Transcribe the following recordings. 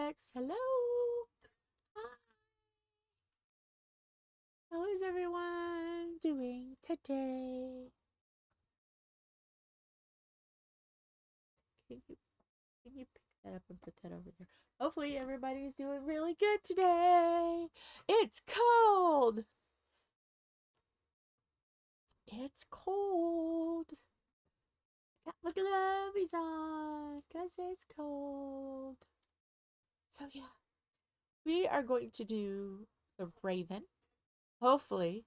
Deluxe. Hello. Hi. How is everyone doing today? Can you pick that up and put that over there? Hopefully everybody's doing really good today. It's cold. It's cold. Got my gloves on because it's cold. So yeah, we are going to do the Raven. Hopefully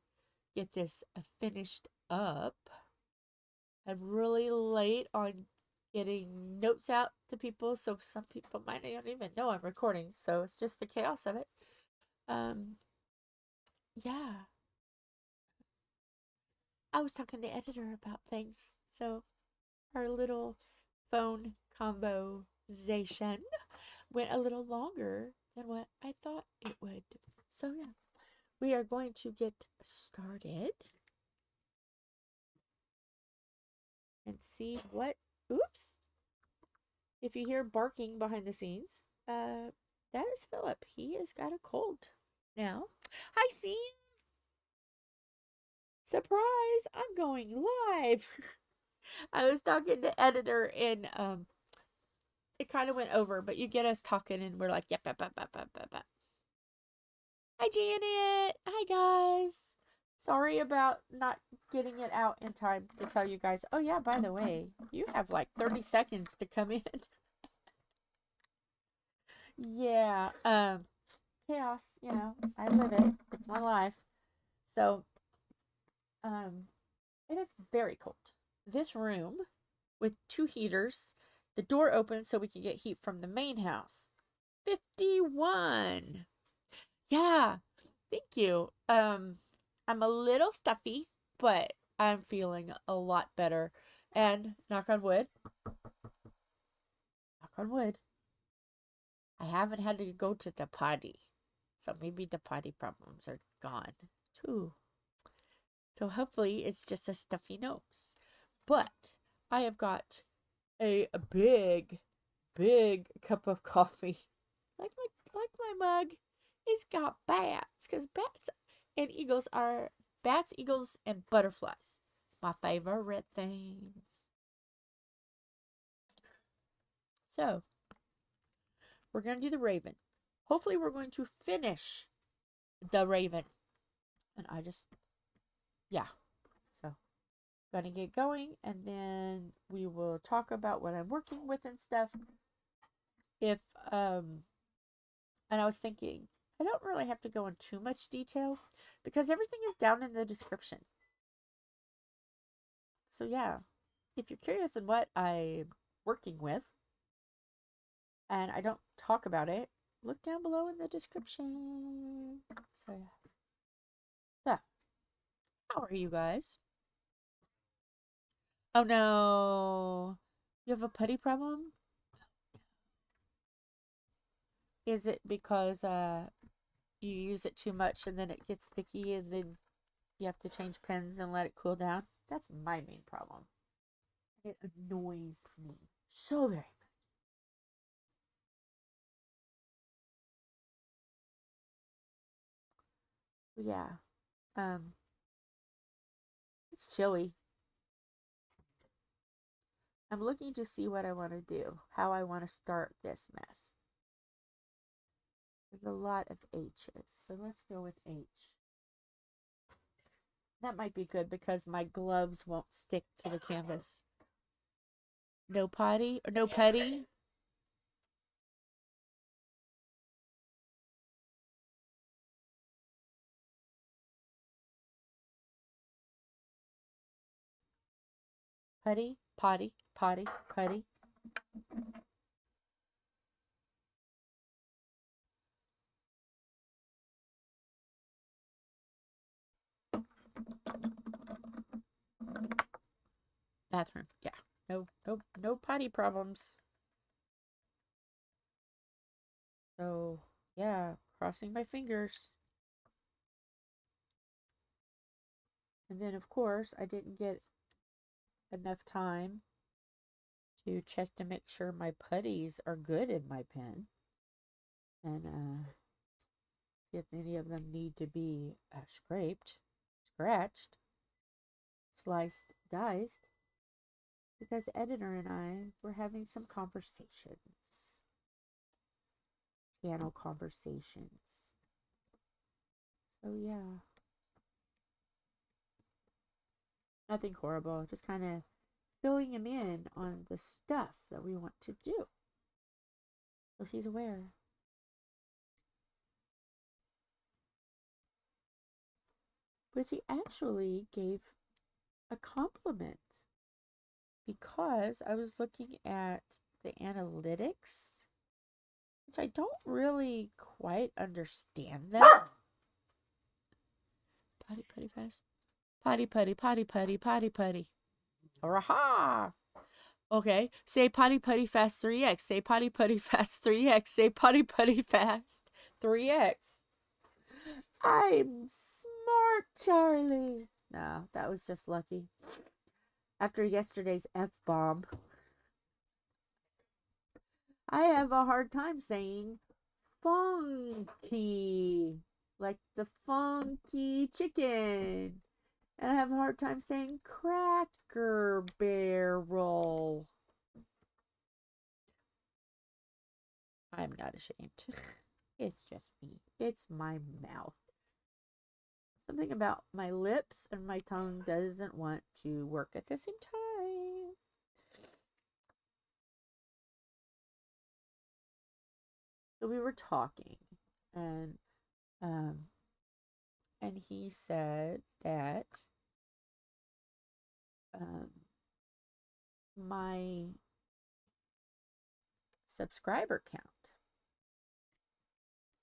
get this finished up. I'm really late on getting notes out to people, so some people might not even know I'm recording, so it's just the chaos of it. Yeah. I was talking to the editor about things, so our little phone conversation went a little longer than what I thought it would. So yeah, we are going to get started and see what, oops, if you hear barking behind the scenes, that is Philip. He has got a cold now. Hi, Sam. Surprise! I'm going live. I was talking to editor and it kind of went over, but you get us talking and we're like, yep, yep, yep, yep, yep, yep, yep. Hi, Janet. Hi, guys. Sorry about not getting it out in time to tell you guys. Oh yeah, by the way, you have like 30 seconds to come in. Yeah, chaos, you know, I live it. It's my life. So, it is very cold. This room with 2 heaters, the door opens so we can get heat from the main house. 51. Yeah, thank you. I'm a little stuffy, but I'm feeling a lot better. And knock on wood, I haven't had to go to the potty. So maybe the potty problems are gone too. So hopefully it's just a stuffy nose. But I have got a big cup of coffee. Like my mug. It's got bats, because bats and eagles are bats, eagles, and butterflies. My favorite things. So we're gonna do the Raven. Hopefully we're going to finish the Raven. And yeah. So gonna get going, and then we will talk about what I'm working with and stuff. If and I was thinking, I don't really have to go in too much detail because everything is down in the description. So yeah, if you're curious in what I'm working with and I don't talk about it, look down below in the description. So yeah. So, how are you guys? Oh no. You have a putty problem? Is it because you use it too much and then it gets sticky and then you have to change pens and let it cool down? That's my main problem. It annoys me so very much. Yeah. Um, it's chilly. I'm looking to see what I want to do, how I want to start this mess. There's a lot of H's, so let's go with H. That might be good because my gloves won't stick to the canvas. No potty or no putty? Putty, potty, potty, putty. Bathroom. Yeah. No potty problems. So, yeah, crossing my fingers. And then, of course, I didn't get enough time to check to make sure my putties are good in my pen. and see if any of them need to be scraped, scratched, sliced, diced, because editor and I were having some conversations, channel conversations. So yeah, nothing horrible, just kind of filling him in on the stuff that we want to do, so he's aware. But he actually gave a compliment, because I was looking at the analytics, which I don't really quite understand them. Potty putty fast. Potty putty, potty putty, potty putty. Aha! Okay, say potty putty fast 3x. Say potty putty fast 3x. Say potty putty fast 3x. I'm smart, Charlie. No, that was just lucky. After yesterday's F-bomb, I have a hard time saying funky, like the funky chicken. And I have a hard time saying Cracker Barrel. I'm not ashamed. It's just me. It's my mouth. Something about my lips and my tongue doesn't want to work at the same time. So we were talking, and he said that my subscriber count,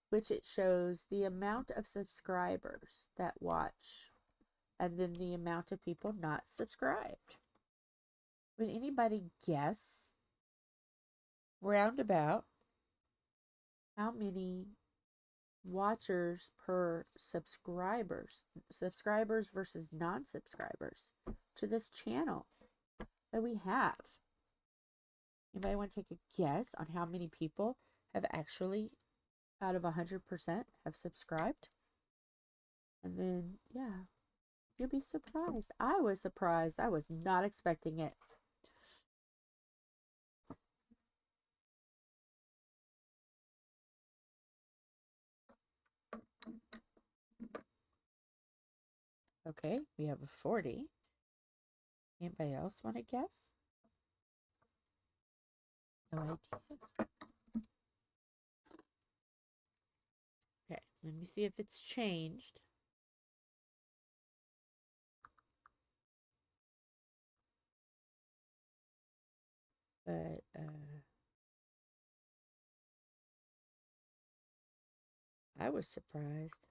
which it shows the amount of subscribers that watch and then the amount of people not subscribed. Would anybody guess roundabout how many watchers per subscribers versus non-subscribers to this channel that we have? Anybody want to take a guess on how many people have actually, out of 100%, have subscribed? And then, yeah, you'll be surprised. I was surprised. I was not expecting it. Okay, we have a 40. Anybody else want to guess? No idea. Okay, let me see if it's changed. But, I was surprised.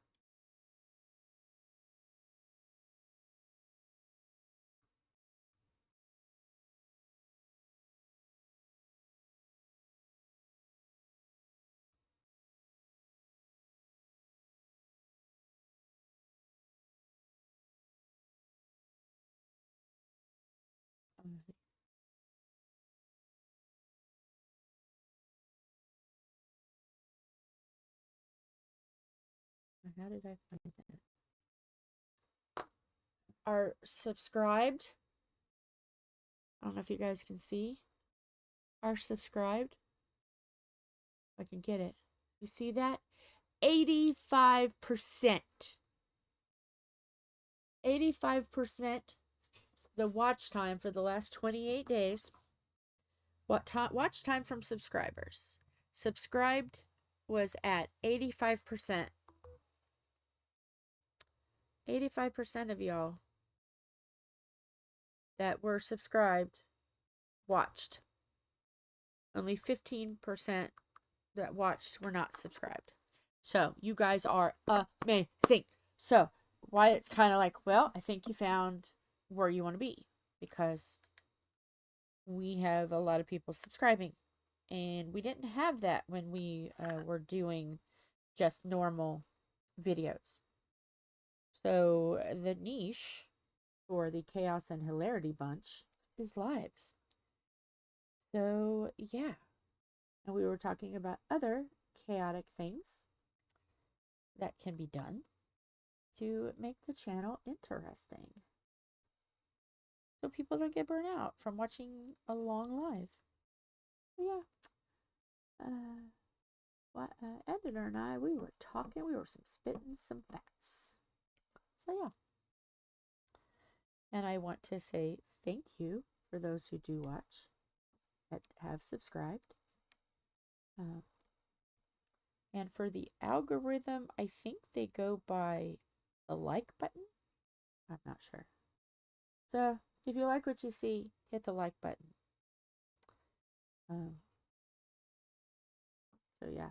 How did I find that? Are subscribed. I don't know if you guys can see. Are subscribed. If I can get it. You see that? 85%. 85% the watch time for the last 28 days. Watch time from subscribers. Subscribed was at 85%. 85% of y'all that were subscribed watched. Only 15% that watched were not subscribed. So you guys are amazing. So why it's kind of like, well, I think you found where you want to be, because we have a lot of people subscribing, and we didn't have that when we were doing just normal videos. So the niche for the Chaos and Hilarity bunch is lives. So yeah, and we were talking about other chaotic things that can be done to make the channel interesting, so people don't get burnt out from watching a long live. Yeah. Editor and I, we were talking, we were spitting some facts. So yeah. And I want to say thank you for those who do watch, that have subscribed. And for the algorithm, I think they go by the like button. I'm not sure. So if you like what you see, hit the like button. So yeah.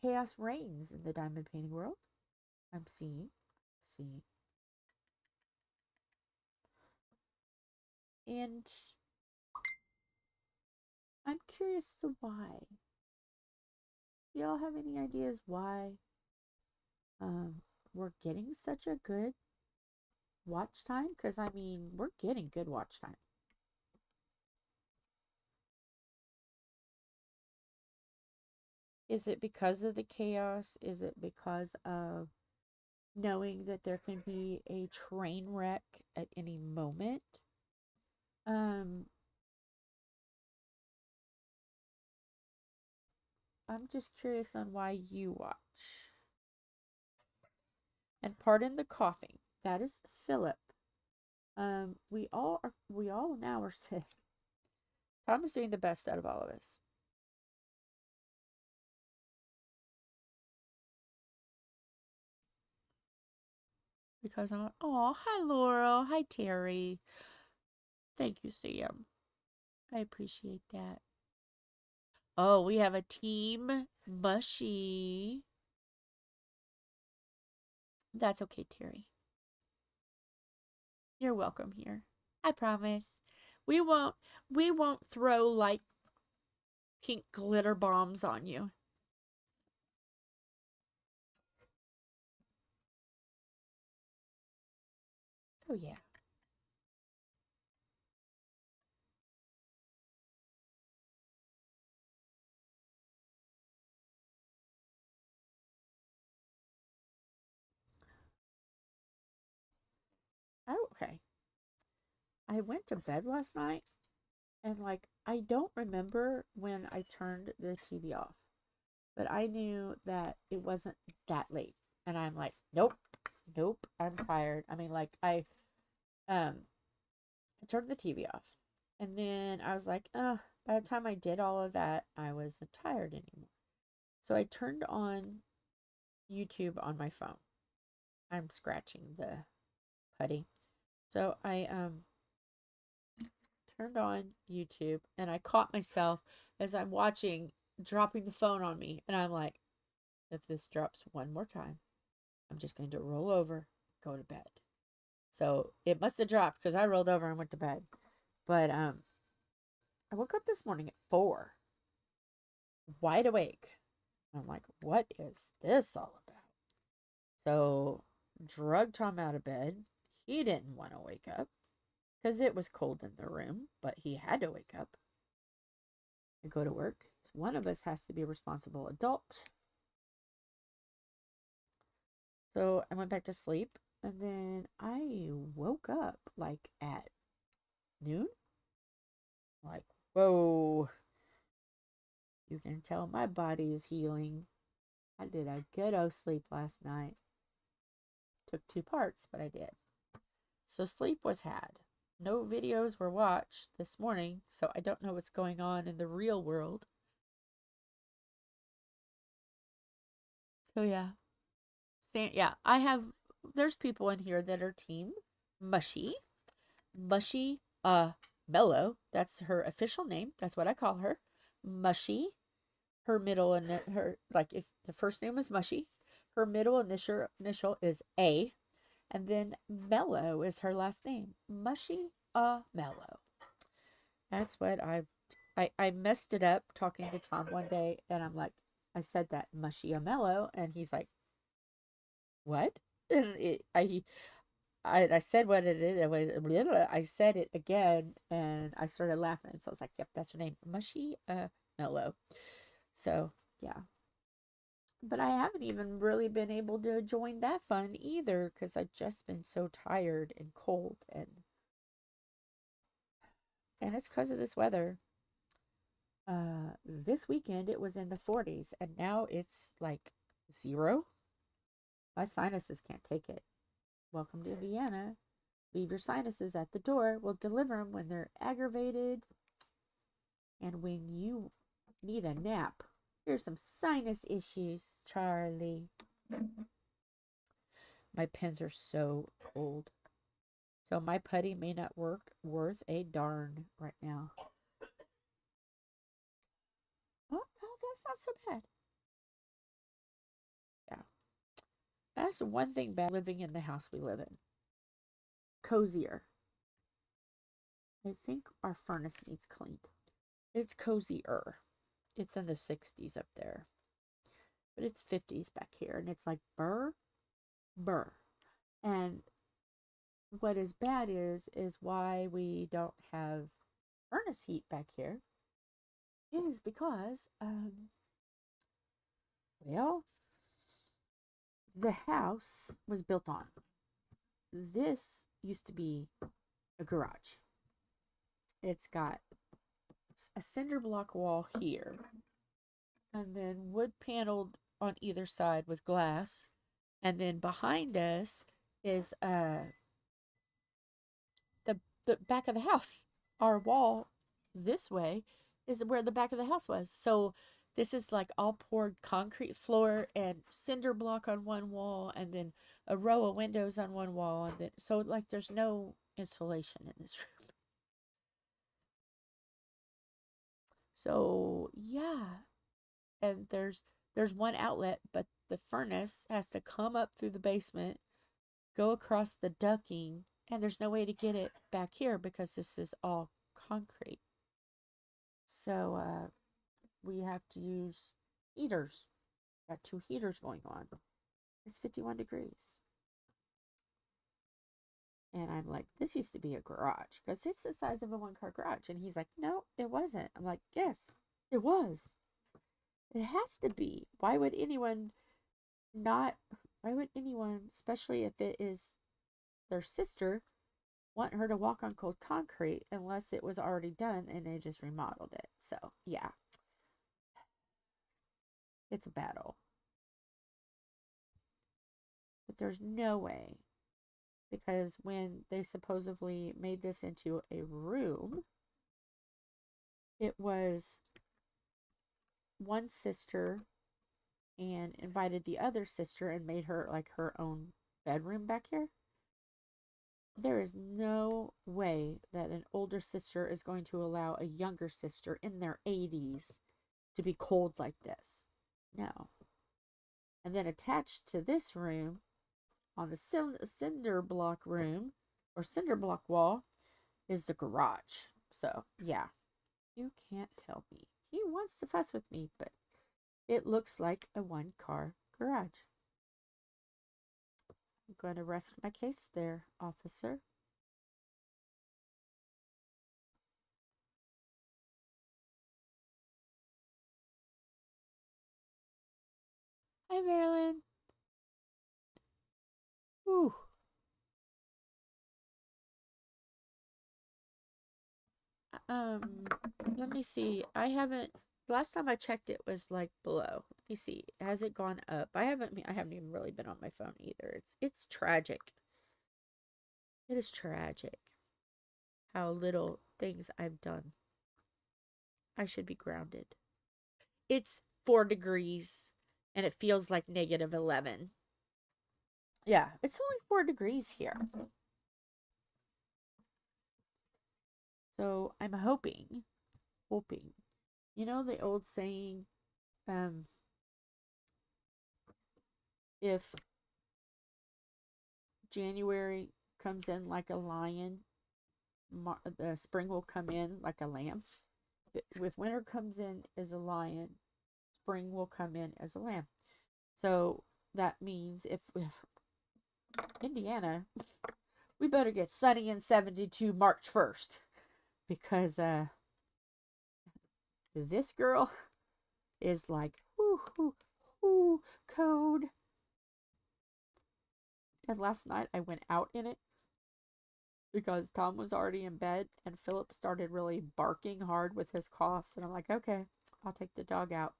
Chaos reigns in the diamond painting world. I'm seeing. And I'm curious to why. Do y'all have any ideas why we're getting such a good watch time? Because, I mean, we're getting good watch time. Is it because of the chaos? Is it because of knowing that there can be a train wreck at any moment? I'm just curious on why you watch. And pardon the coughing. That is Philip. We all now are sick. Tom is doing the best out of all of us. Because I'm like, oh, hi Laurel, hi Terry. Thank you, Sam. I appreciate that. Oh, we have a team Mushy. That's okay, Terry. You're welcome here. I promise. We won't throw like pink glitter bombs on you. So yeah. Oh, okay. I went to bed last night and like I don't remember when I turned the TV off. But I knew that it wasn't that late. And I'm like, nope, I'm tired. I mean, like I turned the TV off. And then I was like, by the time I did all of that, I wasn't tired anymore. So I turned on YouTube on my phone. I'm scratching the putty. So I turned on YouTube and I caught myself as I'm watching dropping the phone on me. And I'm like, if this drops one more time, I'm just going to roll over, go to bed. So it must have dropped because I rolled over and went to bed. But I woke up this morning at 4, wide awake. I'm like, what is this all about? So drug Tom out of bed. He didn't want to wake up because it was cold in the room, but he had to wake up and go to work. One of us has to be a responsible adult. So I went back to sleep, and then I woke up like at noon. Like, whoa. You can tell my body is healing. I did a good sleep last night. Took 2 parts, but I did. So sleep was had. No videos were watched this morning, so I don't know what's going on in the real world. So yeah. There's people in here that are team Mushy. Mushy Mellow. That's her official name. That's what I call her. Mushy. Her middle and her, like, if the first name is Mushy, her middle initial is A, and then Mellow is her last name. Mushy Mellow. That's what I messed it up talking to Tom one day, and I'm like, I said that Mushy Mellow, and he's like, what? And I said what it is. I said it again, and I started laughing. So I was like, yep, that's her name, Mushy mellow. So, yeah. But I haven't even really been able to join that fun either because I've just been so tired and cold and it's because of this weather. This weekend it was in the 40s and now it's like 0. My sinuses can't take it. Welcome to Indiana. Leave your sinuses at the door. We'll deliver them when they're aggravated and when you need a nap. Here's some sinus issues, Charlie. My pens are so cold. So my putty may not work worth a darn right now. Oh, no, that's not so bad. Yeah. That's one thing bad living in the house we live in. Cozier. I think our furnace needs cleaned. It's cozier. It's in the 60s up there. But it's 50s back here. And it's like burr, burr. And what is bad is why we don't have furnace heat back here is because, well, the house was built on. This used to be a garage. It's got a cinder block wall here, and then wood paneled on either side with glass. And then behind us is the back of the house. Our wall this way is where the back of the house was. So this is like all poured concrete floor and cinder block on one wall and then a row of windows on one wall. And then, so like there's no insulation in this room. So yeah. And there's one outlet, but the furnace has to come up through the basement, go across the ducting, and there's no way to get it back here because this is all concrete. So we have to use heaters. Got 2 heaters going on. It's 51 degrees. And I'm like, this used to be a garage because it's the size of a 1-car garage. And he's like, no, it wasn't. I'm like, yes, it was. It has to be. Why would anyone, especially if it is their sister, want her to walk on cold concrete unless it was already done and they just remodeled it? So, yeah. It's a battle. But there's no way. Because when they supposedly made this into a room, it was one sister and invited the other sister and made her like her own bedroom back here. There is no way that an older sister is going to allow a younger sister in their 80s to be cold like this. No. And then attached to this room, on the cinder block room, or cinder block wall, is the garage. So, yeah. You can't tell me. He wants to fuss with me, but it looks like a 1-car garage. I'm going to rest my case there, officer. Hi, Marilyn. Whew. Let me see. I haven't, last time I checked it was like below. Let me see. Has it gone up? I haven't even really been on my phone either. It's tragic. It is tragic how little things I've done. I should be grounded. It's 4 degrees and it feels like -11. Yeah, it's only 4 degrees here. So I'm hoping, you know the old saying, if January comes in like a lion, the spring will come in like a lamb. If winter comes in as a lion, spring will come in as a lamb. So that means if Indiana, we better get sunny and 72 March 1st because This girl is like, ooh, code. And last night I went out in it because Tom was already in bed and Philip started really barking hard with his coughs. And I'm like, okay, I'll take the dog out.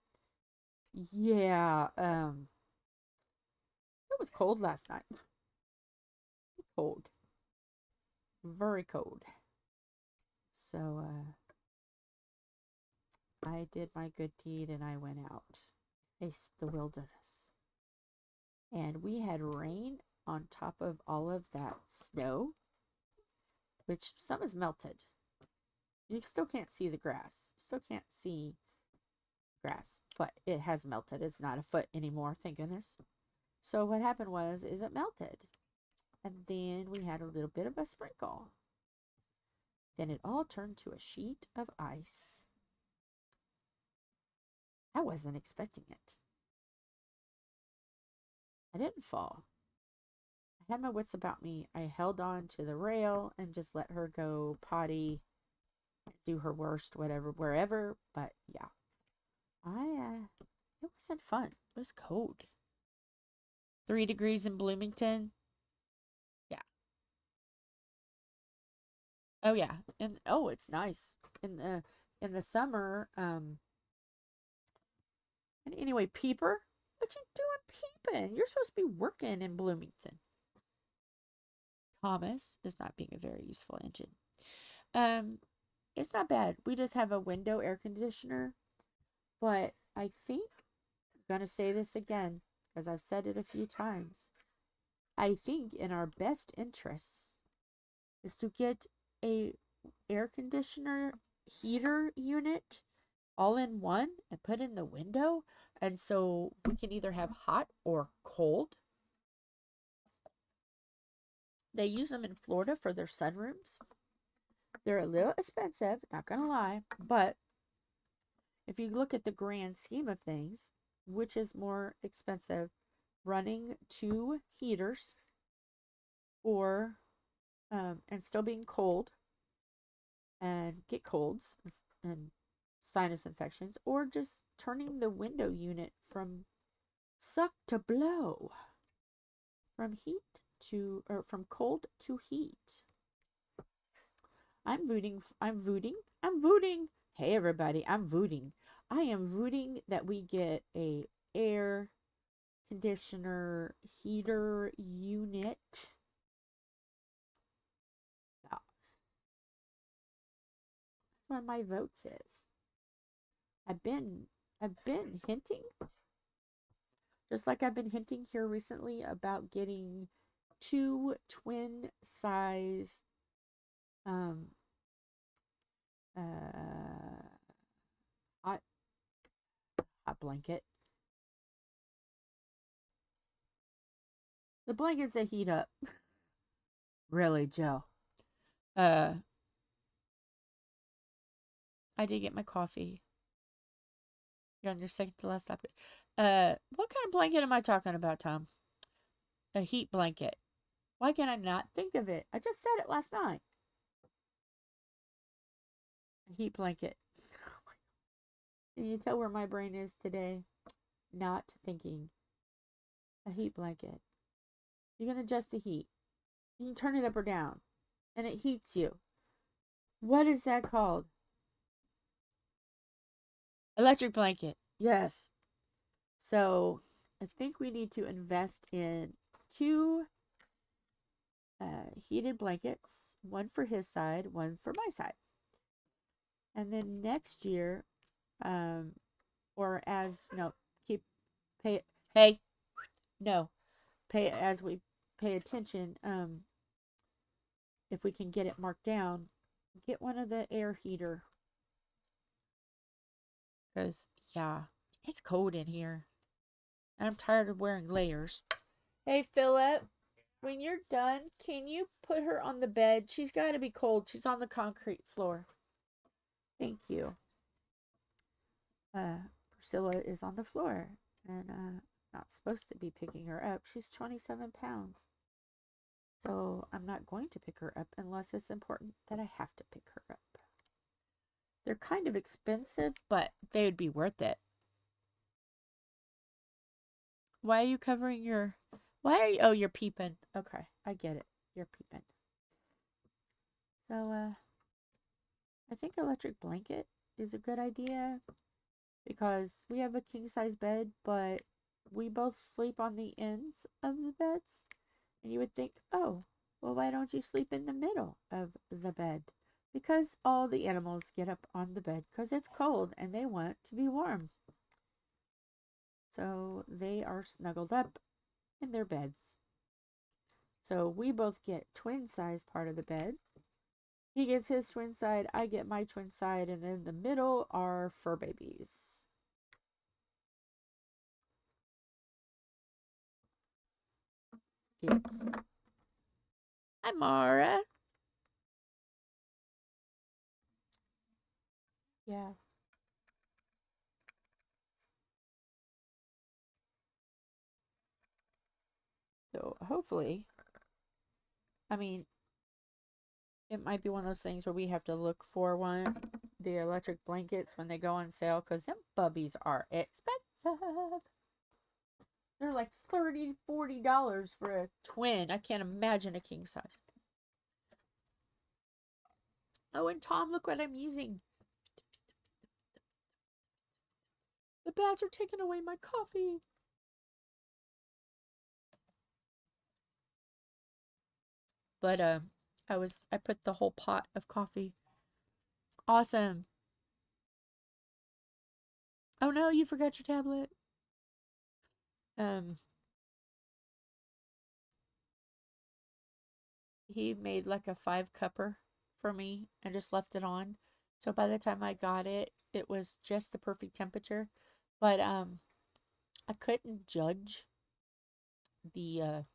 Yeah, it was cold last night. Cold. Very cold. So, I did my good deed and I went out. Faced the wilderness. And we had rain on top of all of that snow, which some is melted. You still can't see the grass. Still can't see grass, but it has melted. It's not a foot anymore, thank goodness. So what happened was, is it melted. And then we had a little bit of a sprinkle. Then it all turned to a sheet of ice. I wasn't expecting it. I didn't fall. I had my wits about me. I held on to the rail and just let her go potty, do her worst, whatever, wherever. But yeah, it wasn't fun. It was cold. 3 degrees in Bloomington. Yeah. Oh yeah, and oh, it's nice in the summer. And anyway, Peeper, what you doing, peeping? You're supposed to be working in Bloomington. Thomas is not being a very useful engine. It's not bad. We just have a window air conditioner, but I think I'm gonna say this again because I've said it a few times. I think in our best interests is to get a air conditioner heater unit all in one and put in the window, and so we can either have hot or cold. They use them in Florida for their sunrooms. They're a little expensive, not gonna lie, but if you look at the grand scheme of things, which is more expensive, running 2 heaters or and still being cold and get colds and sinus infections, or just turning the window unit from suck to blow, from cold to heat. I'm voting. Hey everybody, I'm voting. I am voting that we get a air conditioner heater unit. That's what my vote says. I've been hinting, just like I've been hinting here recently about getting 2 twin size hot blanket. The blankets that heat up. Really, Joe. I did get my coffee. You're on your second to last topic. What kind of blanket am I talking about, Tom? A heat blanket. Why can I not think of it? I just said it last night. A heat blanket. Can you tell where my brain is today? Not thinking. A heat blanket. You can adjust the heat. You can turn it up or down. And it heats you. What is that called? Electric blanket. Yes. So, I think we need to invest in 2 heated blankets. One for his side, one for my side. And then next year, or as, no, pay as we pay attention, if we can get it marked down, get one of the air heater. Because, yeah, it's cold in here. And I'm tired of wearing layers. Hey, Philip, when you're done, can you put her on the bed? She's got to be cold. She's on the concrete floor. Thank you. Priscilla is on the floor. And, not supposed to be picking her up. She's 27 pounds. So I'm not going to pick her up unless it's important that I have to pick her up. They're kind of expensive, but they would be worth it. Why are you covering your... Why are you... Oh, you're peeping. Okay, I get it. You're peeping. So, I think electric blanket is a good idea because we have a king-size bed, but we both sleep on the ends of the beds. And you would think, oh, well, why don't you sleep in the middle of the bed? Because all the animals get up on the bed because it's cold and they want to be warm. So they are snuggled up in their beds. So we both get twin size part of the bed. He gets his twin side, I get my twin side, and in the middle are fur babies. Yes. Hi, Mara. Yeah. So hopefully, I mean, it might be one of those things where we have to look for one, the electric blankets, when they go on sale, because them bubbies are expensive. They're like $30, $40 for a twin. I can't imagine a king size. Oh, and Tom, look what I'm using. The bats are taking away my coffee. But I put the whole pot of coffee. Awesome. Oh no, you forgot your tablet. He made like a 5-cupper for me and just left it on. So by the time I got it, it was just the perfect temperature. But I couldn't judge the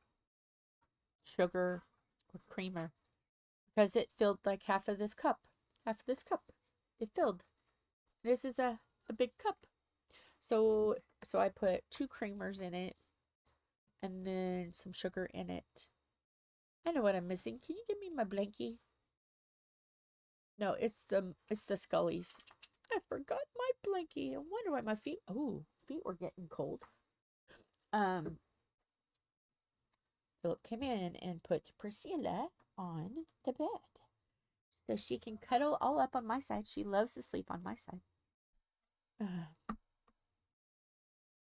sugar or creamer because it filled like half of this cup. Half of this cup. It filled. This is a big cup. So I put 2 creamers in it and then some sugar in it. I know what I'm missing. Can you give me my blankie? No, it's the Scullies. I forgot my blankie. I wonder why my feet were getting cold. Philip came in and put Priscilla on the bed so she can cuddle all up on my side. She loves to sleep on my side.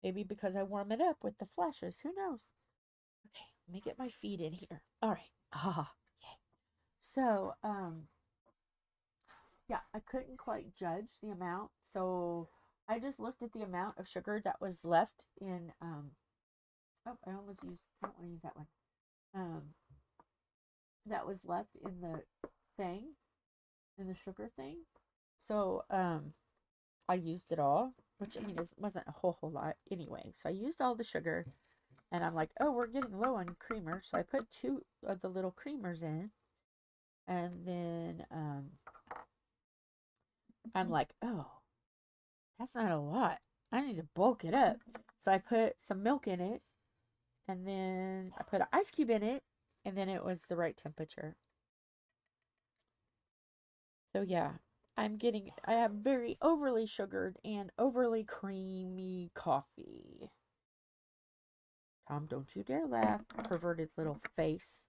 Maybe because I warm it up with the flashes. Who knows? Okay, let me get my feet in here. All right. Yay. So, yeah, I couldn't quite judge the amount. So I just looked at the amount of sugar that was left in, oh, I don't want to use that one. That was left in the thing, in the sugar thing. So, I used it all, which I mean, it wasn't a whole lot anyway. So I used all the sugar. And I'm like, oh, we're getting low on creamer. So I put 2 of the little creamers in. And then I'm like, oh, that's not a lot. I need to bulk it up. So I put some milk in it. And then I put an ice cube in it. And then it was the right temperature. So yeah, I have very overly sugared and overly creamy coffee. Tom, don't you dare laugh, perverted little face.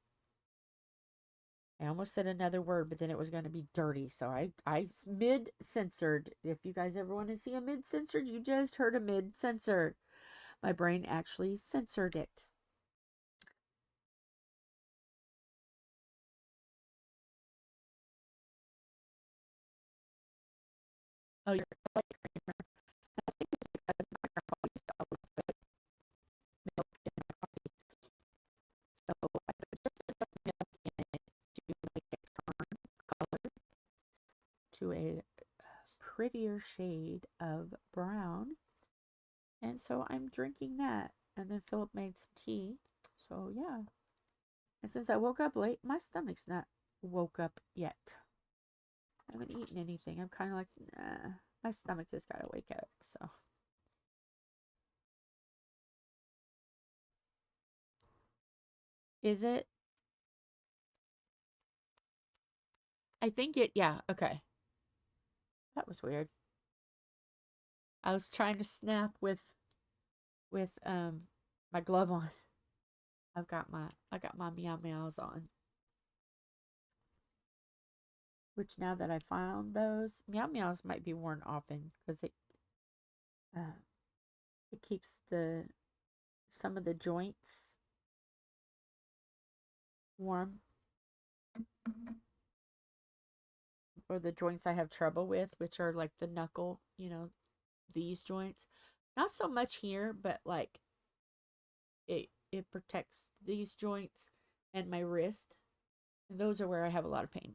I almost said another word, but then it was going to be dirty. So I mid-censored. If you guys ever want to see a mid-censored, you just heard a mid-censor. My brain actually censored it. Oh, you're like creamer. I think it's because my grandpa used to always put milk in my coffee. So I put just enough milk in it to make it turn color to a prettier shade of brown. And so I'm drinking that. And then Philip made some tea. So yeah. And since I woke up late, my stomach's not woke up yet. I haven't eaten anything. I'm kind of like, nah, my stomach has got to wake up. So, is it? I think it, yeah, okay. That was weird. I was trying to snap with my glove on. I got my meow meows on. Which now that I found those, meow meows might be worn often because it keeps some of the joints warm. Or the joints I have trouble with, which are like the knuckle, you know, these joints. Not so much here, but like it protects these joints and my wrist. And those are where I have a lot of pain.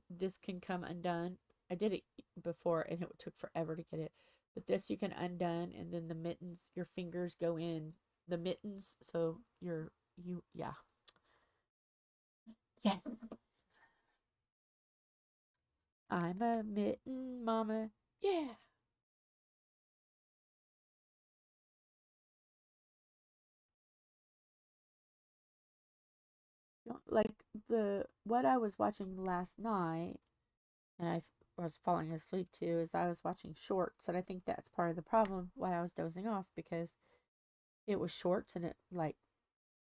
This can come undone. I did it before and it took forever to get it. But this you can undone, and then the mittens, your fingers go in the mittens, so yeah. Yes. I'm a mitten mama. Yeah. Like what I was watching last night, and I was falling asleep too, is I was watching shorts, and I think that's part of the problem why I was dozing off, because it was shorts, and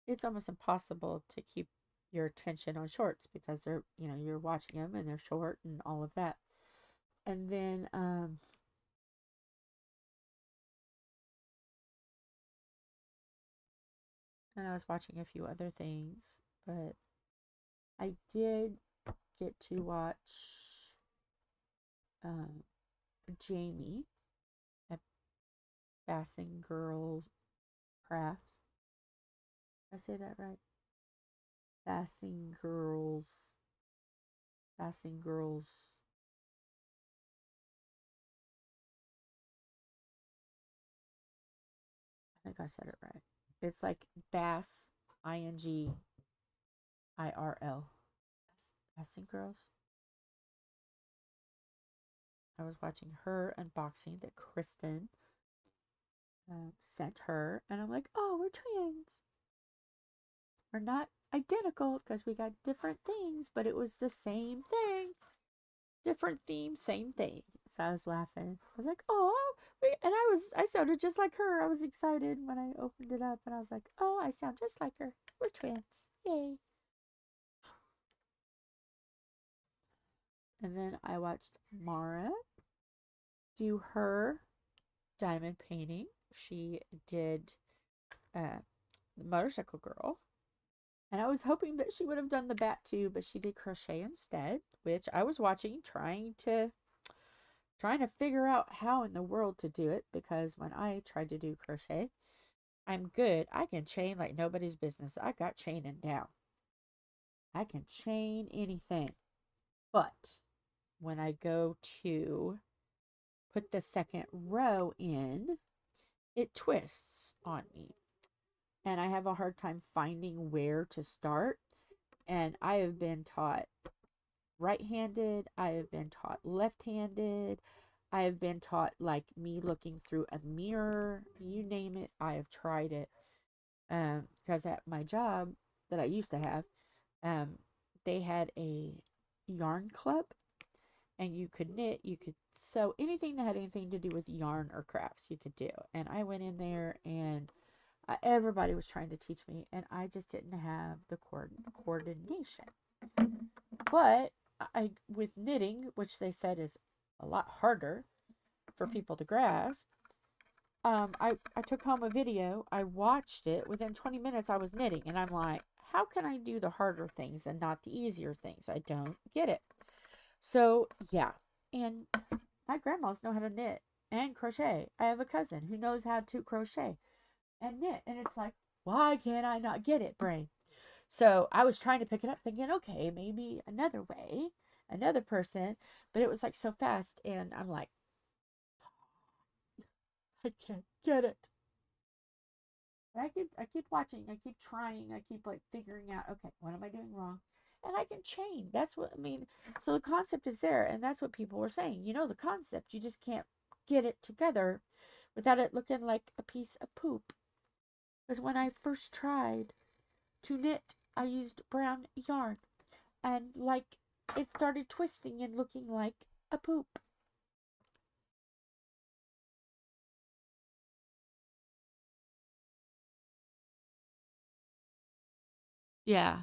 it's almost impossible to keep your attention on shorts because they're, you're watching them and they're short and all of that. And then and I was watching a few other things, but I did get to watch Jamie at Passing Girls Crafts. Did I say that right? Passing Girls. Passing Girls. I think I said it right. It's like Bass, INGIRL. Passing Girls. I was watching her unboxing that Kristyn sent her, and I'm like, oh, we're twins. We're not identical because we got different things, but it was the same thing. Different theme, same thing. So I was laughing. I was like, oh, and I sounded just like her. I was excited when I opened it up, and I was like, oh, I sound just like her. We're twins. Yay. And then I watched Mara do her diamond painting. She did the motorcycle girl. And I was hoping that she would have done the bat too, but she did crochet instead, which I was watching, trying to figure out how in the world to do it, because when I tried to do crochet, I'm good. I can chain like nobody's business. I got chaining down. I can chain anything. But when I go to put the second row in, it twists on me. And I have a hard time finding where to start. And I have been taught right-handed. I have been taught left-handed. I have been taught like me looking through a mirror. You name it, I have tried it. Because at my job that I used to have, they had a yarn club, and you could knit, you could sew, anything that had anything to do with yarn or crafts you could do. And I went in there, and everybody was trying to teach me, and I just didn't have the coordination. But with knitting, which they said is a lot harder for people to grasp, I took home a video, I watched it, within 20 minutes I was knitting, and I'm like, how can I do the harder things and not the easier things? I don't get it. So, yeah. And my grandmas know how to knit and crochet. I have a cousin who knows how to crochet and knit. And it's like, why can't I not get it, brain? So I was trying to pick it up thinking, okay, maybe another way, another person. But it was like so fast. And I'm like, I can't get it. I keep watching. I keep trying. I keep like figuring out, okay, what am I doing wrong? And I can chain. That's what I mean. So the concept is there, and that's what people were saying. You know the concept. You just can't get it together without it looking like a piece of poop. Because when I first tried to knit I used brown yarn, and like it started twisting and looking like a poop. Yeah.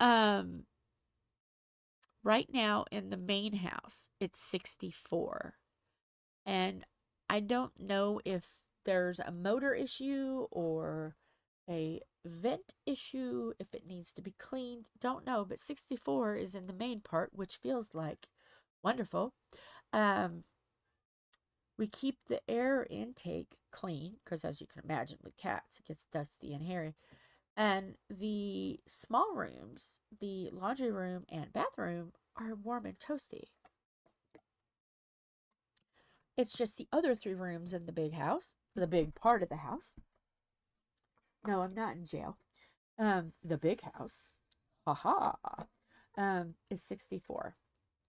Um right now in the main house, it's 64. And I don't know if there's a motor issue or a vent issue, if it needs to be cleaned. Don't know, but 64 is in the main part, which feels like wonderful. Um, we keep the air intake clean because, as you can imagine, with cats, it gets dusty and hairy. And the small rooms, the laundry room and bathroom, are warm and toasty. It's just the other 3 rooms in the big house, the big part of the house. No, I'm not in jail. The big house, haha, is 64.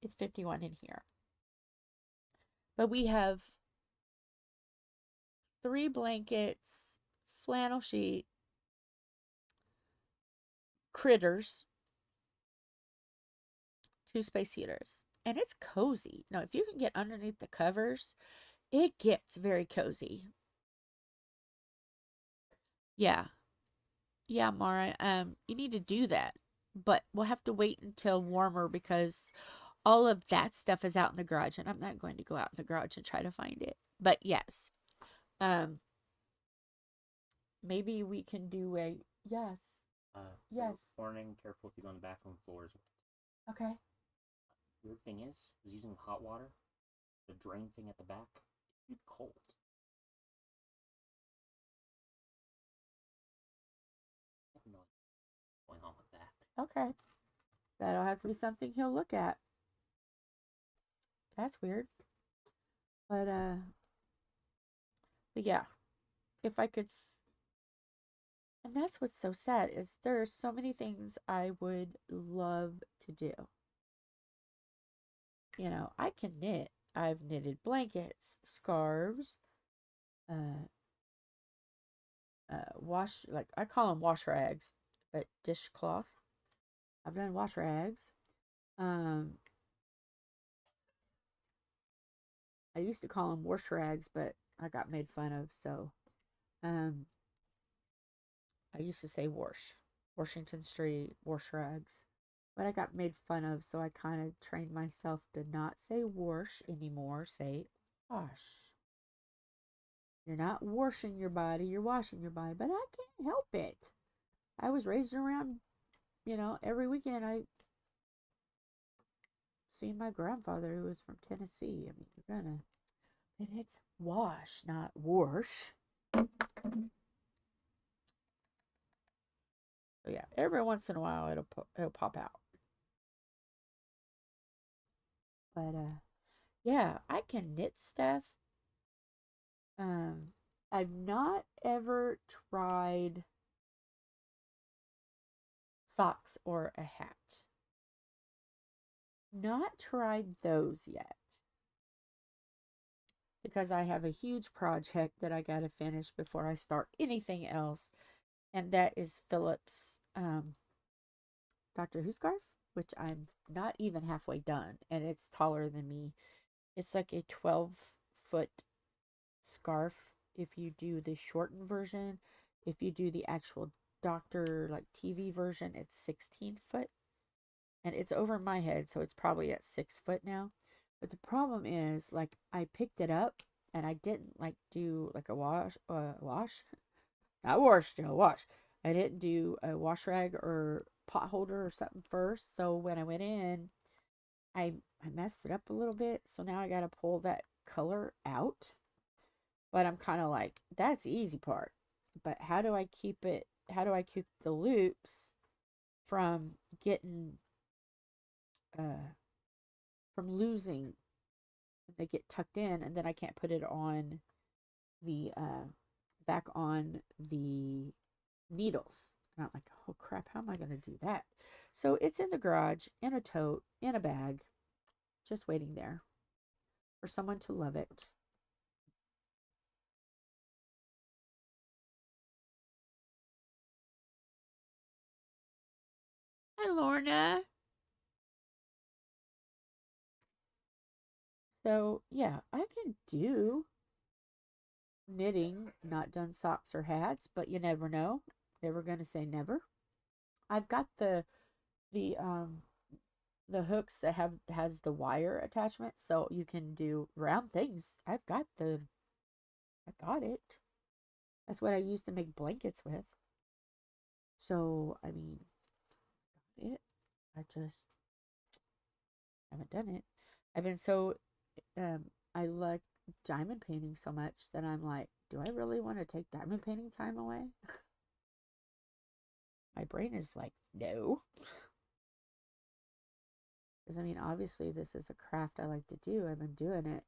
It's 51 in here. But we have 3 blankets, flannel sheet, critters, 2 space heaters, and it's cozy. Now, if you can get underneath the covers, it gets very cozy. Yeah. Yeah, Mara, you need to do that. But we'll have to wait until warmer because all of that stuff is out in the garage, and I'm not going to go out in the garage and try to find it. But yes, um, maybe we can do a yes. Yes. Warning, careful if you go on the bathroom floors. Okay. Weird thing is using hot water, the drain thing at the back, it's cold. I have no idea what's going on with that. Okay. That'll have to be something he'll look at. That's weird. But yeah, if I could and that's what's so sad is there are so many things I would love to do. You know, I can knit. I've knitted blankets, scarves, uh, wash, like I call them wash rags, but dishcloth. I've done wash rags. Um, I used to call them wash rags, but I got made fun of, so um, I used to say wash, Washington Street, wash rags. But I got made fun of, so I kind of trained myself to not say wash anymore, say wash. You're not washing your body, you're washing your body, but I can't help it. I was raised around, every weekend I see my grandfather who was from Tennessee. I mean, you're gonna, and it's wash, not wash. So yeah, every once in a while it'll pop out. But yeah, I can knit stuff. Um, I've not ever tried socks or a hat. Not tried those yet. Because I have a huge project that I got to finish before I start anything else. And that is Philip's Doctor Who scarf, which I'm not even halfway done. And it's taller than me. It's like a 12-foot scarf if you do the shortened version. If you do the actual Doctor like TV version, it's 16 foot. And it's over my head, so it's probably at 6 foot now. But the problem is, like, I picked it up and I didn't like do like a wash, not wash, still wash. I didn't do a wash rag or pot holder or something first. So when I went in, I messed it up a little bit. So now I got to pull that color out. But I'm kind of like, that's the easy part. But how do I keep it? How do I keep the loops from getting from losing? They get tucked in, and then I can't put it on the back on the needles. And I'm like, oh crap, how am I going to do that? So it's in the garage, in a tote, in a bag, just waiting there for someone to love it. Lorna. So, yeah, I can do knitting, not done socks or hats, but you never know. Never gonna say never. I've got the hooks that has the wire attachment, so you can do round things. I got it. That's what I used to make blankets with. So, I mean, it. I just haven't done it. I've been so I like diamond painting so much that I'm like, do I really want to take diamond painting time away? My brain is like, no. Because I mean, obviously this is a craft I like to do. I've been doing it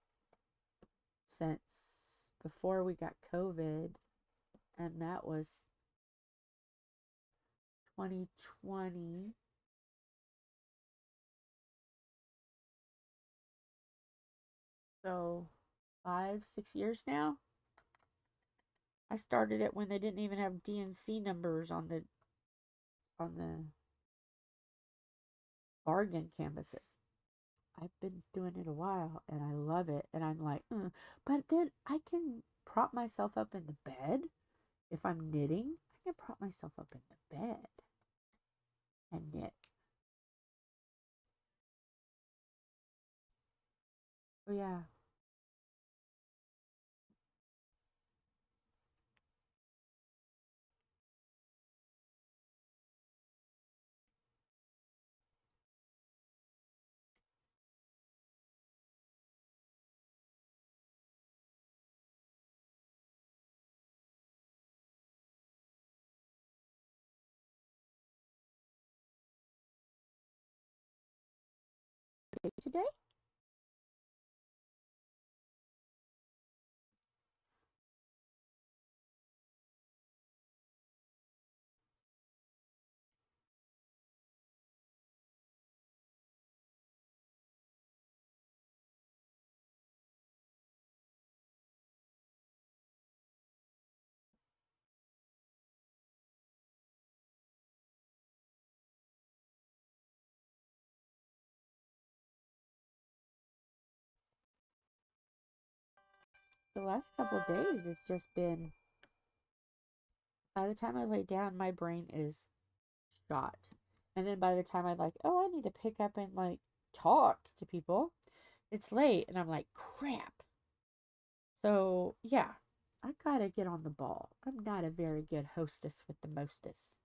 since before we got COVID, and that was 2020. So 5, 6 years now. I started it when they didn't even have DNC numbers on the bargain canvases. I've been doing it a while and I love it, and I'm like, but then I can prop myself up in the bed if I'm knitting. I can prop myself up in the bed and knit. Oh yeah. Today? The last couple of days, it's just been, by the time I lay down, my brain is shot. And then by the time I'm like, oh, I need to pick up and like talk to people, it's late. And I'm like, crap. So, yeah, I gotta get on the ball. I'm not a very good hostess with the mostest.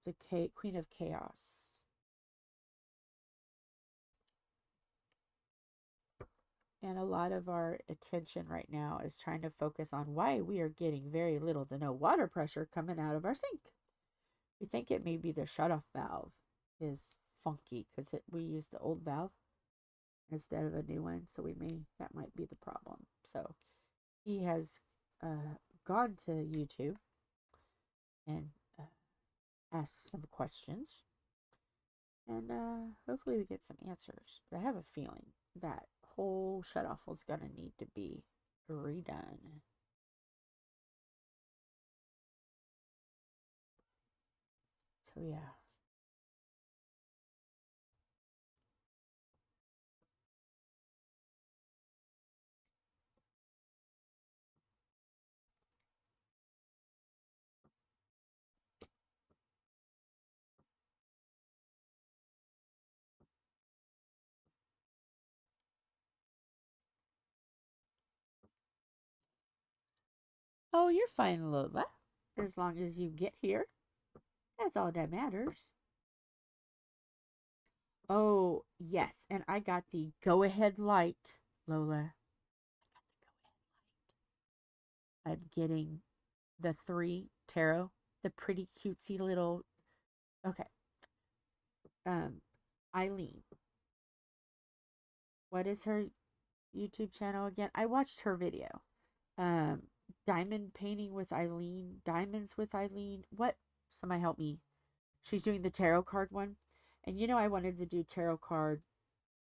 The Queen of Chaos. And a lot of our attention right now is trying to focus on why we are getting very little to no water pressure coming out of our sink. We think it may be the shutoff valve is funky because we used the old valve instead of a new one, so that might be the problem. So he has gone to YouTube and asked some questions, and hopefully we get some answers. But I have a feeling that whole shutoff is going to need to be redone. So yeah. Oh, you're fine, Lola. As long as you get here, that's all that matters. Oh, yes, and I got the go-ahead light, Lola. I'm getting the 3 tarot, the pretty cutesy little. Okay. Eileen. What is her YouTube channel again? I watched her video. Um, Diamond painting with Eileen, diamonds with Eileen. What? Somebody help me. She's doing the tarot card one. And I wanted to do tarot card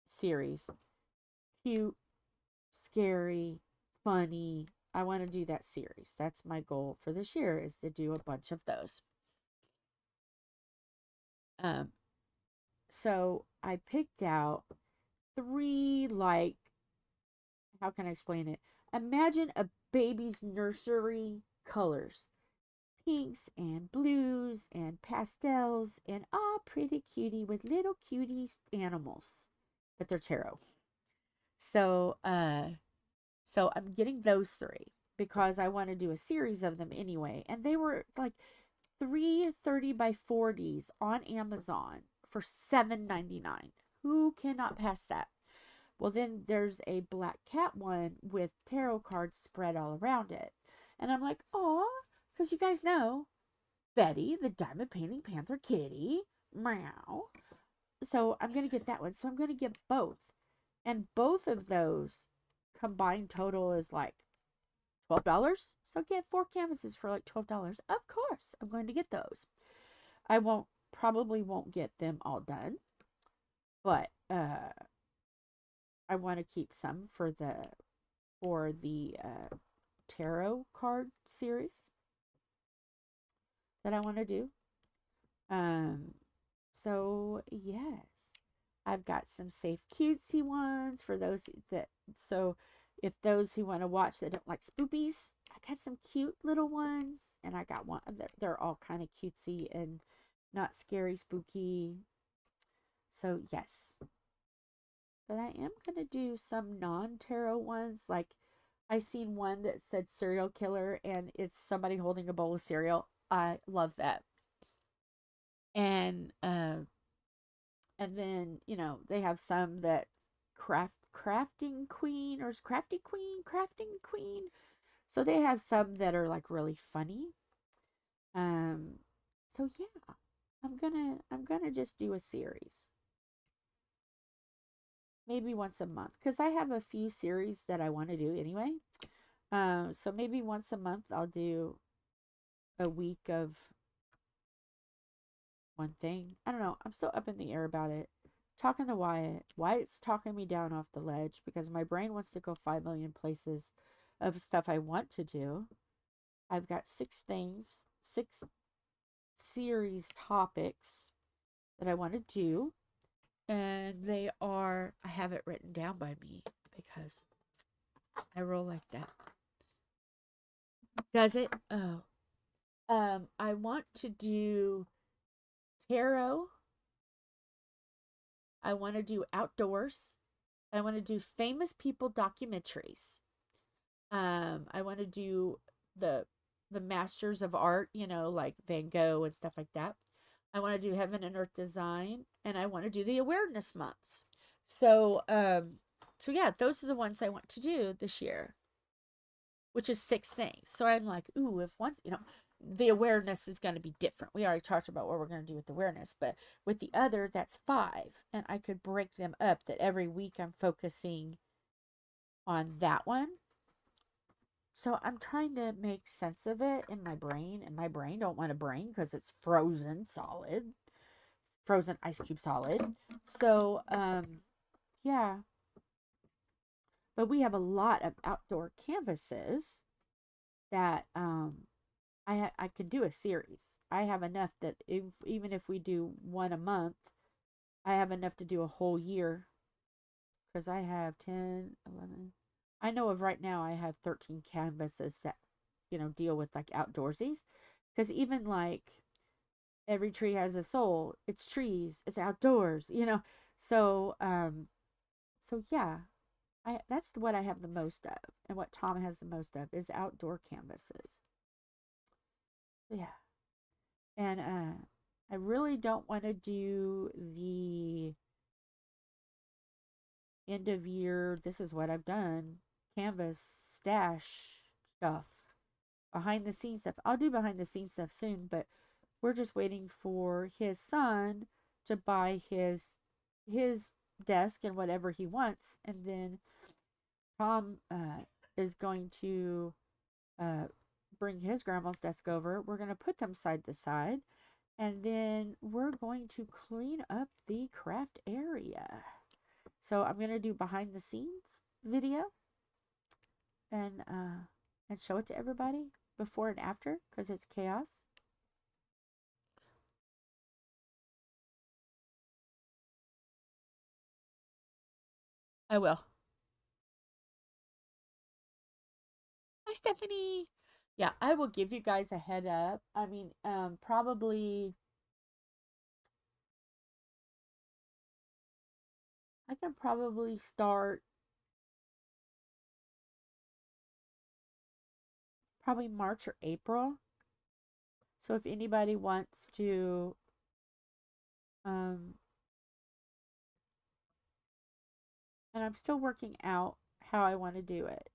series. Cute, scary, funny. I want to do that series. That's my goal for this year, is to do a bunch of those. Um, so I picked out 3, like, how can I explain it? Imagine a baby's nursery colors. Pinks and blues and pastels and all pretty cutie with little cuties animals. But they're tarot. So so I'm getting those 3 because I want to do a series of them anyway. And they were like 3 30 by 40s on Amazon for $7.99. Who cannot pass that? Well, then there's a black cat one with tarot cards spread all around it. And I'm like, oh, because you guys know Betty, the diamond painting panther kitty. Meow. So I'm going to get that one. So I'm going to get both. And both of those combined total is like $12. So get 4 canvases for like $12. Of course, I'm going to get those. I probably won't get them all done. But I want to keep some for the tarot card series that I want to do. So yes, I've got some safe cutesy ones for those that, so if those who want to watch that don't like spoopies, I got some cute little ones, and I got one, they're all kind of cutesy and not scary, spooky. So yes, but I am going to do some non-tarot ones. Like I seen one that said serial killer and it's somebody holding a bowl of cereal. I love that. And then, you know, they have some that crafting queen or crafty queen, crafting queen. So they have some that are like really funny. So yeah, I'm gonna just do a series. Maybe once a month, because I have a few series that I want to do anyway. So maybe once a month I'll do a week of one thing. I don't know. I'm still up in the air about it. Talking to Wyatt. Wyatt's talking me down off the ledge because my brain wants to go 5 million places of stuff I want to do. I've got 6 things, 6 series topics that I want to do. And they are, I have it written down by me because I roll like that. Does it? Oh. I want to do tarot. I want to do outdoors. I want to do famous people documentaries. I want to do the masters of art, you know, like Van Gogh and stuff like that. I want to do heaven and earth design, and I want to do the awareness months. So, so yeah, those are the ones I want to do this year, which is 6 things. So I'm like, ooh, if one, you know, the awareness is going to be different. We already talked about what we're going to do with the awareness, but with the other, that's 5. And I could break them up that every week I'm focusing on that one. So I'm trying to make sense of it in my brain, and my brain don't want to brain because it's frozen solid, frozen ice cube solid. So, yeah. But we have a lot of outdoor canvases that I could do a series. I have enough that even if we do one a month, I have enough to do a whole year. Because I have 10, 11. I know of right now I have 13 canvases that, you know, deal with like outdoorsies. Because even like every tree has a soul. It's trees. It's outdoors, you know. So, so yeah. That's what I have the most of. And what Tom has the most of is outdoor canvases. Yeah. And I really don't want to do the end of year, this is what I've done, canvas stash stuff, behind the scenes stuff. I'll do behind the scenes stuff soon, but we're just waiting for his son to buy his desk and whatever he wants, and then Tom is going to bring his grandma's desk over. We're going to put them side to side, and then we're going to clean up the craft area. So I'm going to do behind the scenes video and show it to everybody before and after, because it's chaos. I will. Hi, Stephanie. Yeah, I will give you guys a head up. I mean, probably I can probably start probably March or April. So if anybody wants to, um, and I'm still working out how I want to do it.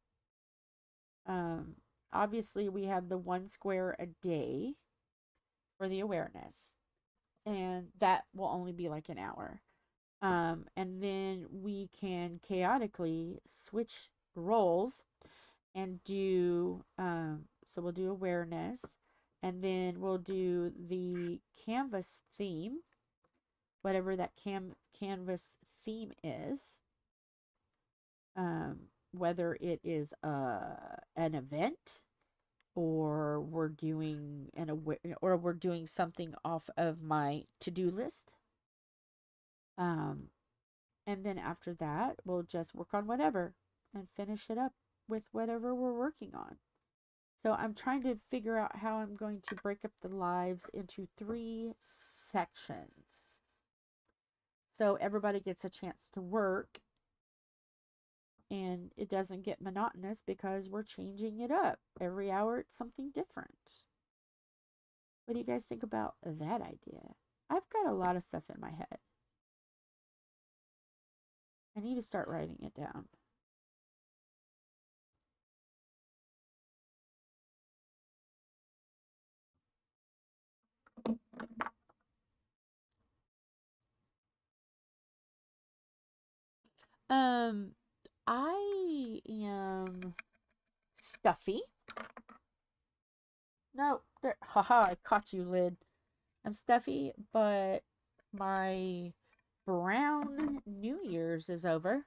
Um, Obviously we have the 1 square a day for the awareness, and that will only be like an hour. And then we can chaotically switch roles and do, so we'll do awareness, and then we'll do the canvas theme, whatever that canvas theme is. Whether it is an event, or we're doing or we're doing something off of my to-do list. And then after that, we'll just work on whatever and finish it up with whatever we're working on. So I'm trying to figure out how I'm going to break up the lives into 3 sections, so everybody gets a chance to work and it doesn't get monotonous, because we're changing it up. Every hour it's something different. What do you guys think about that idea? I've got a lot of stuff in my head. I need to start writing it down. I am stuffy. No, there, haha, I caught you, lid. I'm stuffy, but my brown New Year's is over.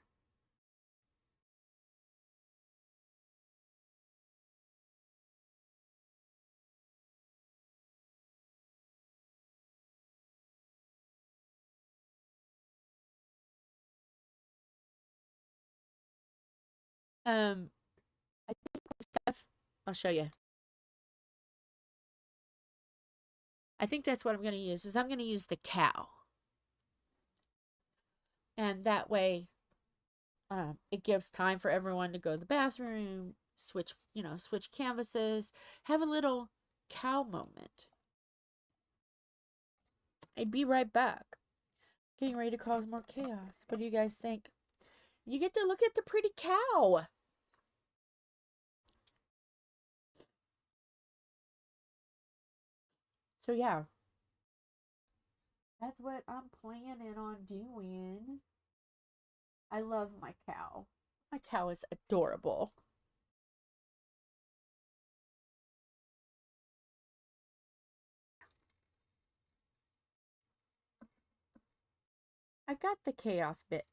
Um, I think stuff, I'll show you. I think that's what I'm going to use, is I'm going to use the cow. And that way, it gives time for everyone to go to the bathroom, switch canvases, have a little cow moment. I'd be right back. Getting ready to cause more chaos. What do you guys think? You get to look at the pretty cow. So yeah, that's what I'm planning on doing. I love my cow. My cow is adorable. I got the chaos bit.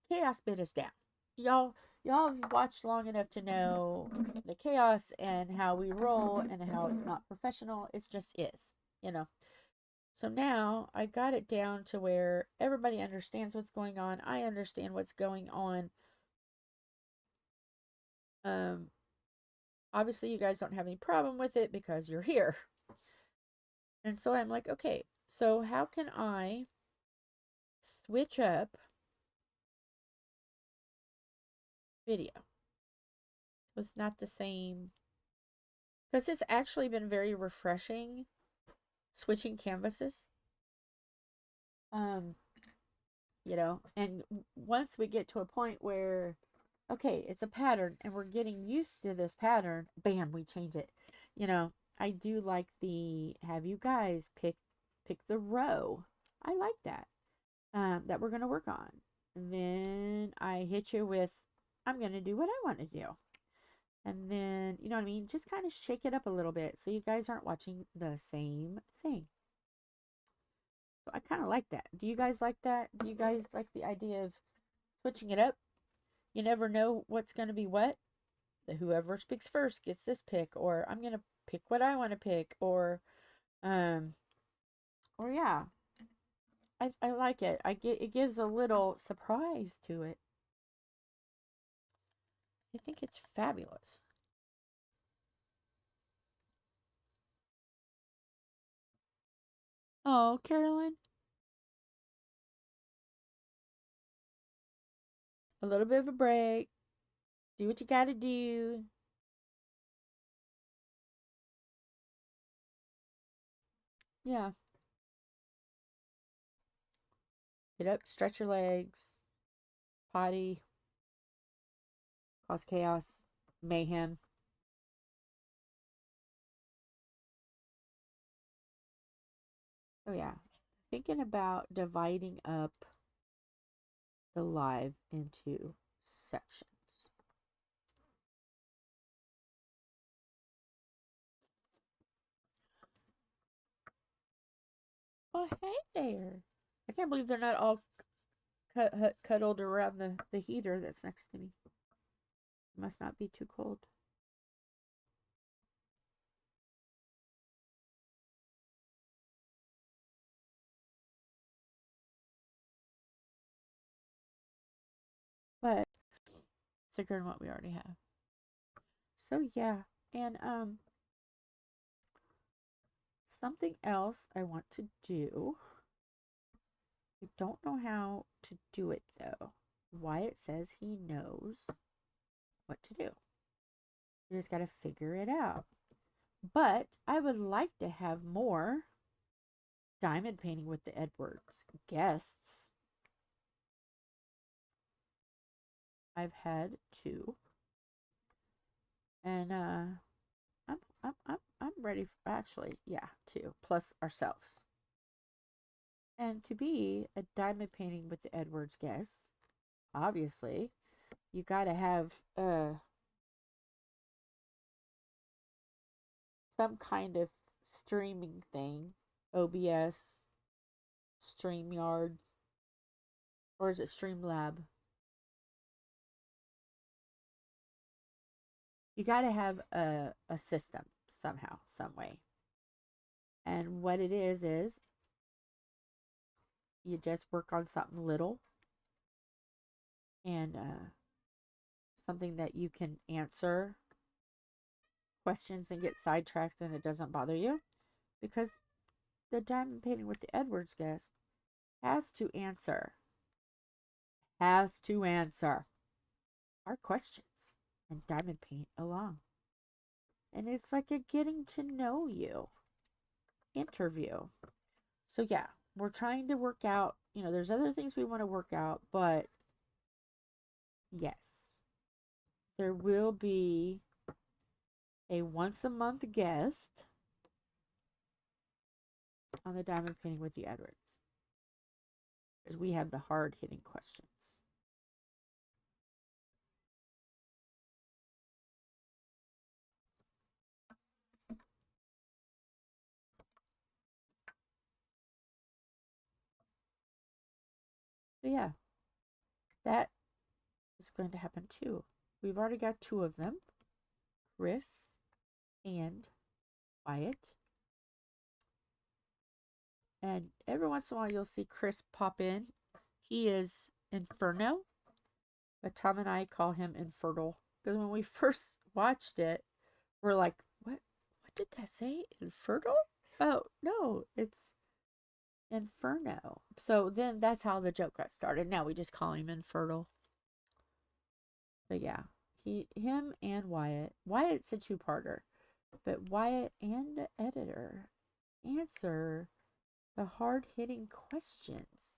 Chaos bit is down. Y'all have watched long enough to know the chaos and how we roll and how it's not professional. It just is, you know. So now I got it down to where everybody understands what's going on. I understand what's going on. Obviously you guys don't have any problem with it because you're here. And so I'm like, okay, so how can I switch up video? So it's not the same, because it's actually been very refreshing switching canvases. And once we get to a point where, okay, it's a pattern and we're getting used to this pattern, bam, we change it. I do like the have you guys pick the row. I like that. That we're gonna work on. And then I hit you with, I'm gonna do what I want to do. And then, you know what I mean? Just kind of shake it up a little bit so you guys aren't watching the same thing. So I kind of like that. Do you guys like that? Do you guys like the idea of switching it up? You never know what's going to be what. Whoever speaks first gets this pick, or I'm going to pick what I want to pick, or yeah. I like it. It gives a little surprise to it. I think it's fabulous. Oh, Carolyn. A little bit of a break. Do what you gotta do. Yeah. Get up, stretch your legs, potty, cause chaos, mayhem. Oh, yeah. Thinking about dividing up the live into sections. Oh, hey there. I can't believe they're not all cuddled around the heater that's next to me. It must not be too cold. But it's thicker than what we already have. So yeah, and something else I want to do. I don't know how to do it though. Wyatt says he knows what to do. You just got to figure it out. But I would like to have more diamond painting with the Edwards guests. I've had 2. And I'm ready for, actually, yeah, 2 plus ourselves. And to be a diamond painting with the Edwards guests, obviously, you got to have some kind of streaming thing. OBS, StreamYard, or is it Streamlab? You got to have a system somehow, some way. And what it is you just work on something little and something that you can answer questions and get sidetracked and it doesn't bother you. Because the diamond painting with the Edwards guest has to answer our questions and diamond paint along. And it's like a getting to know you interview. So yeah, we're trying to work out, there's other things we want to work out, but yes, there will be a once a month guest on the diamond painting with the Edwards. Because we have the hard hitting questions. So yeah, that is going to happen too. We've already got 2 of them, Chris and Wyatt. And every once in a while you'll see Chris pop in. He is Inferno, but Tom and I call him Infertile. Because when we first watched it, we're like, what did that say? Infertile? Oh, no, it's Inferno. So then that's how the joke got started. Now we just call him Infertile. But yeah, him and Wyatt. Wyatt's a 2-parter. But Wyatt and the editor answer the hard-hitting questions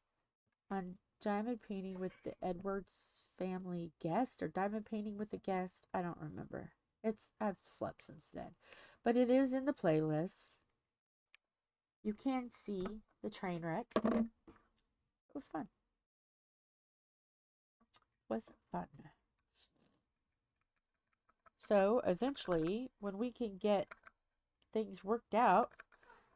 on diamond painting with the Edwards family guest or diamond painting with a guest. I don't remember. I've slept since then. But it is in the playlist. You can see the train wreck. It was fun. So eventually, when we can get things worked out,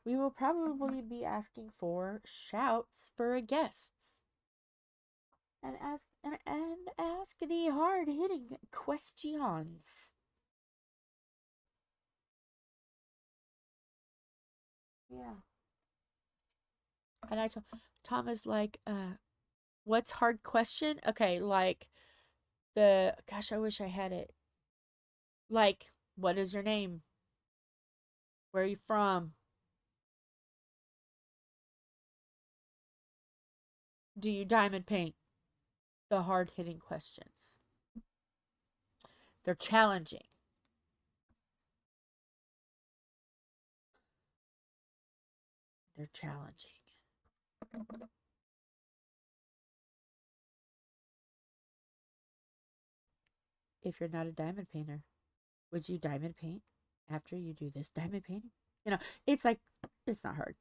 we will probably be asking for shouts for guests. And ask the hard-hitting questions. Yeah. And I told Tom is like, what's hard question? Okay, like gosh, I wish I had it. Like, what is your name? Where are you from? Do you diamond paint? The hard-hitting questions. They're challenging. They're challenging. If you're not a diamond painter, would you diamond paint after you do this diamond painting? You know, it's like, it's not hard.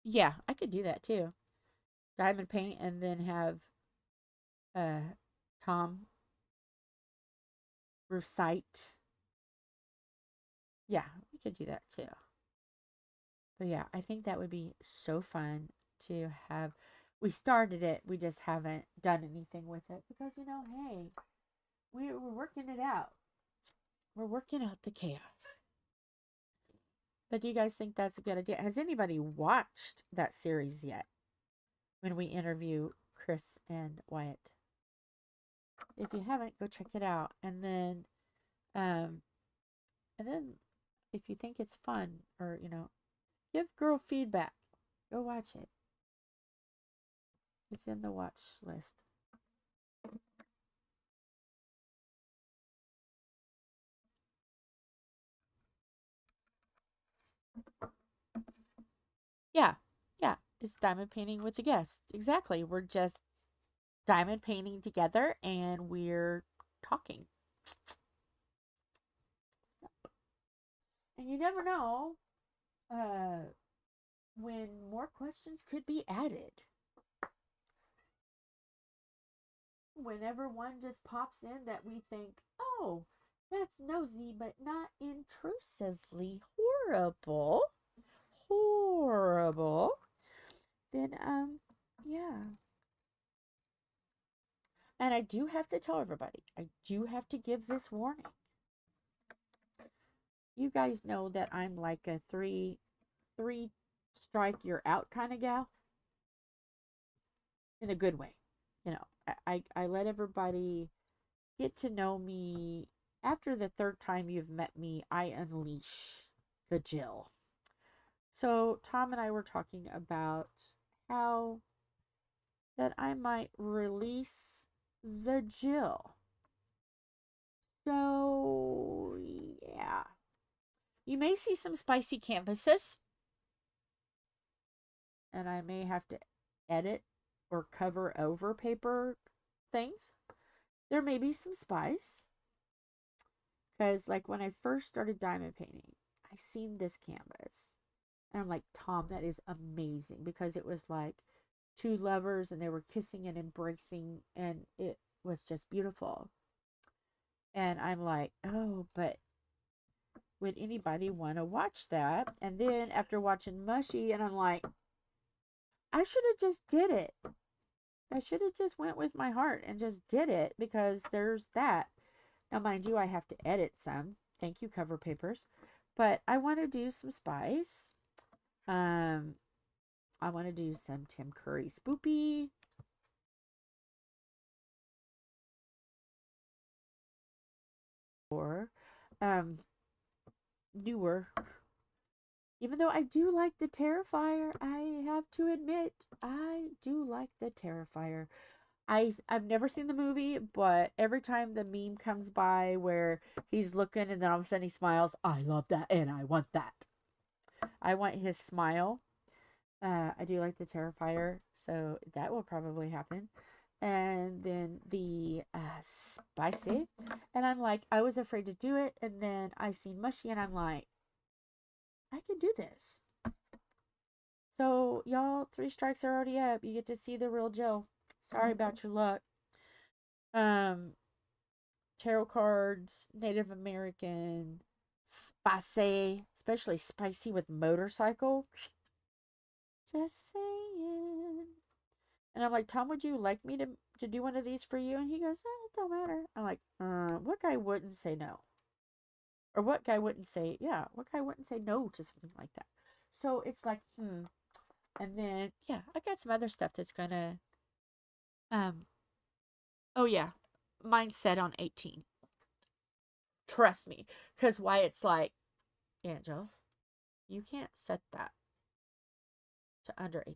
Yeah, I could do that too. Diamond paint and then have Tom recite. Yeah, we could do that too. But yeah, I think that would be so fun to have. We started it, we just haven't done anything with it because, you know, hey, we're working it out. We're working out the chaos. But do you guys think that's a good idea? Has anybody watched that series yet? When we interview Chris and Wyatt. If you haven't, go check it out. And then if you think it's fun or, you know, give girl feedback. Go watch it. It's in the watch list. Yeah. Yeah. It's diamond painting with the guests. Exactly. We're just diamond painting together and we're talking. And you never know when more questions could be added. Whenever one just pops in that we think, oh, that's nosy but not intrusively horrible, then yeah. And I do have to tell everybody, I do have to give this warning. You guys know that I'm like a three strike you're out kind of gal, in a good way. You know, I let everybody get to know me. After the third time you've met me, I unleash the Jill. So Tom and I were talking about how that I might release the Jill. So yeah. You may see some spicy canvases. And I may have to edit or cover over paper things. There may be some spice. Because like when I first started diamond painting, I seen this canvas. And I'm like, Tom, that is amazing. Because it was like two lovers and they were kissing and embracing. And it was just beautiful. And I'm like, oh, but would anybody want to watch that? And then after watching Mushy, and I'm like, I should have just did it. I should have just went with my heart and just did it because there's that. Now, mind you, I have to edit some. Thank you, cover papers. But I want to do some spice. I want to do some Tim Curry spoopy. Or newer. Even though I do like the Terrifier, I have to admit, I do like the Terrifier. I've never seen the movie, but every time the meme comes by where he's looking and then all of a sudden he smiles, I love that and I want that. I want his smile. I do like the Terrifier, so that will probably happen. And then the spicy, and I'm like, I was afraid to do it, and then I seen Mushy, and I'm like, I can do this. So y'all, 3 strikes are already up. You get to see the real Jill. Sorry about your luck. Tarot cards, Native American, spicy, especially spicy with motorcycle. Just saying. And I'm like, Tom, would you like me to do one of these for you? And he goes, it don't matter. I'm like, what guy wouldn't say no? Or what guy wouldn't say, yeah, what guy wouldn't say no to something like that? So it's like, And then, yeah, I got some other stuff that's gonna Oh, yeah. Mine's set on 18. Trust me. Because Wyatt's like, Angel, you can't set that to under 18.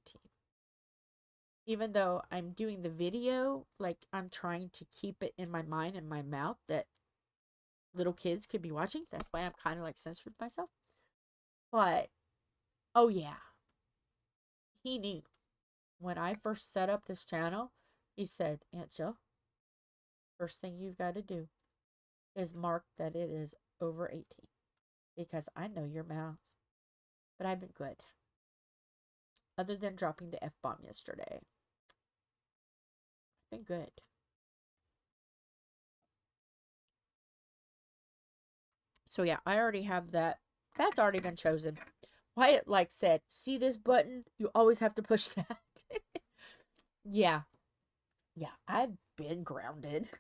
Even though I'm doing the video, like, I'm trying to keep it in my mind and my mouth that little kids could be watching. That's why I'm kind of like censored myself. But, oh yeah. He knew. When I first set up this channel, he said, Aunt Jill, first thing you've got to do is mark that it is over 18. Because I know your mouth. But I've been good. Other than dropping the F-bomb yesterday. I've been good. So yeah, I already have that. That's already been chosen. Wyatt like said, see this button? You always have to push that. Yeah. Yeah, I've been grounded.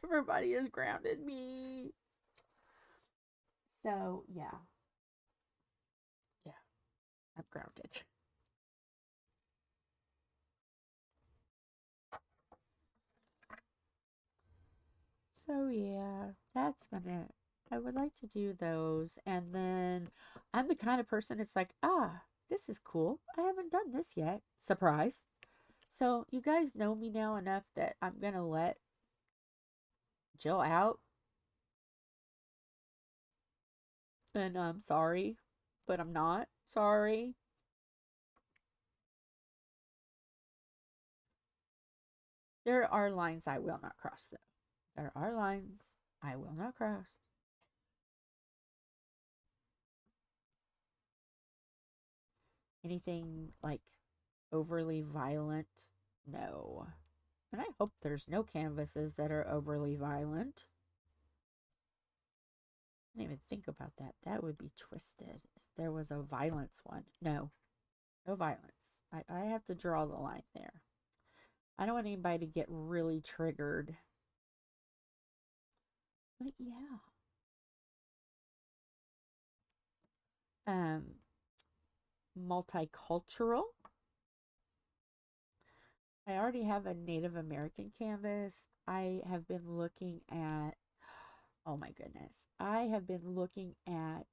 Everybody has grounded me. So, yeah. Yeah, I'm grounded. So, yeah, that's been it. I would like to do those. And then I'm the kind of person it's like, this is cool. I haven't done this yet. Surprise. So, you guys know me now enough that I'm going to let Jill out. And I'm sorry, but I'm not sorry. There are lines I will not cross, though. There are lines I will not cross. Anything like overly violent? No. And I hope there's no canvases that are overly violent. I didn't even think about that. That would be twisted if there was a violence one. No. No violence. I have to draw the line there. I don't want anybody to get really triggered. But yeah. Multicultural. I already have a Native American canvas. I have been looking at, oh my goodness, I have been looking at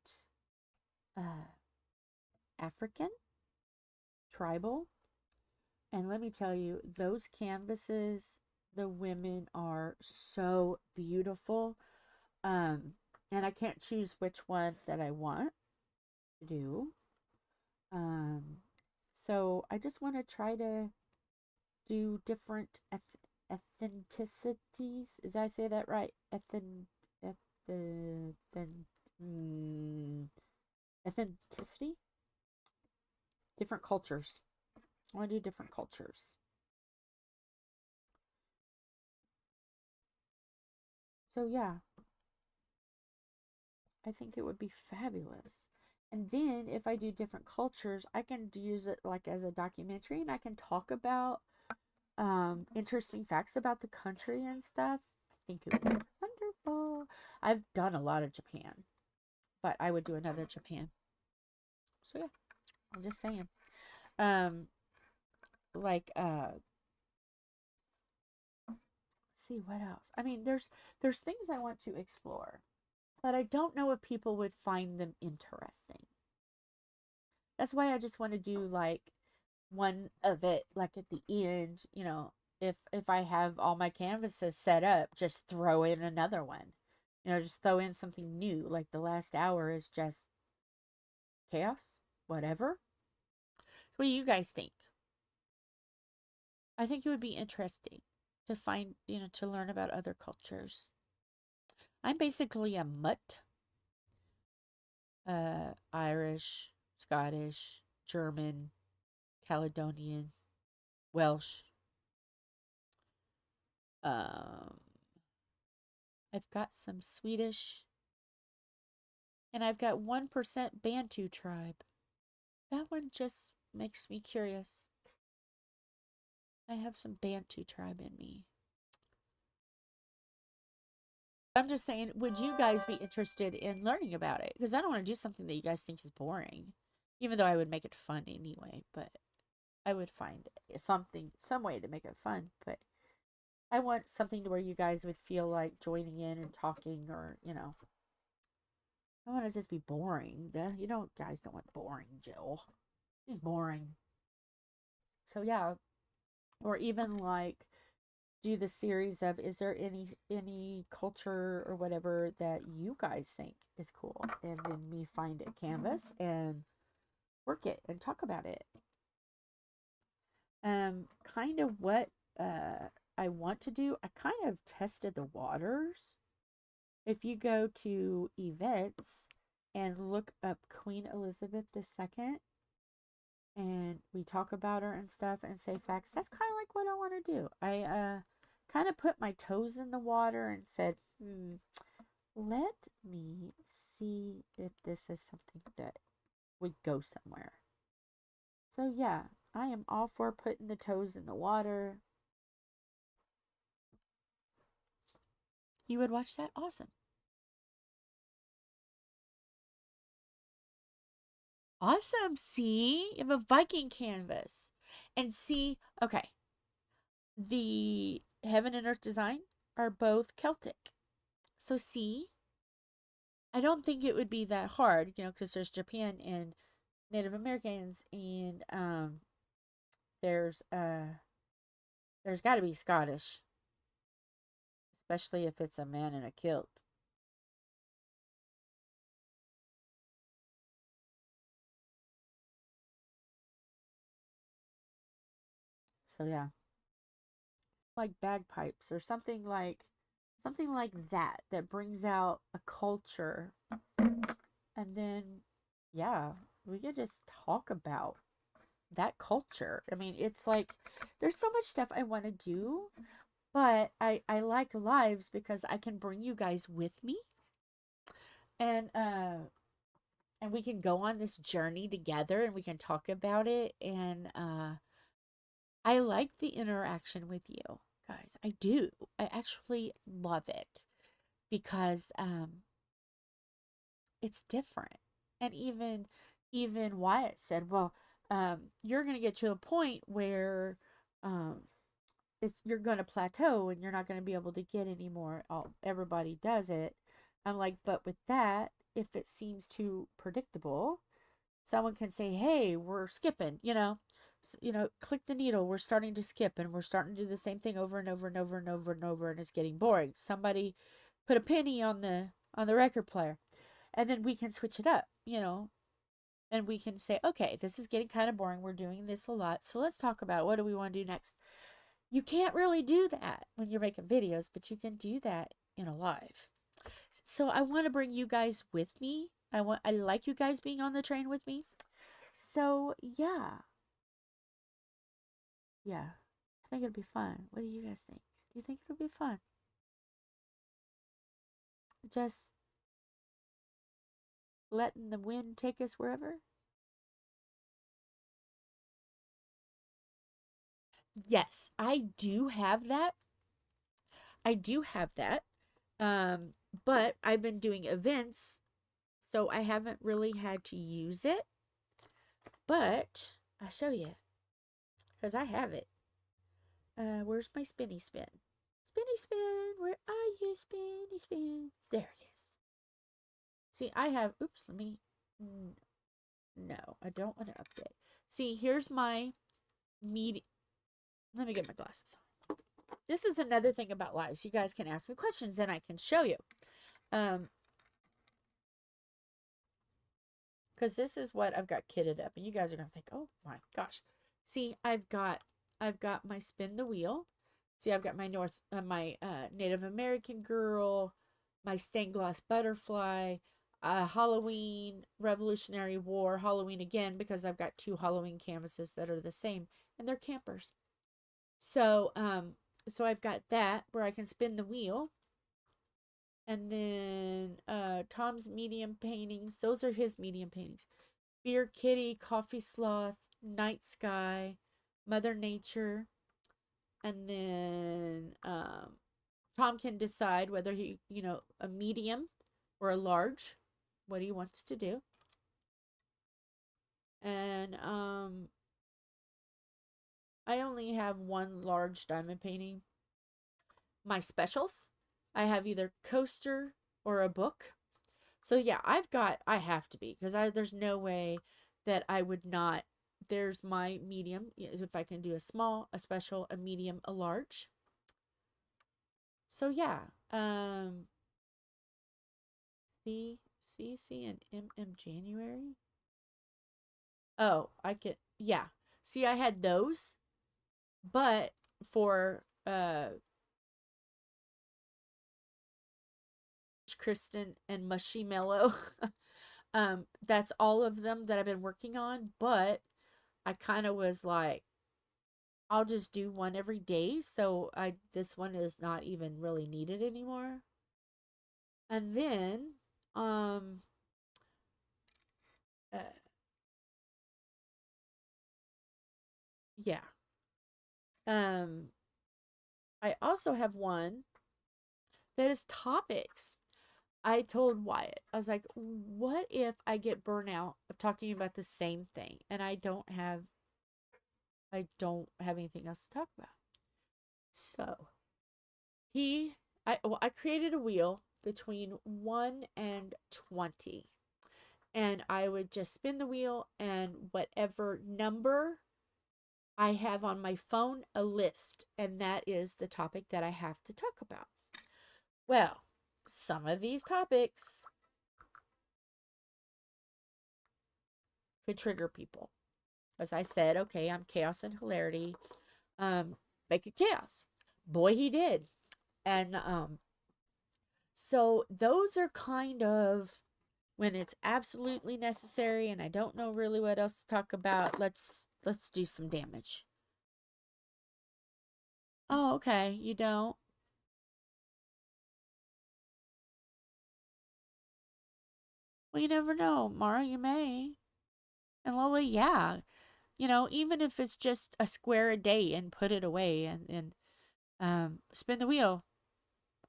African, tribal, and let me tell you, those canvases, the women are so beautiful. And I can't choose which one that I want to do. So I just want to try to do different ethnicities. Did I say that right? Ethnicity? Different cultures. I want to do different cultures. So yeah, I think it would be fabulous. And then if I do different cultures, I can use it like as a documentary and I can talk about interesting facts about the country and stuff. I think it would be wonderful. I've done a lot of Japan, but I would do another Japan. So yeah, I'm just saying. Like see what else. I mean, there's things I want to explore, but I don't know if people would find them interesting. That's why I just want to do like one of it like at the end, if I have all my canvases set up, just throw in another one. Just throw in something new. Like the last hour is just chaos, whatever. What do you guys think? I think it would be interesting to find, to learn about other cultures. I'm basically a mutt. Irish, Scottish, German, Caledonian, Welsh. I've got some Swedish. And I've got 1% Bantu tribe. That one just makes me curious. I have some Bantu tribe in me. I'm just saying, would you guys be interested in learning about it? Because I don't want to do something that you guys think is boring. Even though I would make it fun anyway. But I would find some way to make it fun. But I want something to where you guys would feel like joining in and talking, or, you know, I want to just be boring. You don't, guys don't want boring Jill. She's boring. So yeah, or even like do the series of, is there any culture or whatever that you guys think is cool, and then me find a canvas and work it and talk about it. Kind of what I want to do. I kind of tested the waters. If you go to events and look up Queen Elizabeth II, and we talk about her and stuff and say facts, that's kind of like what I want to do. I kind of put my toes in the water and said, let me see if this is something that would go somewhere. So yeah, I am all for putting the toes in the water. You would watch that? Awesome. Awesome. See, you have a Viking canvas. And see, okay, the heaven and earth design are both Celtic. So see, I don't think it would be that hard, you know, because there's Japan and Native Americans, and there's got to be Scottish, especially if it's a man in a kilt. So yeah, like bagpipes or something like that that brings out a culture, and then yeah, we could just talk about that culture. I mean, it's like there's so much stuff I want to do, but I like lives because I can bring you guys with me, and we can go on this journey together, and we can talk about it, and I like the interaction with you guys. I do. I actually love it because it's different. And even Wyatt said, "Well, you're going to get to a point where you're going to plateau and you're not going to be able to get any more. Everybody does it." I'm like, "But with that, if it seems too predictable, someone can say, 'Hey, we're skipping,' click the needle, we're starting to skip, and we're starting to do the same thing over and over and over and over and over, and it's getting boring. Somebody put a penny on the record player, and then we can switch it up, and we can say, okay, this is getting kind of boring. We're doing this a lot. So let's talk about what do we want to do next." You can't really do that when you're making videos, but you can do that in a live. So I want to bring you guys with me. I like you guys being on the train with me. So yeah. Yeah. I think it'd be fun. What do you guys think? Do you think it'll be fun? Just letting the wind take us wherever? Yes, I do have that. I do have that. Um, but I've been doing events, so I haven't really had to use it. But I'll show you because I have it. Where's my spinny spin? Spinny spin, where are you, spinny spin? There it is. See, I have, oops, let me, no, I don't want to update. See, here's my media. Let me get my glasses on. This is another thing about lives. You guys can ask me questions and I can show you. Because this is what I've got kitted up, and you guys are gonna think, oh my gosh. See, I've got my spin the wheel. See, I've got my Native American girl, my stained glass butterfly, Halloween, Revolutionary War, Halloween again, because I've got two Halloween canvases that are the same, and they're campers. So, I've got that where I can spin the wheel. And then Tom's medium paintings, those are his medium paintings. Beer Kitty, Coffee Sloth, Night Sky, Mother Nature. And then Tom can decide whether he, a medium or a large, what he wants to do. And I only have one large diamond painting. my specials. I have either coaster or a book. So yeah, I have to be, because there's no way that I would not. There's my medium. If I can do a small, a special, a medium, a large. So yeah, C, and January. Oh, I could, yeah. See, I had those, but for Kristyn and Mushy Mellow, that's all of them that I've been working on, but I kind of was like, I'll just do one every day, so this one is not even really needed anymore. And then uh, yeah. I also have one that is topics. I told Wyatt, I was like, what if I get burnout of talking about the same thing and I don't have anything else to talk about? So I created a wheel between 1 and 20. And I would just spin the wheel, and whatever number I have on my phone, a list, and that is the topic that I have to talk about. Well, some of these topics could trigger people. As I said, okay, I'm chaos and hilarity. Make it chaos. Boy, he did. And so those are kind of when it's absolutely necessary and I don't know really what else to talk about. Let's do some damage. Oh, okay. You don't. Well, you never know, Mara. You may. And Lola, yeah. You know, even if it's just a square a day and put it away and spin the wheel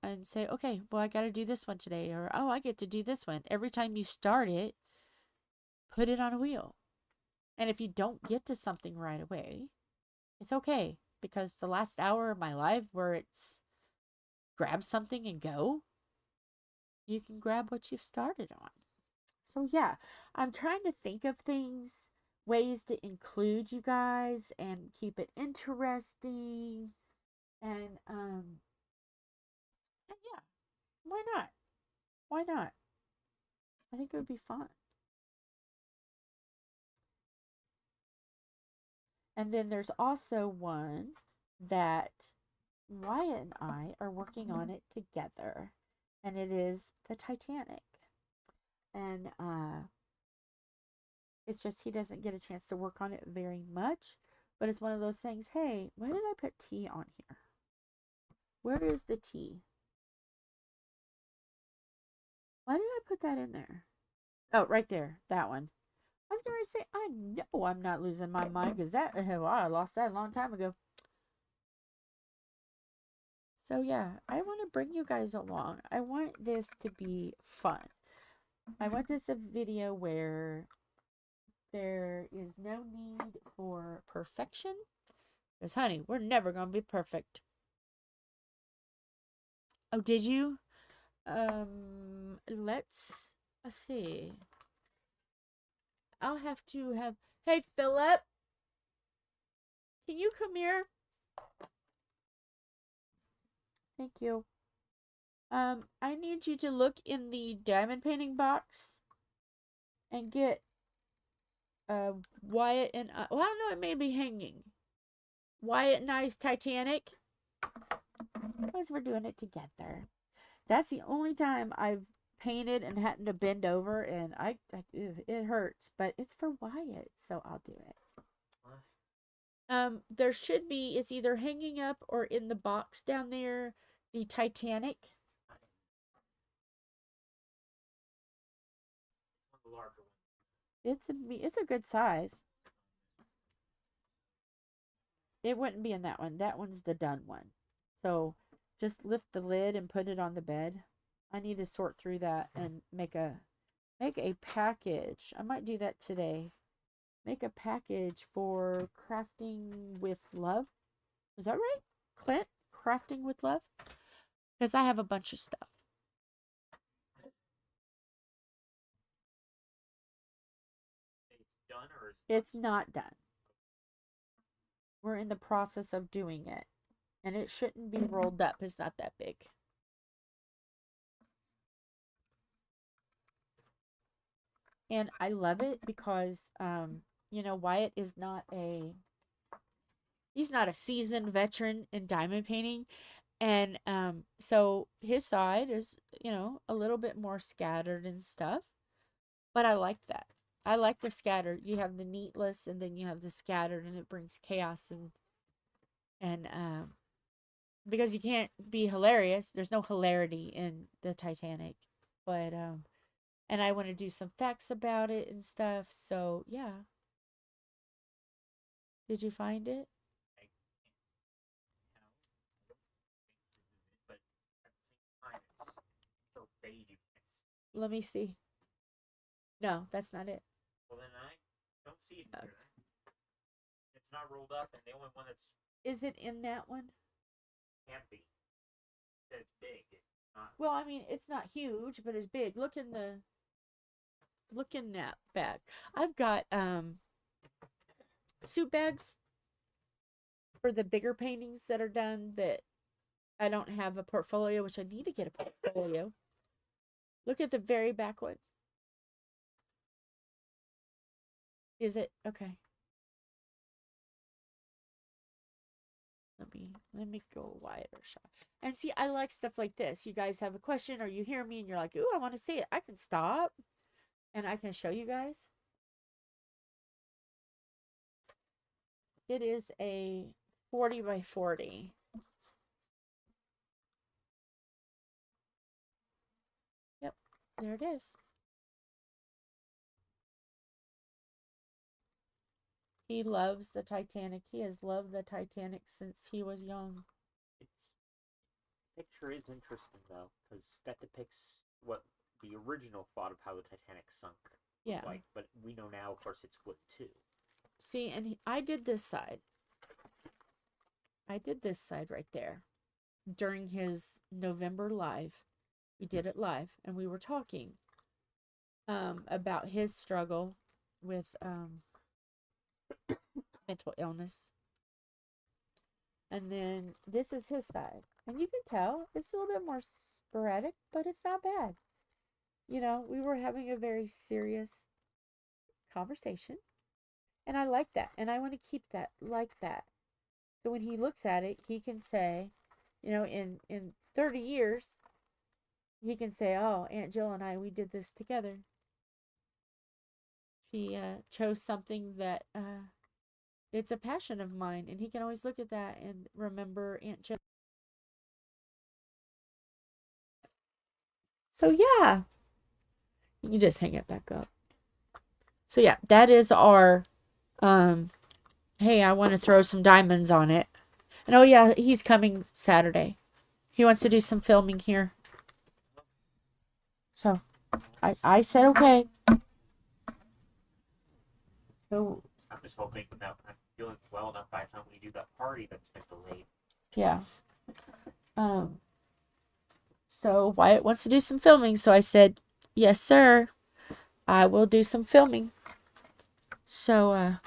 and say, okay, well, I got to do this one today. Or, oh, I get to do this one. Every time you start it, put it on a wheel. And if you don't get to something right away, it's okay. Because the last hour of my life where it's grab something and go, you can grab what you've started on. So yeah, I'm trying to think of things, ways to include you guys and keep it interesting. And yeah, why not? Why not? I think it would be fun. And then there's also one that Wyatt and I are working on it together. And it is the Titanic. And it's just he doesn't get a chance to work on it very much. But it's one of those things, hey, why did I put T on here? Where is the T? Why did I put that in there? Oh, right there. That one. I was going to say, I know I'm not losing my mind because well, I lost that a long time ago. So yeah, I want to bring you guys along. I want this to be fun. I want this a video where there is no need for perfection. Because, honey, we're never going to be perfect. Oh, did you? Let's see. I'll have to have... Hey, Philip! Can you come here? Thank you. I need you to look in the diamond painting box and get Wyatt and I, well, I don't know, it may be hanging. Wyatt and I's Titanic. Because we're doing it together. That's the only time I've painted and hadn't to bend over, and it hurts, but it's for Wyatt, so I'll do it. There should be, it's either hanging up or in the box down there, the Titanic. It's a good size. It wouldn't be in that one. That one's the done one. So just lift the lid and put it on the bed. I need to sort through that and make a package. I might do that today. Make a package for crafting with love. Is that right? Clint? Crafting with love? because I have a bunch of stuff. It's done or It's not done. We're in the process of doing it. And it shouldn't be rolled up. It's not that big. And I love it because, you know, Wyatt is not he's not a seasoned veteran in diamond painting. And so his side is, you know, a little bit more scattered and stuff. But I like that. I like the scattered. You have the neatless and then you have the scattered, and it brings chaos and because you can't be hilarious. There's no hilarity in the Titanic. But and I want to do some facts about it and stuff. So, yeah. Did you find it? but at the same time, it's so faded. Let me see. No, that's not it. Well, then I don't see it here. It's not rolled up, and the only one that's Is it in that one? can't be. It's big. It's not. Well, I mean, it's not huge, but it's big. Look in that bag. I've got soup bags for the bigger paintings that are done that I don't have a portfolio, which I need to get a portfolio. Look at the very back one. Is it? Okay. Let me go wider shot. And see, I like stuff like this. You guys have a question or you hear me and you're like, ooh, I want to see it. I can stop and I can show you guys. It is a 40 by 40. Yep, there it is. He loves the Titanic. He has loved the Titanic since he was young. The picture is interesting, though, because that depicts what the original thought of how the Titanic sunk. Yeah. Like, but we know now, of course, it's split too. See, and I did this side. I did this side right there. During his November live. We did it live, and we were talking about his struggle with mental illness. And then this is his side. And you can tell it's a little bit more sporadic, but it's not bad. You know, we were having a very serious conversation. And I like that. And I want to keep that like that. So when he looks at it, he can say, you know, in 30 years, he can say, oh, Aunt Jill and I, we did this together. She chose something that it's a passion of mine, and he can always look at that and remember Aunt Jill. So yeah, you can just hang it back up. So yeah, that is our hey, I want to throw some diamonds on it. And oh yeah, he's coming Saturday. He wants to do some filming here. So I said okay. So I'm just hoping that I'm feeling well enough by the time we do that party that's been delayed. Yeah. So Wyatt wants to do some filming, so I said, yes, sir. I will do some filming. So, I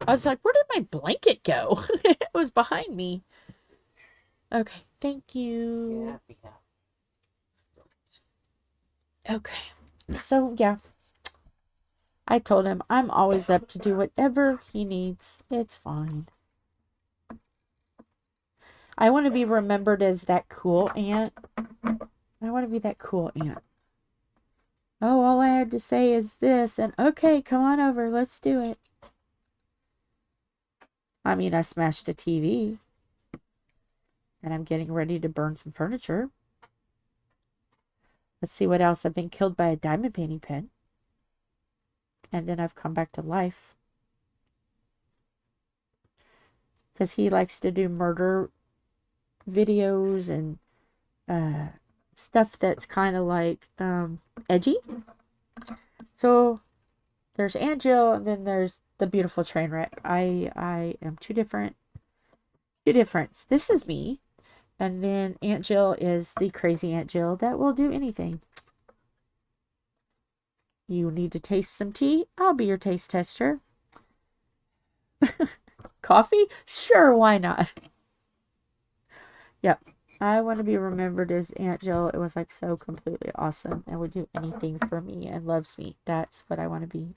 was like, where did my blanket go? It was behind me. Okay, thank you. Yeah. Okay, so yeah. I told him I'm always up to do whatever he needs. It's fine. I want to be remembered as that cool aunt. I want to be that cool aunt. Oh, all I had to say is this, and okay, come on over, let's do it. I mean, I smashed a TV. And I'm getting ready to burn some furniture. Let's see what else. I've been killed by a diamond painting pen. And then I've come back to life. Because he likes to do murder videos and stuff that's kind of like edgy. So there's Aunt Jill and then there's the beautiful train wreck. I am two different two difference. This is me. And then Aunt Jill is the crazy Aunt Jill that will do anything. You need to taste some tea? I'll be your taste tester. Coffee? Sure, why not? Yep. I want to be remembered as Aunt Jill. It was like so completely awesome and would do anything for me and loves me. That's what I want to be.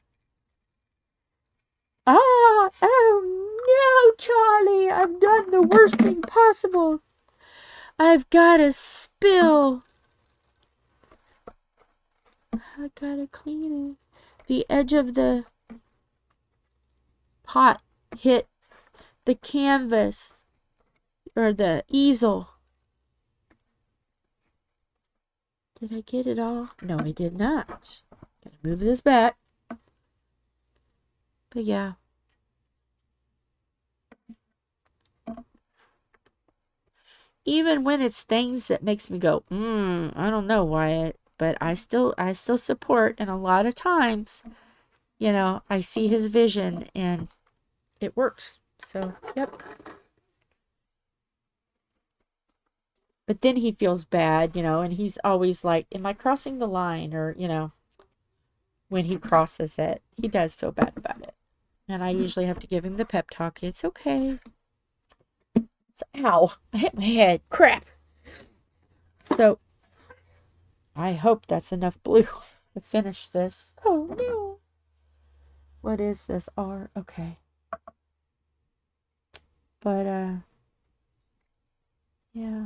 Ah! Oh no, Charlie! I've done the worst thing possible. I've got to spill. I gotta clean it. The edge of the pot hit the canvas or the easel. Did I get it all? No, I did not. Gotta move this back. But yeah. Even when it's things that makes me go, I don't know, Wyatt, but I still support, and a lot of times, you know, I see his vision and it works. So, yep. But then he feels bad, you know, and he's always like, am I crossing the line? Or, you know, when he crosses it, he does feel bad about it. And I usually have to give him the pep talk. It's okay. So, ow, I hit my head. Crap. So, I hope that's enough blue to finish this. Oh, no. What is this? R? Okay. But, yeah.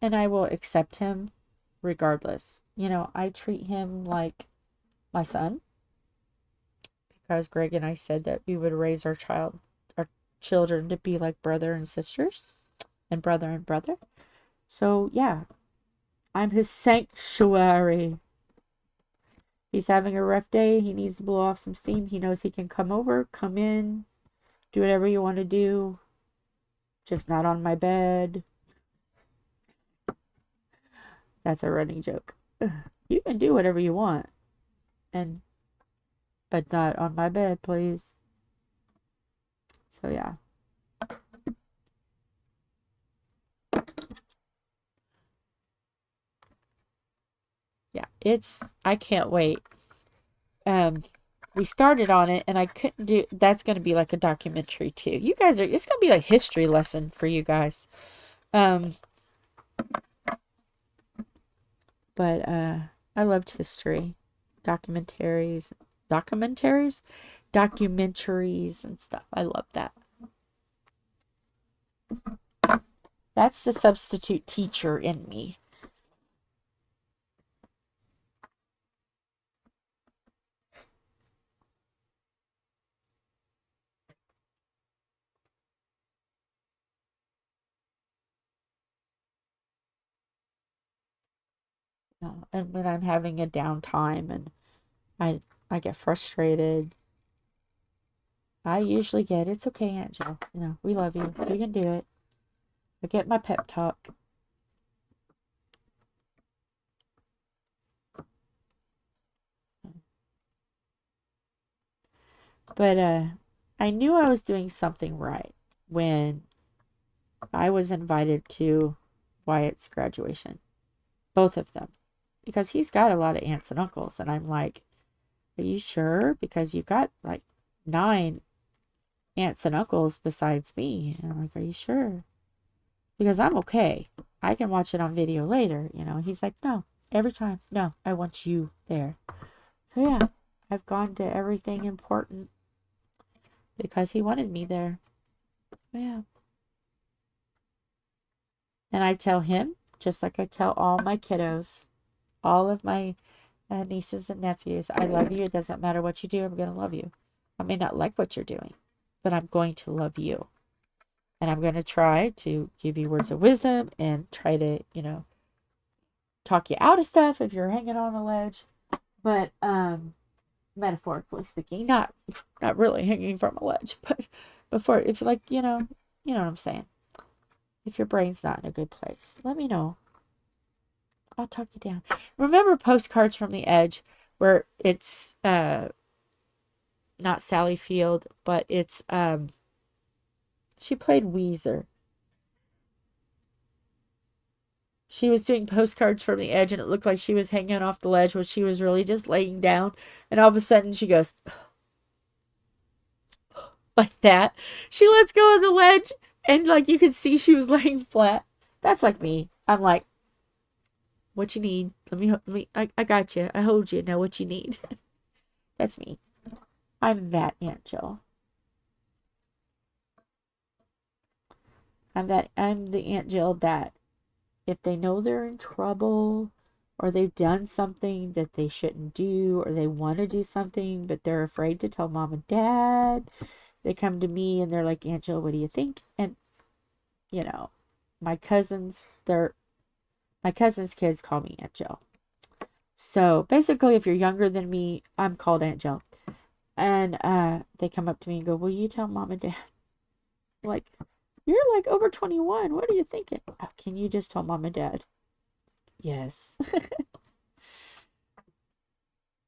And I will accept him regardless. You know, I treat him like my son, because Greg and I said that we would raise our children to be like brother and sisters and brother and brother. So yeah, I'm his sanctuary. He's having a rough day. He needs to blow off some steam. He knows he can come over, come in, do whatever you want to do. Just not on my bed. That's a running joke. You can do whatever you want. But not on my bed, please. So yeah. Yeah, I can't wait. We started on it and I couldn't do, that's going to be like a documentary too. You guys it's going to be like a history lesson for you guys. But I loved history, documentaries and stuff. I love that. That's the substitute teacher in me. And when I'm having a downtime and I get frustrated, I usually get, it's okay, Aunt Jill. You know, we love you. You can do it. I get my pep talk. But I knew I was doing something right when I was invited to Wyatt's graduation. Both of them. Because he's got a lot of aunts and uncles. And I'm like, are you sure? Because you've got like 9 aunts and uncles besides me. And I'm like, are you sure? Because I'm okay. I can watch it on video later. You know, he's like, no, every time. No, I want you there. So yeah, I've gone to everything important because he wanted me there. Yeah. And I tell him, just like I tell all my kiddos, all of my nieces and nephews, I love you. It doesn't matter what you do, I'm going to love you. I may not like what you're doing, but I'm going to love you. And I'm going to try to give you words of wisdom and try to, you know, talk you out of stuff if you're hanging on a ledge. But metaphorically speaking, not really hanging from a ledge, but if like, you know what I'm saying. If your brain's not in a good place, let me know. I'll talk you down. Remember Postcards from the Edge, where it's not Sally Field, but it's she played Weezer. She was doing Postcards from the Edge, and it looked like she was hanging off the ledge when she was really just laying down. And all of a sudden, she goes like that. She lets go of the ledge, and like you could see she was laying flat. That's like me. I'm like, what you need? Let me. I got you. I hold you. Now what you need? That's me. I'm that Aunt Jill. I'm the Aunt Jill that if they know they're in trouble or they've done something that they shouldn't do or they want to do something but they're afraid to tell mom and dad, they come to me and they're like, Aunt Jill, what do you think? And you know, my cousins kids call me Aunt Jill. So basically, if you're younger than me, I'm called Aunt Jill. And they come up to me and go, will you tell mom and dad? Like, you're like over 21. What are you thinking? Oh, can you just tell mom and dad? Yes.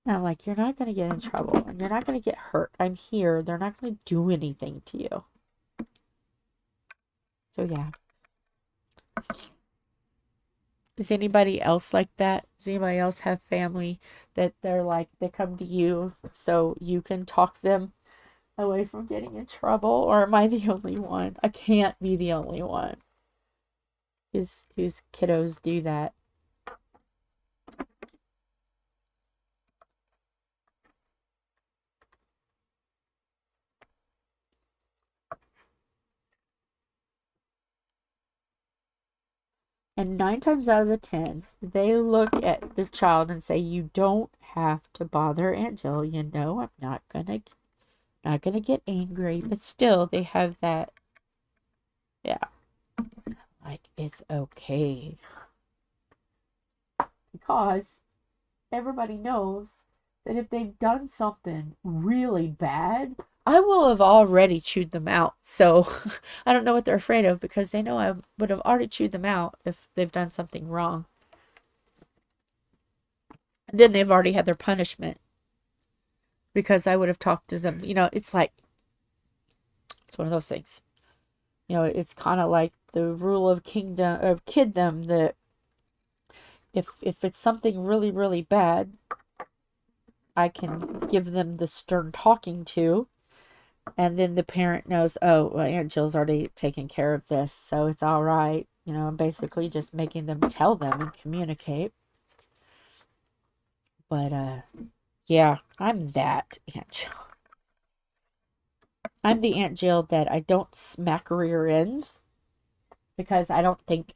And I'm like, you're not going to get in trouble. And you're not going to get hurt. I'm here. They're not going to do anything to you. So, yeah. Is anybody else like that? Does anybody else have family that they're like, they come to you so you can talk them away from getting in trouble? Or am I the only one? I can't be the only one whose kiddos do that. And 9 times out of the 10, they look at the child and say, you don't have to bother Aunt Jill. You know, I'm not gonna get angry. But still, they have that, yeah, like, it's okay. Because everybody knows that if they've done something really bad, I will have already chewed them out. So I don't know what they're afraid of because they know I would have already chewed them out if they've done something wrong. And then they've already had their punishment because I would have talked to them. You know, it's like, it's one of those things. You know, it's kind of like the rule of kiddom that if it's something really, really bad, I can give them the stern talking to. And then the parent knows, oh, well, Aunt Jill's already taken care of this, so it's all right. You know, I'm basically just making them tell them and communicate. But, yeah, I'm that Aunt Jill. I'm the Aunt Jill that I don't smack rear ends because I don't think,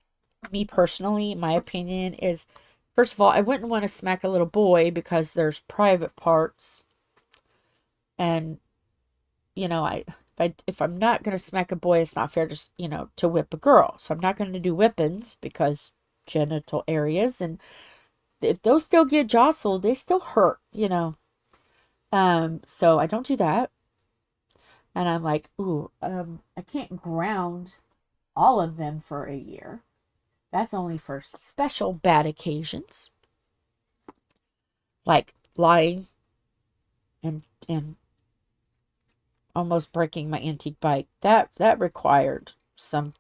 me personally, my opinion is, first of all, I wouldn't want to smack a little boy because there's private parts. And you know, if I'm not going to smack a boy, it's not fair to, you know, to whip a girl. So I'm not going to do whippings because genital areas. And if those still get jostled, they still hurt, you know. So I don't do that. And I'm like, ooh, I can't ground all of them for a year. That's only for special bad occasions. Like lying and almost breaking my antique bike. That required some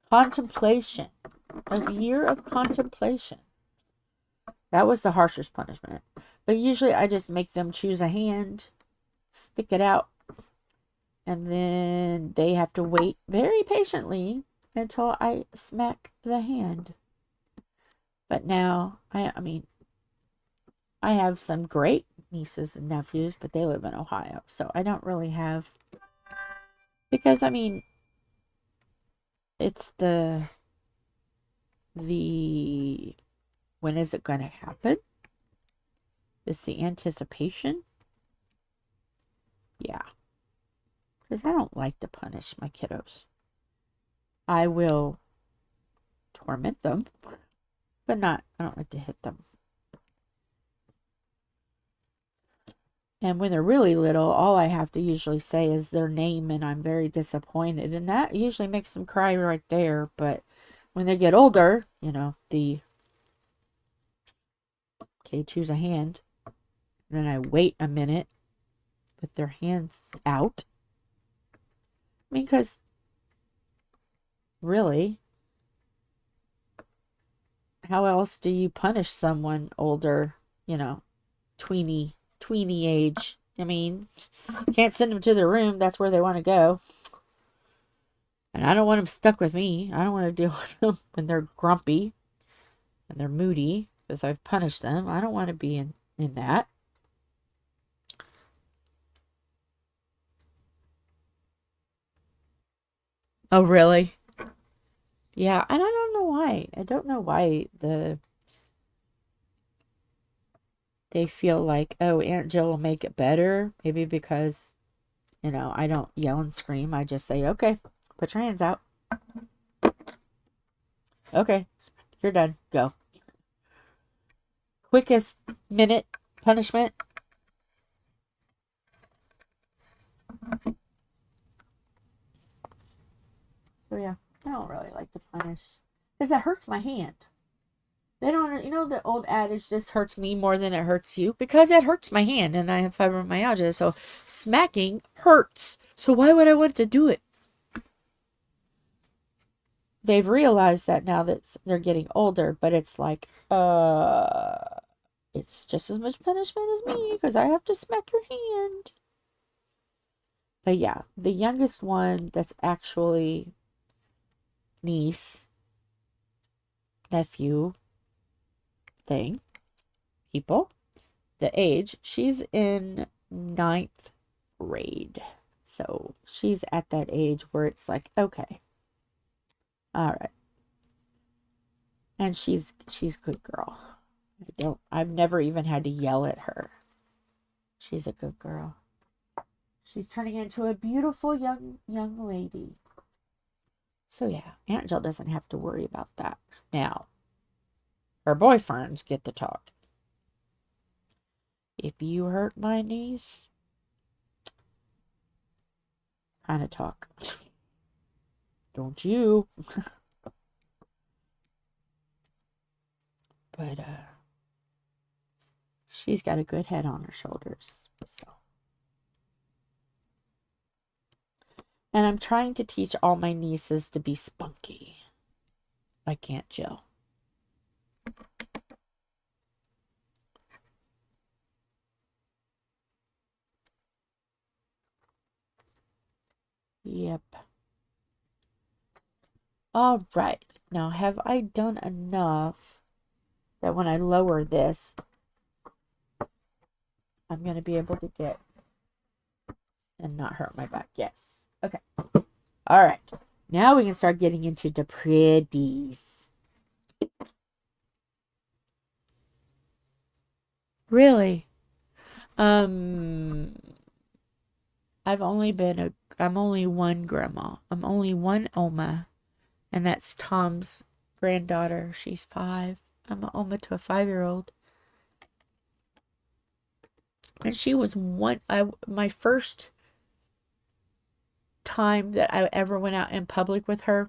contemplation. A year of contemplation. That was the harshest punishment. But usually I just make them choose a hand, stick it out, and then they have to wait very patiently until I smack the hand. But now, I mean, I have some great nieces and nephews, but they live in Ohio, so I don't really have, because I mean, it's the when is it going to happen? It's the anticipation. Yeah, because I don't like to punish my kiddos. I will torment them, but I don't like to hit them. And when they're really little, all I have to usually say is their name, and I'm very disappointed. And that usually makes them cry right there. But when they get older, okay, choose a hand. Then I wait a minute with their hands out. I mean, because really, how else do you punish someone older, tweeny age? I mean, can't send them to their room. That's where they want to go. And I don't want them stuck with me. I don't want to deal with them when they're grumpy and they're moody because I've punished them. I don't want to be in that. Oh, really? Yeah, and I don't know why. I don't know why they feel like, oh, Aunt Jill will make it better. Maybe because, I don't yell and scream. I just say, okay, put your hands out. Okay, you're done. Go. Quickest minute punishment. So yeah, I don't really like to punish because it hurts my hand. They don't, the old adage, this hurts me more than it hurts you, because it hurts my hand and I have fibromyalgia. So smacking hurts. So why would I want to do it? They've realized that now that they're getting older, but it's like, it's just as much punishment as me because I have to smack your hand. But yeah, the youngest one that's actually niece, nephew thing, people, the age, she's in 9th grade. So she's at that age where it's like, okay, all right. And she's good girl. I've never even had to yell at her. She's a good girl. She's turning into a beautiful young lady. So yeah, Aunt Jill doesn't have to worry about that. Now, her boyfriends get to talk. If you hurt my niece, kind of talk. Don't you? But she's got a good head on her shoulders. So, and I'm trying to teach all my nieces to be spunky, like Aunt Jill. Yep. All right. Now, have I done enough that when I lower this, I'm going to be able to get and not hurt my back? Yes. Okay. All right. Now we can start getting into the pretties. Really? I'm only one grandma. I'm only one Oma. And that's Tom's granddaughter. She's 5. I'm an Oma to a 5-year-old. And she was my first time that I ever went out in public with her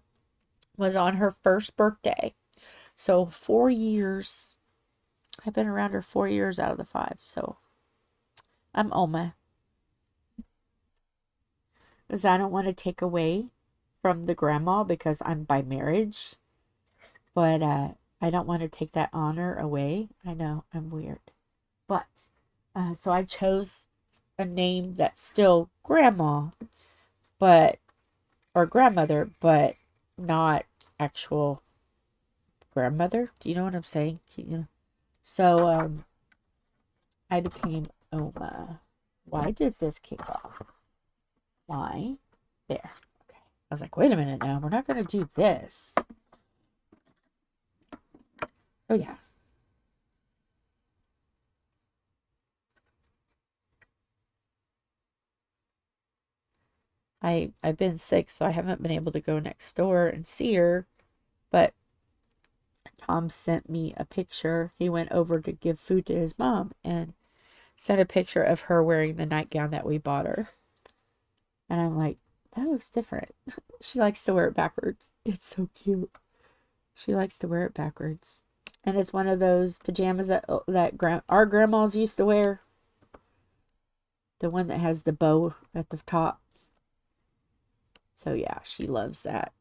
was on her first birthday. So 4 years. I've been around her 4 years out of the 5. So I'm Oma. Because I don't want to take away from the grandma because I'm by marriage. But I don't want to take that honor away. I know, I'm weird. But, so I chose a name that's still grandma, or grandmother, but not actual grandmother. Do you know what I'm saying? So, I became Oma. Why did this kick off? Why? There. Okay. I was like, wait a minute now. We're not going to do this. Oh, yeah. I've been sick, so I haven't been able to go next door and see her. But Tom sent me a picture. He went over to give food to his mom and sent a picture of her wearing the nightgown that we bought her. And I'm like, that looks different. She likes to wear it backwards. It's so cute. She likes to wear it backwards. And it's one of those pajamas that our grandmas used to wear. The one that has the bow at the top. So yeah, she loves that.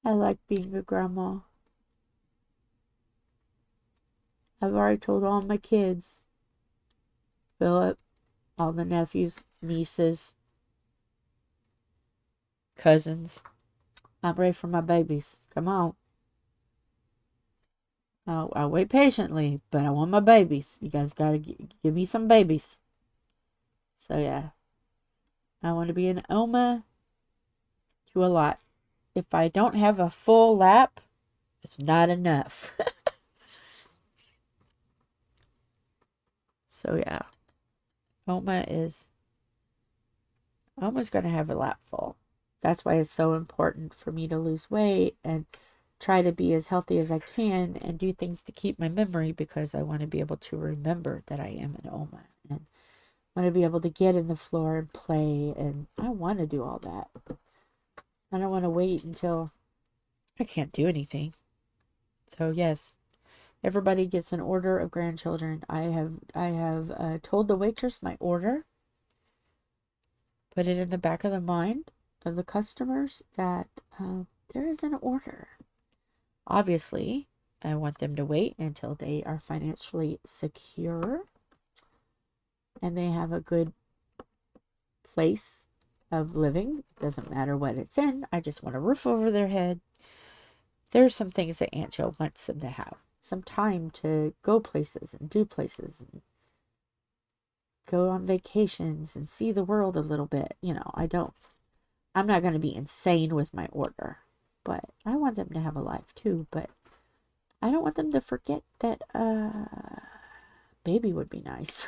I like being a grandma. I've already told all my kids, Philip, all the nephews, nieces, cousins, I'm ready for my babies. Come on. I'll wait patiently, but I want my babies. You guys gotta give me some babies. So yeah, I want to be an Oma to a lot. If I don't have a full lap, it's not enough. So yeah, Oma's going to have a lap full. That's why it's so important for me to lose weight and try to be as healthy as I can and do things to keep my memory, because I want to be able to remember that I am an Oma and want to be able to get in the floor and play, and I want to do all that. I don't want to wait until I can't do anything. So yes, everybody gets an order of grandchildren. I have told the waitress my order. Put it in the back of the mind of the customers that there is an order. Obviously, I want them to wait until they are financially secure and they have a good place of living. It doesn't matter what it's in. I just want a roof over their head. There's some things that Aunt Jo wants them to have. Some time to go places and do places and go on vacations and see the world a little bit. You know, I'm not going to be insane with my order, but I want them to have a life too. But I don't want them to forget that baby would be nice.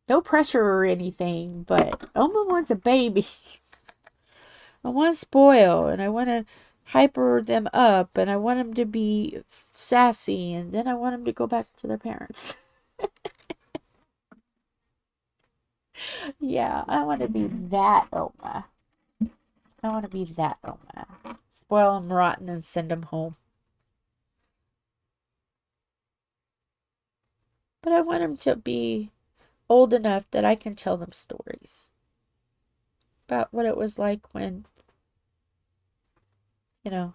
No pressure or anything, but Oma wants a baby. I want to spoil, and I want to hyper them up, and I want them to be sassy, and then I want them to go back to their parents. Yeah, I want to be that Oma. I want to be that Oma. Spoil them rotten and send them home. But I want them to be old enough that I can tell them stories about what it was like when, you know,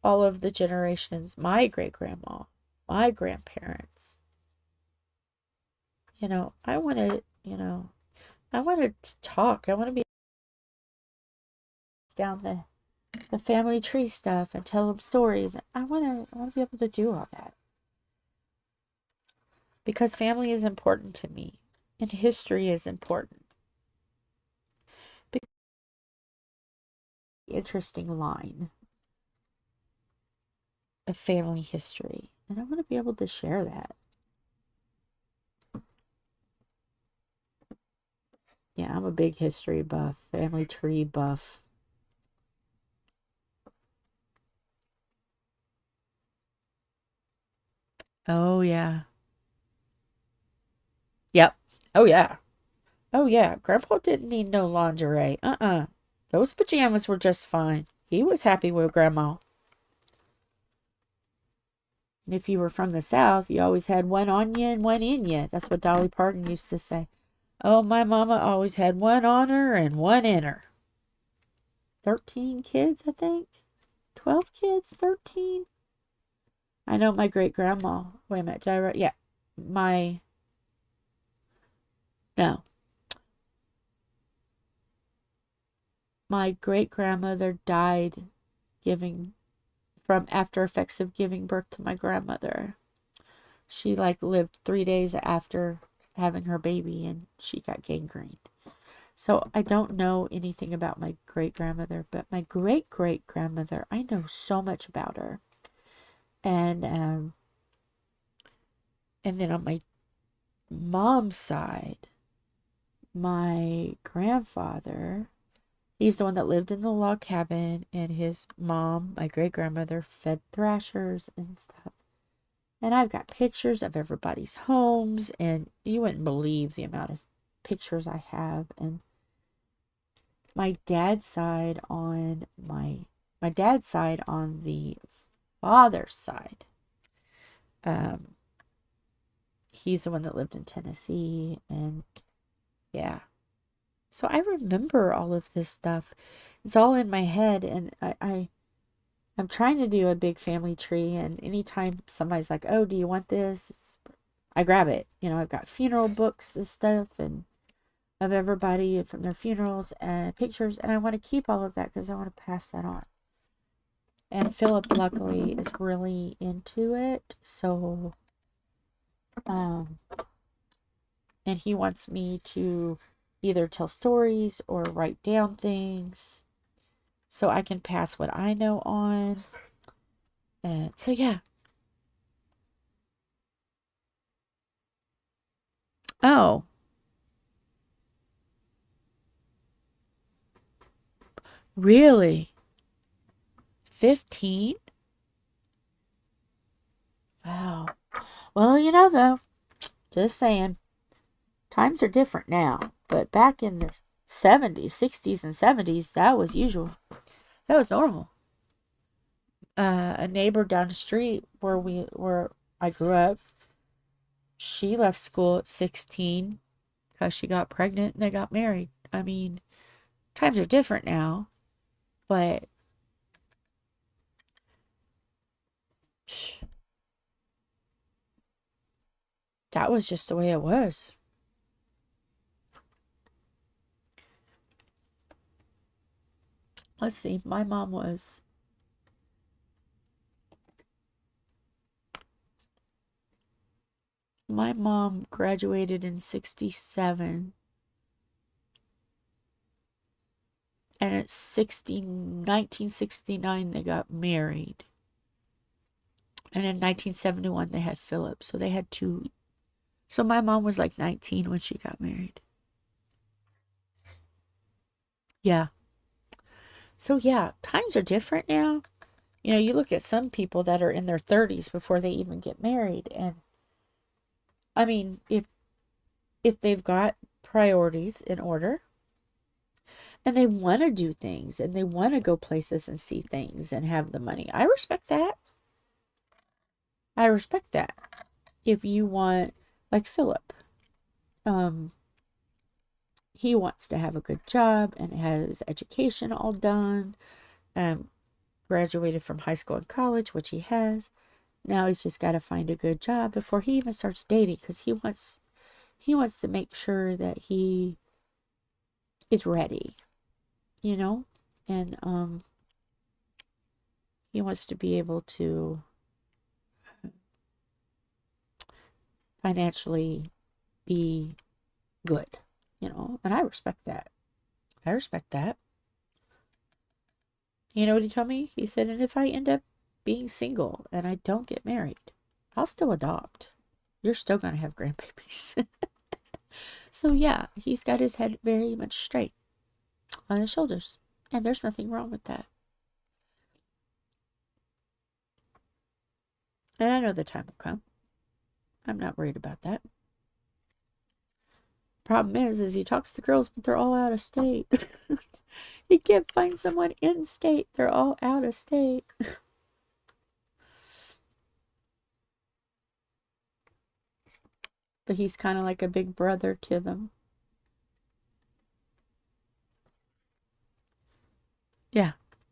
all of the generations, my great-grandma, my grandparents, I want to, I want to talk. I want to be down the family tree stuff and tell them stories. I want to be able to do all that. Because family is important to me. And history is important. Interesting line of family history. And I want to be able to share that. Yeah, I'm a big history buff, family tree buff. Oh, yeah. Yep. Oh, yeah. Oh, yeah. Grandpa didn't need no lingerie. Those pajamas were just fine. He was happy with Grandma. And if you were from the South, you always had one on you and one in you. That's what Dolly Parton used to say. Oh, my mama always had one on her and one in her. 13 kids, I think. 12 kids, 13. I know my great-grandma. Wait a minute, did I write? Yeah. No. My great-grandmother died from after effects of giving birth to my grandmother. She lived 3 days after having her baby, and she got gangrene. So I don't know anything about my great-grandmother, but my great-great-grandmother, I know so much about her. And then on my mom's side, my grandfather, he's the one that lived in the log cabin, and his mom, my great-grandmother, fed thrashers and stuff. And I've got pictures of everybody's homes, and you wouldn't believe the amount of pictures I have. And my dad's side on the father's side, he's the one that lived in Tennessee, and yeah. So I remember all of this stuff. It's all in my head, and I'm trying to do a big family tree, and anytime somebody's like, "Oh, do you want this?" I grab it. You know, I've got funeral books and stuff, and of everybody from their funerals and pictures, and I want to keep all of that because I want to pass that on. And Philip, luckily, is really into it, so and he wants me to either tell stories or write down things so I can pass what I know on. And so yeah. Oh, really? 15? Wow. Well, you know, though, just saying, times are different now. But back in the 70s, 60s, and 70s, that was usual. That was normal. A neighbor down the street where I grew up, she left school at 16 because she got pregnant and they got married. I mean, times are different now, but that was just the way it was. Let's see, my mom graduated in 67, and at 1969 they got married. And in 1971 they had Philip, so they had two. So my mom was like 19 when she got married. Yeah. So yeah, times are different now. You know, you look at some people that are in their 30s before they even get married, and I mean, if they've got priorities in order and they want to do things and they want to go places and see things and have the money, I respect that. I respect that. If you want, like Philip, he wants to have a good job and has education all done, graduated from high school and college, which he has. Now he's just got to find a good job before he even starts dating, because he wants to make sure that he is ready, you know, and he wants to be able to financially be good, you know, and I respect that. I respect that. You know what he told me? He said, and if I end up being single and I don't get married, I'll still adopt. You're still going to have grandbabies. So, yeah, he's got his head very much straight on his shoulders. And there's nothing wrong with that. And I know the time will come. I'm not worried about that. Problem is he talks to girls, but they're all out of state. He can't find someone in state. They're all out of state. But he's kind of like a big brother to them. Yeah,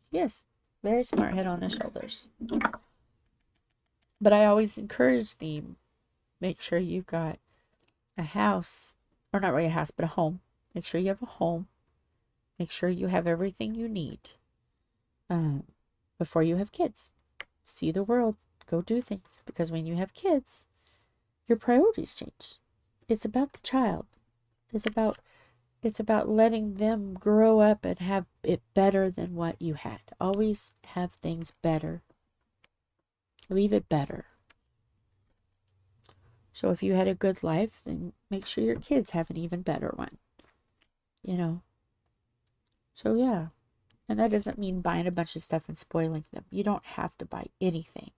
yes, very smart head on his shoulders. But I always encourage me, make sure you've got a house, or not really a house, but a home. Make sure you have a home. Make sure you have everything you need before you have kids. See the world, go do things. Because when you have kids, your priorities change. It's about the child. It's about letting them grow up and have it better than what you had. Always have things better. Leave it better. So if you had a good life, then make sure your kids have an even better one. You know? So yeah. And that doesn't mean buying a bunch of stuff and spoiling them. You don't have to buy anything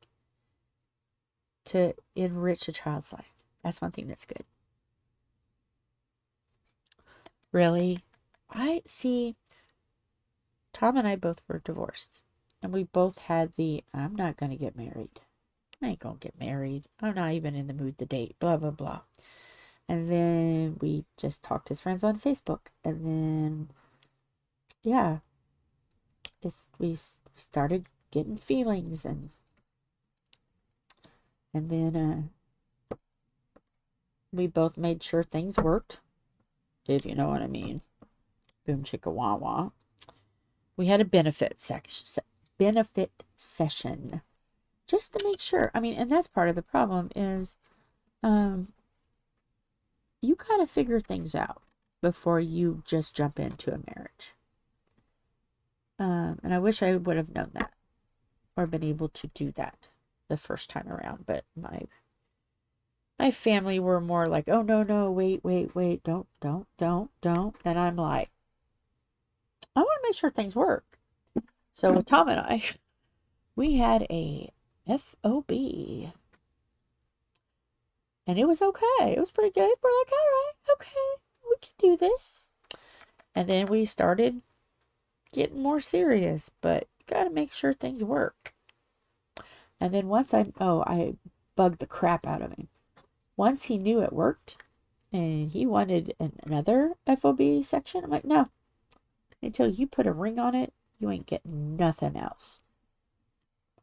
to enrich a child's life. That's one thing that's good. Really, I see. Tom and I both were divorced, and we both had the I'm not going to get married. I ain't going to get married. I'm not even in the mood to date, blah, blah, blah. And then we just talked as friends on Facebook. And then, yeah, we started getting feelings. And then we both made sure things worked, if you know what I mean. Boom, chicka, wah, wah. We had a benefit session just to make sure. I mean, and that's part of the problem is you got to figure things out before you just jump into a marriage. And I wish I would have known that or been able to do that the first time around. But my family were more like, oh, no, wait, don't. And I'm like, I want to make sure things work. So with Tom and I, we had a FOB. And it was okay. It was pretty good. We're like, all right, okay, we can do this. And then we started getting more serious, but you got to make sure things work. And then once I bugged the crap out of him. Once he knew it worked and he wanted another FOB section, I'm like, no, until you put a ring on it, you ain't getting nothing else.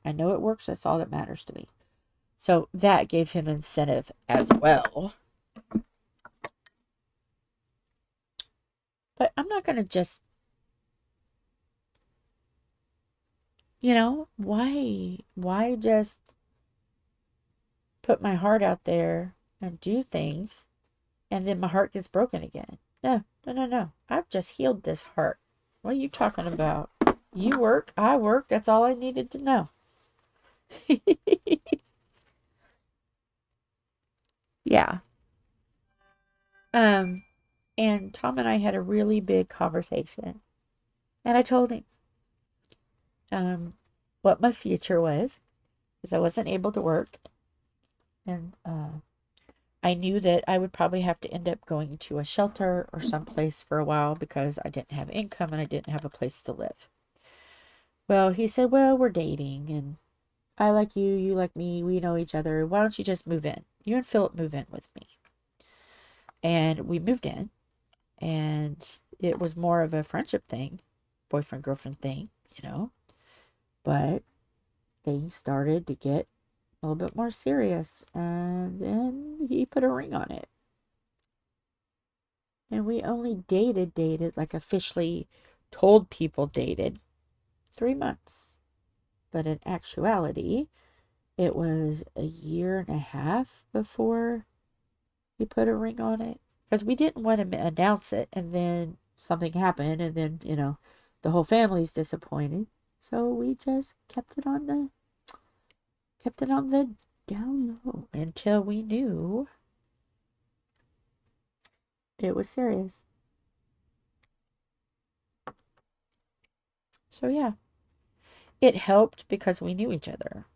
I know it works. That's all that matters to me. So that gave him incentive as well. But I'm not going to just, why just put my heart out there and do things and then my heart gets broken again? No. I've just healed this heart. What are you talking about? You work, I work. That's all I needed to know. Yeah. And Tom and I had a really big conversation. And I told him what my future was, because I wasn't able to work. And I knew that I would probably have to end up going to a shelter or someplace for a while because I didn't have income and I didn't have a place to live. Well, he said, well, we're dating and I like you, you like me, we know each other. Why don't you just move in? You and Philip move in with me. And we moved in, and it was more of a friendship thing, boyfriend, girlfriend thing, But things started to get a little bit more serious, and then he put a ring on it. And we only dated, like officially told people dated, 3 months. But in actuality, it was a year and a half before he put a ring on it. Because we didn't want to announce it, and then something happened, and then, the whole family's disappointed. So we just kept it on the down low until we knew it was serious. So yeah, it helped because we knew each other.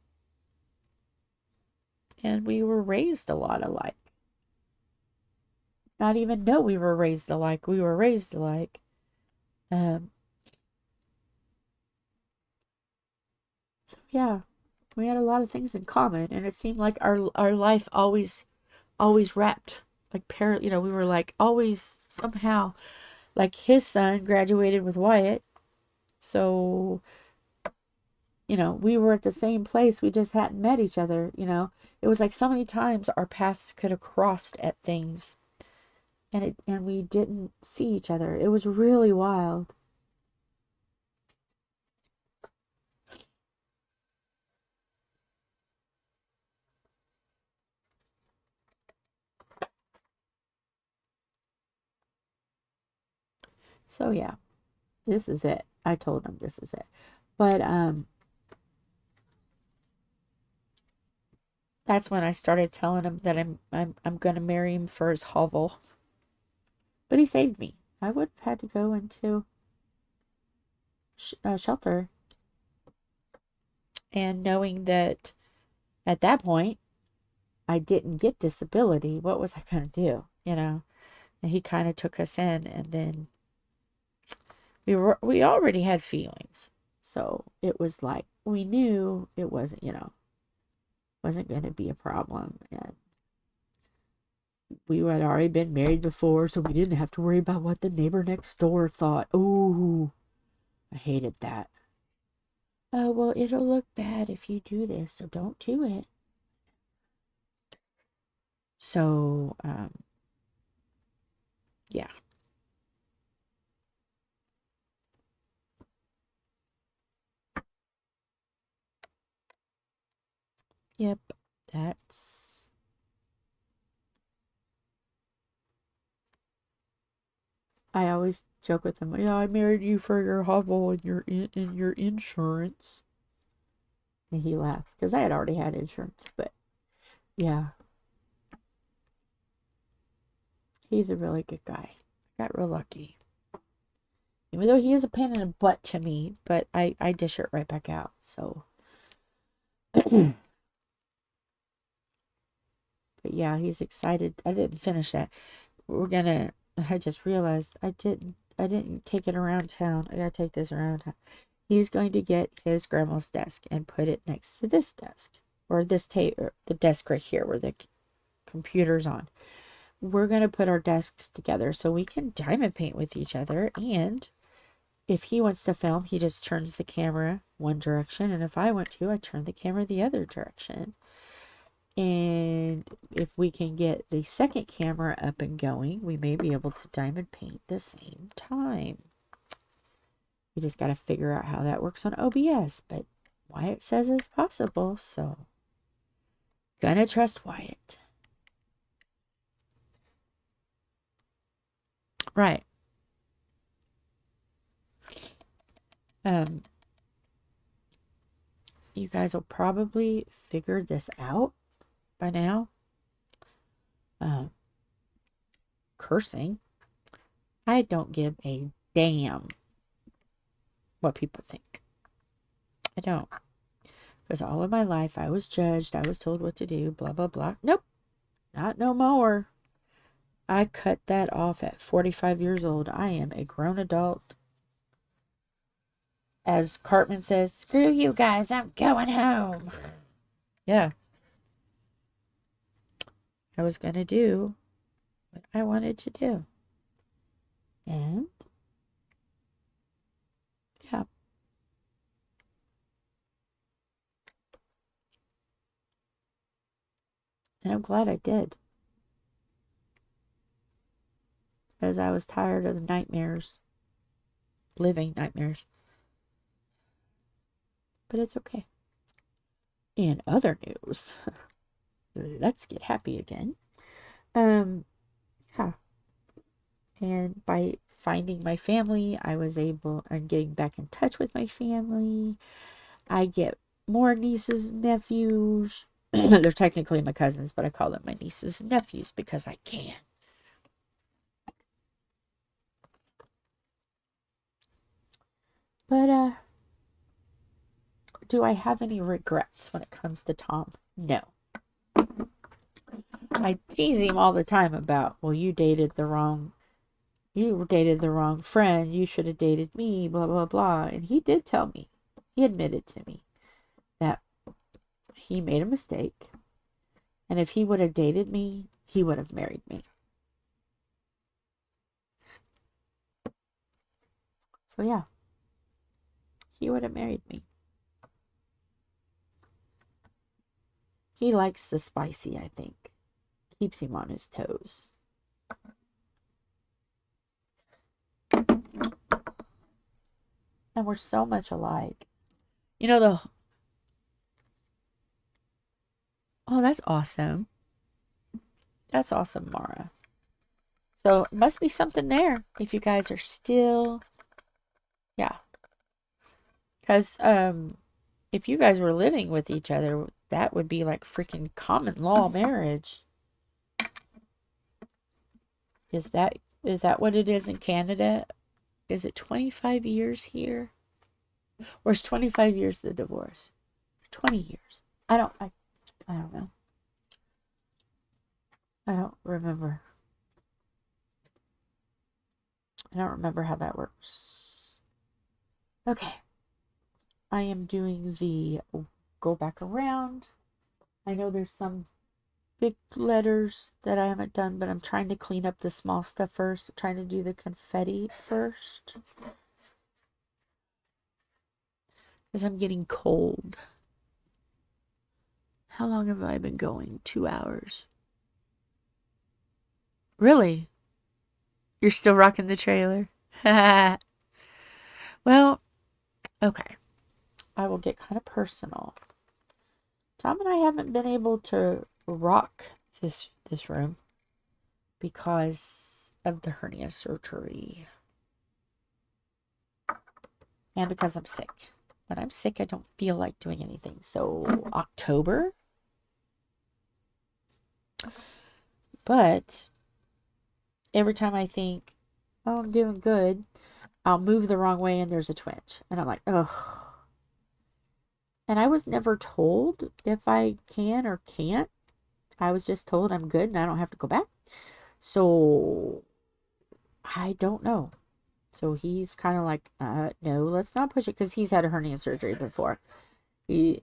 And we were raised a lot alike. Not even know we were raised alike. We were raised alike. So yeah, we had a lot of things in common, and it seemed like our life always wrapped like we were like always somehow, like his son graduated with Wyatt, so we were at the same place, we just hadn't met each other. It was like so many times our paths could have crossed at things, and we didn't see each other. It was really wild. So yeah, this is it. I told him this is it. But that's when I started telling him that I'm gonna marry him for his hovel. But he saved me. I would have had to go into shelter, and knowing that at that point I didn't get disability, what was I going to do? You know? And he kind of took us in, and then we already had feelings. So it was like, we knew it wasn't, you know, wasn't going to be a problem. And we had already been married before, so we didn't have to worry about what the neighbor next door thought. Ooh, I hated that. Oh, well, it'll look bad if you do this, so don't do it. So, yeah. Yep, that's... I always joke with him, yeah, I married you for your hovel and your insurance. And he laughs, because I had already had insurance, but yeah. He's a really good guy. Got real lucky. Even though he is a pain in the butt to me, but I dish it right back out, so... But yeah, he's excited. I didn't finish that. I just realized I didn't take it around town. I gotta take this around town. He's going to get his grandma's desk and put it next to this desk. Or this table, the desk right here where the computer's on. We're going to put our desks together so we can diamond paint with each other. And if he wants to film, he just turns the camera one direction. And if I want to, I turn the camera the other direction. And if we can get the second camera up and going, we may be able to diamond paint the same time. We just got to figure out how that works on OBS, but Wyatt says it's possible, so gonna trust Wyatt. Right. You guys will probably figure this out by now. Cursing. I don't give a damn what people think. I don't. Because all of my life I was judged, I was told what to do, blah, blah, blah. Nope. Not no more. I cut that off at 45 years old. I am a grown adult. As Cartman says, screw you guys, I'm going home. Yeah. I was going to do what I wanted to do. And, yeah. And I'm glad I did. Because I was tired of the nightmares. Living nightmares. But it's okay. In other news, let's get happy again. Yeah. And by finding my family, I was able, and getting back in touch with my family. I get more nieces and nephews. They're technically my cousins, but I call them my nieces and nephews because I can. But, do I have any regrets when it comes to Tom? No. I tease him all the time about, well, you dated the wrong friend. You should have dated me, blah, blah, blah. And he did tell me, he admitted to me that he made a mistake. And if he would have dated me, he would have married me. So yeah, he would have married me. He likes the spicy, I think. Keeps him on his toes. And we're so much alike. You know, oh, that's awesome. That's awesome, Mara. So, it must be something there if you guys are still, yeah. Because, if you guys were living with each other, that would be like freaking common law marriage. Is that what it is in Canada? Is it 25 years here? Or is 25 years the divorce? 20 years. I don't know. I don't remember. I don't remember how that works. Okay. I am doing the go back around. I know there's some big letters that I haven't done, but I'm trying to clean up the small stuff first. I'm trying to do the confetti first. Because I'm getting cold. How long have I been going? 2 hours. Really? You're still rocking the trailer? Well, okay. I will get kind of personal. Tom and I haven't been able to rock this room because of the hernia surgery. And because I'm sick. When I'm sick, I don't feel like doing anything. So, October. But every time I think, oh, I'm doing good, I'll move the wrong way and there's a twinge. And I'm like, oh. And I was never told if I can or can't. I was just told I'm good and I don't have to go back. So, I don't know. So he's kind of like, no, let's not push it, because he's had a hernia surgery before. He's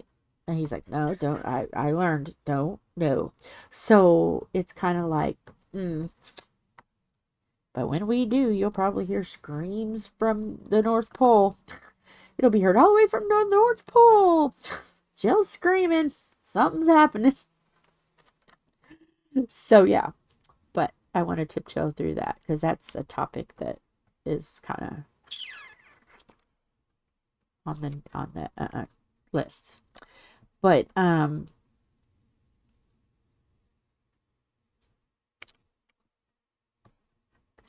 like, no, don't. I learned, don't, no. So it's kind of like, But when we do, you'll probably hear screams from the North Pole. It'll be heard all the way from the North Pole. Jill's screaming. Something's happening. So yeah, but I want to tiptoe through that because that's a topic that is kind of on the list. But because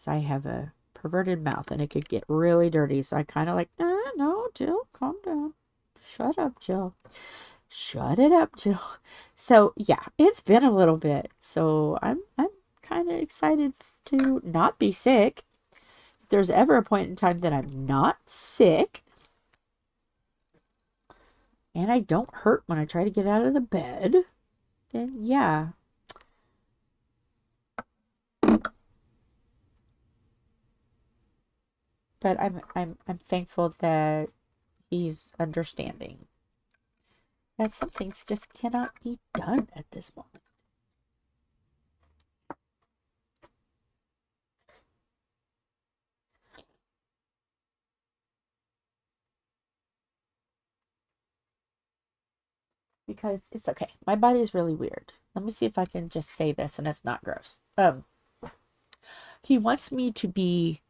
I have a perverted mouth and it could get really dirty, so I kind of like, no, Jill, calm down. Shut up, Jill. Shut it up, Jill. So yeah, it's been a little bit. So I'm kind of excited to not be sick. If there's ever a point in time that I'm not sick and I don't hurt when I try to get out of the bed, then yeah. But I'm thankful that he's understanding that some things just cannot be done at this moment. Because it's okay. My body is really weird. Let me see if I can just say this and it's not gross. He wants me to be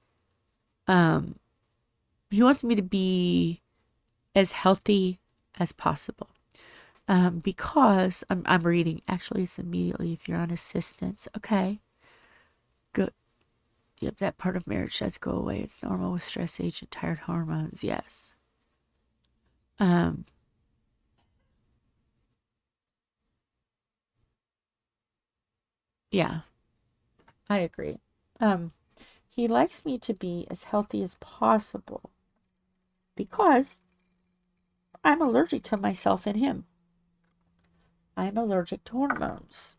as healthy as possible. Because I'm reading, actually it's immediately if you're on assistance. Okay. Good. Yep, that part of marriage does go away. It's normal with stress age and tired hormones, yes. Yeah, I agree. He likes me to be as healthy as possible because I'm allergic to myself and him. I'm allergic to hormones.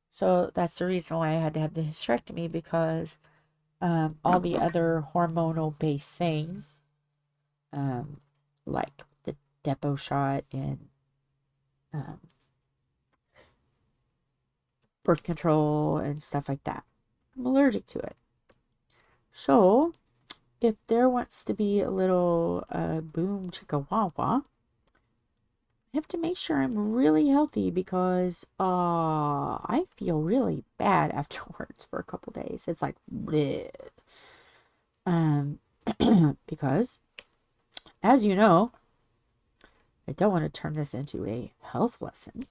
So that's the reason why I had to have the hysterectomy, because all the other hormonal based things, like the depot shot and birth control and stuff like that, I'm allergic to it. So if there wants to be a little boom chicka wah wah, I have to make sure I'm really healthy, because I feel really bad afterwards for a couple days. It's like bleh. Because as you know, I don't want to turn this into a health lesson,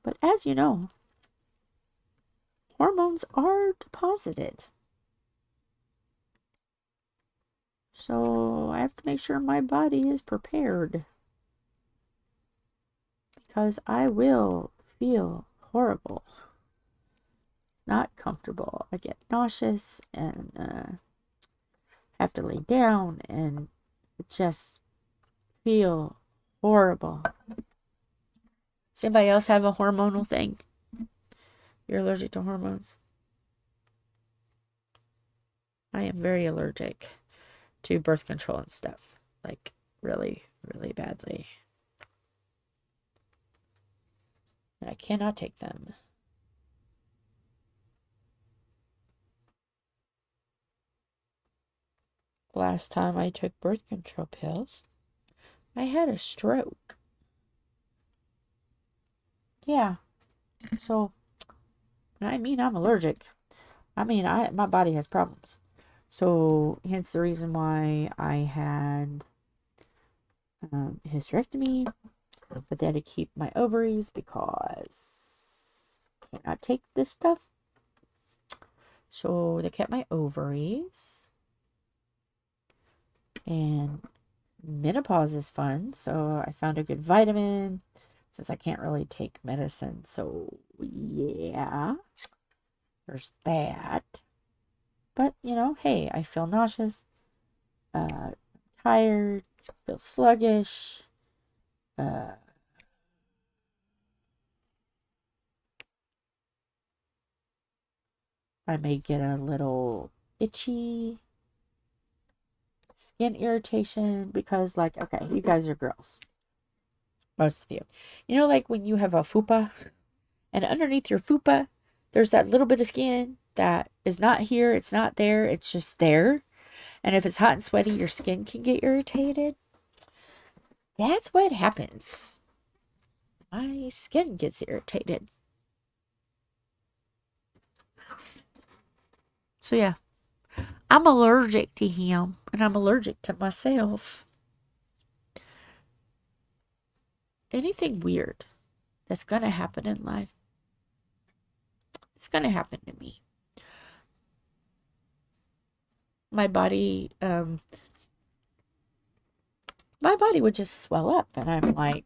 but as you know, hormones are deposited. So I have to make sure my body is prepared, because I will feel horrible, not comfortable. I get nauseous and have to lay down and just feel horrible. Does anybody else have a hormonal thing? You're allergic to hormones? I am very allergic to birth control and stuff. Like, really, really badly. And I cannot take them. Last time I took birth control pills, I had a stroke. Yeah. So, when I mean I'm allergic, I mean my body has problems. So, hence the reason why I had hysterectomy, but they had to keep my ovaries because I cannot take this stuff. So, they kept my ovaries. And menopause is fun, so I found a good vitamin since I can't really take medicine. So, yeah, there's that. But, you know, hey, I feel nauseous, tired, feel sluggish, I may get a little itchy, skin irritation, because, like, okay, you guys are girls. Most of you. You know, like when you have a fupa, and underneath your fupa, there's that little bit of skin that is not here, it's not there, it's just there. And if it's hot and sweaty, your skin can get irritated. That's what happens. My skin gets irritated. So yeah, I'm allergic to him, and I'm allergic to myself. Anything weird that's going to happen in life, it's going to happen to me. My body would just swell up, and I'm like,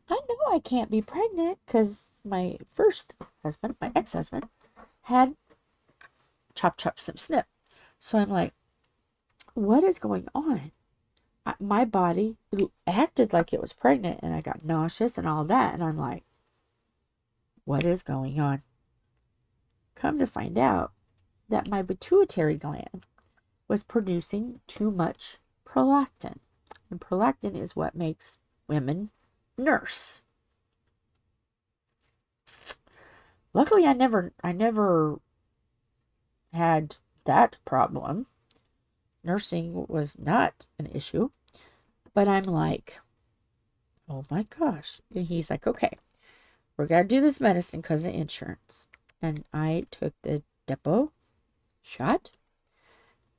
I know I can't be pregnant because my first husband, my ex-husband, had chop snip snip. So I'm like, what is going on? My body acted like it was pregnant, and I got nauseous and all that, and I'm like, what is going on? Come to find out that my pituitary gland was producing too much prolactin. And prolactin is what makes women nurse. Luckily, I never had that problem. Nursing was not an issue. But I'm like, oh my gosh. And he's like, okay, we're going to do this medicine because of insurance. And I took the depot shot.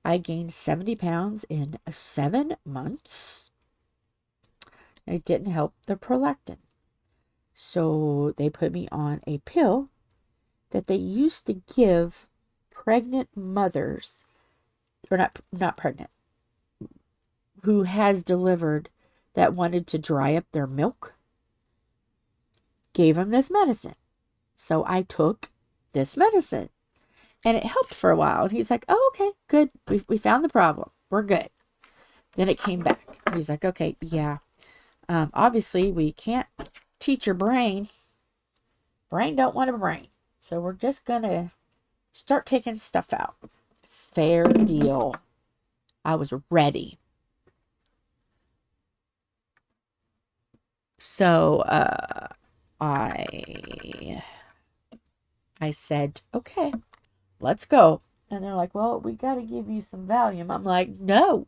I gained 70 pounds in 7 months. And it didn't help the prolactin. So they put me on a pill that they used to give pregnant mothers, or not pregnant, who has delivered, that wanted to dry up their milk. Gave them this medicine. So I took this medicine. And it helped for a while. And he's like, oh, okay, good. We found the problem. We're good. Then it came back. He's like, okay, yeah. Obviously, we can't teach your brain. Brain don't want a brain. So we're just going to start taking stuff out. Fair deal. I was ready. So I said, okay, let's go. And they're like, well, we got to give you some Valium. I'm like, no,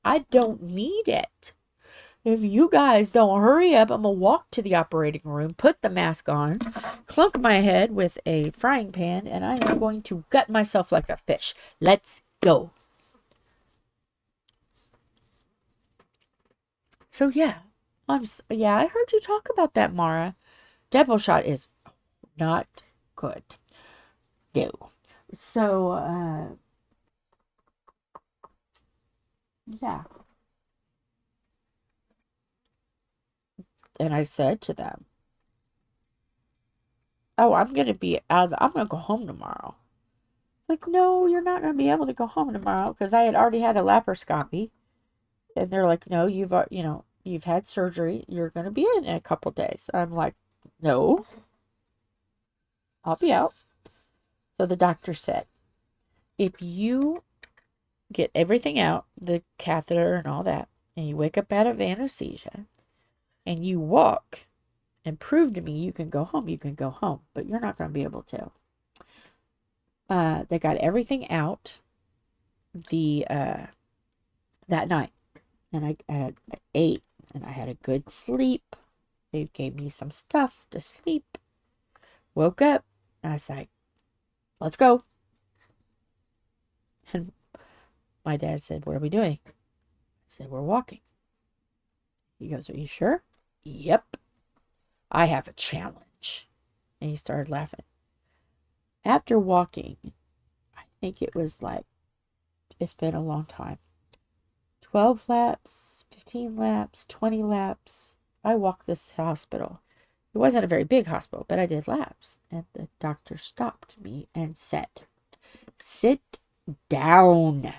I don't need it. If you guys don't hurry up, I'm going to walk to the operating room, put the mask on, clunk my head with a frying pan, and I am going to gut myself like a fish. Let's go. So yeah, I heard you talk about that, Mara. Depot shot is not good. No. So, yeah. And I said to them, oh, I'm going to go home tomorrow. Like, no, you're not going to be able to go home tomorrow, because I had already had a laparoscopy. And they're like, no, you've had surgery. You're going to be in a couple days. I'm like, no. I'll be out. So the doctor said, if you get everything out, the catheter and all that, and you wake up out of anesthesia, and you walk and prove to me you can go home, you can go home. But you're not going to be able to. They got everything out that night. And I ate, and I had a good sleep. They gave me some stuff to sleep. Woke up, and I was like, let's go. And my dad said, what are we doing? I said, we're walking. He goes, are you sure? Yep. I have a challenge. And he started laughing. After walking, I think it was like, it's been a long time. 12 laps, 15 laps, 20 laps. I walked this hospital. It wasn't a very big hospital, but I did laps. And the doctor stopped me and said, sit down.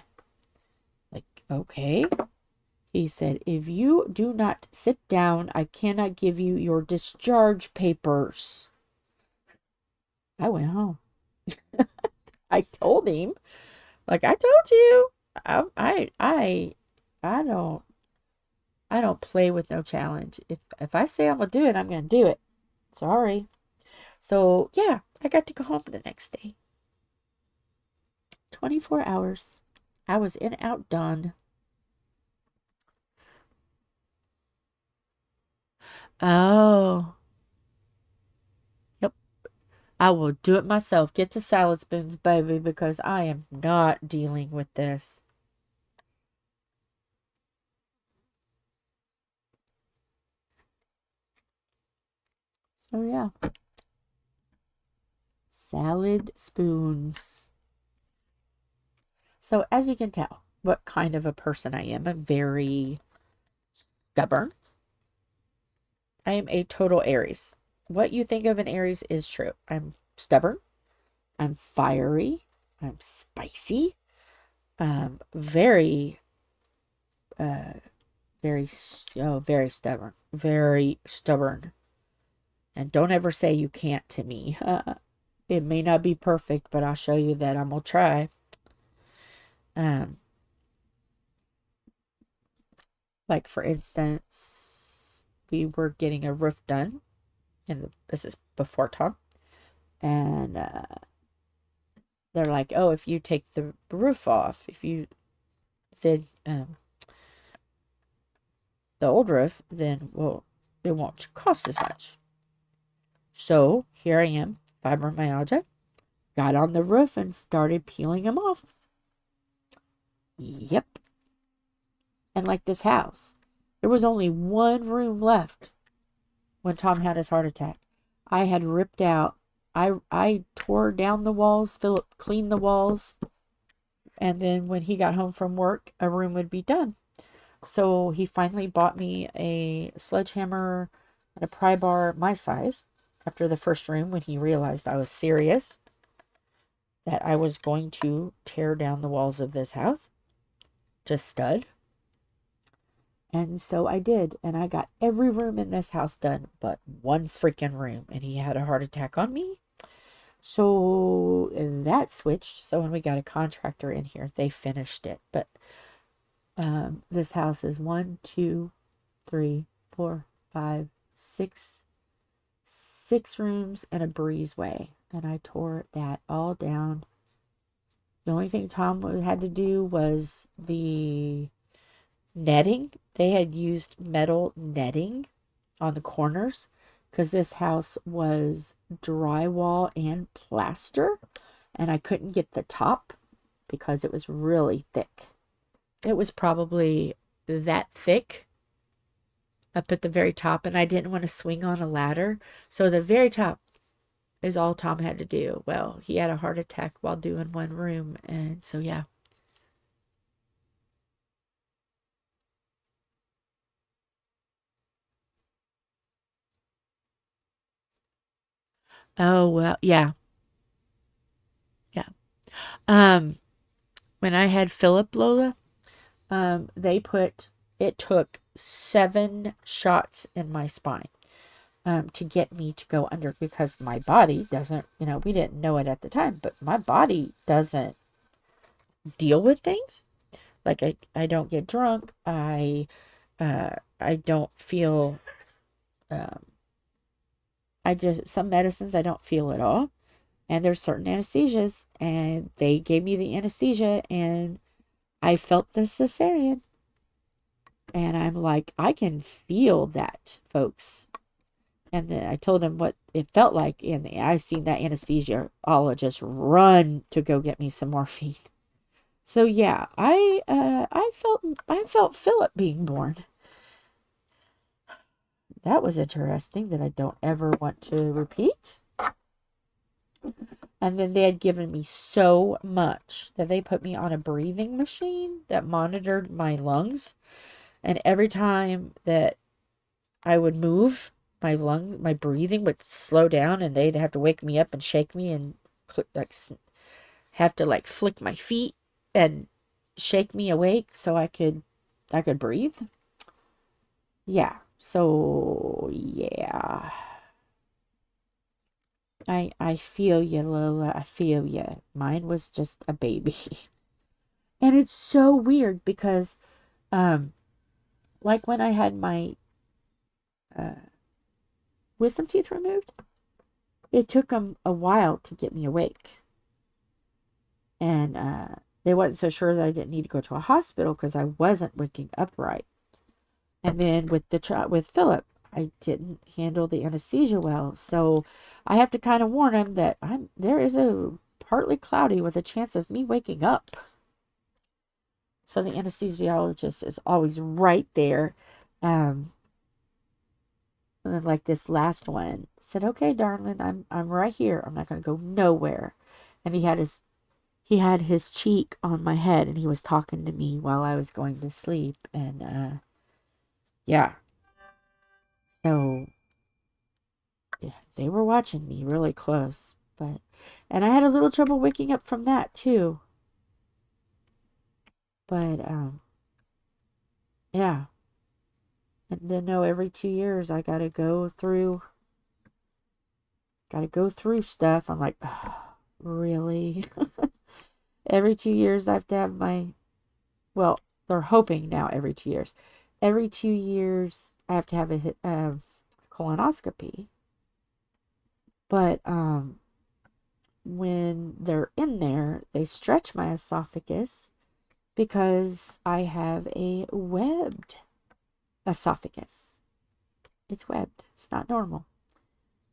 Like, okay. He said, if you do not sit down, I cannot give you your discharge papers. I went home. I told him, like I told you, I don't play with no challenge. If I say I'm gonna do it, I'm gonna do it. Sorry. So yeah, I got to go home the next day. 24 hours. I was in and out done. Oh. Yep. I will do it myself. Get the salad spoons, baby, because I am not dealing with this. So yeah. Salad spoons. So as you can tell, what kind of a person I am. I'm very stubborn. I am a total Aries. What you think of an Aries is true. I'm stubborn. I'm fiery. I'm spicy. Very very stubborn. Very stubborn. And don't ever say you can't to me. It may not be perfect, but I'll show you that I'm gonna try. Like for instance, we were getting a roof done, and this is before Tom, and they're like, oh, if you take the roof off, then the old roof, then well, it won't cost as much. So here I am, fibromyalgia, got on the roof and started peeling them off. Yep. And like this house, there was only one room left when Tom had his heart attack. I had ripped out, I tore down the walls, Philip cleaned the walls, and then when he got home from work, a room would be done. So he finally bought me a sledgehammer and a pry bar my size after the first room when he realized I was serious, that I was going to tear down the walls of this house to stud. And so I did, and I got every room in this house done but one freaking room, and he had a heart attack on me. So that switched. So when we got a contractor in here, they finished it. But this house is 1, 2, 3, 4, 5, 6 rooms and a breezeway, and I tore that all down. The only thing Tom had to do was the netting. They had used metal netting on the corners because this house was drywall and plaster, and I couldn't get the top because it was really thick. It was probably that thick up at the very top, and I didn't want to swing on a ladder, so the very top is all Tom had to do. Well, he had a heart attack while doing one room, and so yeah. Oh, well, yeah. Yeah. When I had Philip, Lola, it took 7 shots in my spine. to get me to go under, because my body doesn't, we didn't know it at the time, but my body doesn't deal with things. Like I don't get drunk. I don't feel, some medicines I don't feel at all. And there's certain anesthesias, and they gave me the anesthesia, and I felt the cesarean. And I'm like, I can feel that, folks. And then I told him what it felt like, and I've seen that anesthesiologist run to go get me some morphine. So yeah, I felt Philip being born. That was interesting that I don't ever want to repeat. And then they had given me so much that they put me on a breathing machine that monitored my lungs. And every time that I would move, my breathing would slow down, and they'd have to wake me up and shake me and have to flick my feet and shake me awake so I could breathe. Yeah. So yeah. I feel you, Lola. I feel you. Mine was just a baby. And it's so weird because like when I had my wisdom teeth removed, it took them a while to get me awake. And they wasn't so sure that I didn't need to go to a hospital because I wasn't waking up right. And then with Philip, I didn't handle the anesthesia well. So I have to kind of warn him that there is a partly cloudy with a chance of me waking up. So the anesthesiologist is always right there. And then like this last one said, "Okay, darling, I'm right here. I'm not going to go nowhere." And he had his cheek on my head, and he was talking to me while I was going to sleep. And yeah. So yeah, they were watching me really close, and I had a little trouble waking up from that too. But yeah. And to know every 2 years I gotta go through stuff. I'm like, oh, really? Every 2 years I have to have well, they're hoping now every 2 years. Every 2 years I have to have a colonoscopy. But when they're in there, they stretch my esophagus because I have a webbed esophagus. It's webbed. It's not normal.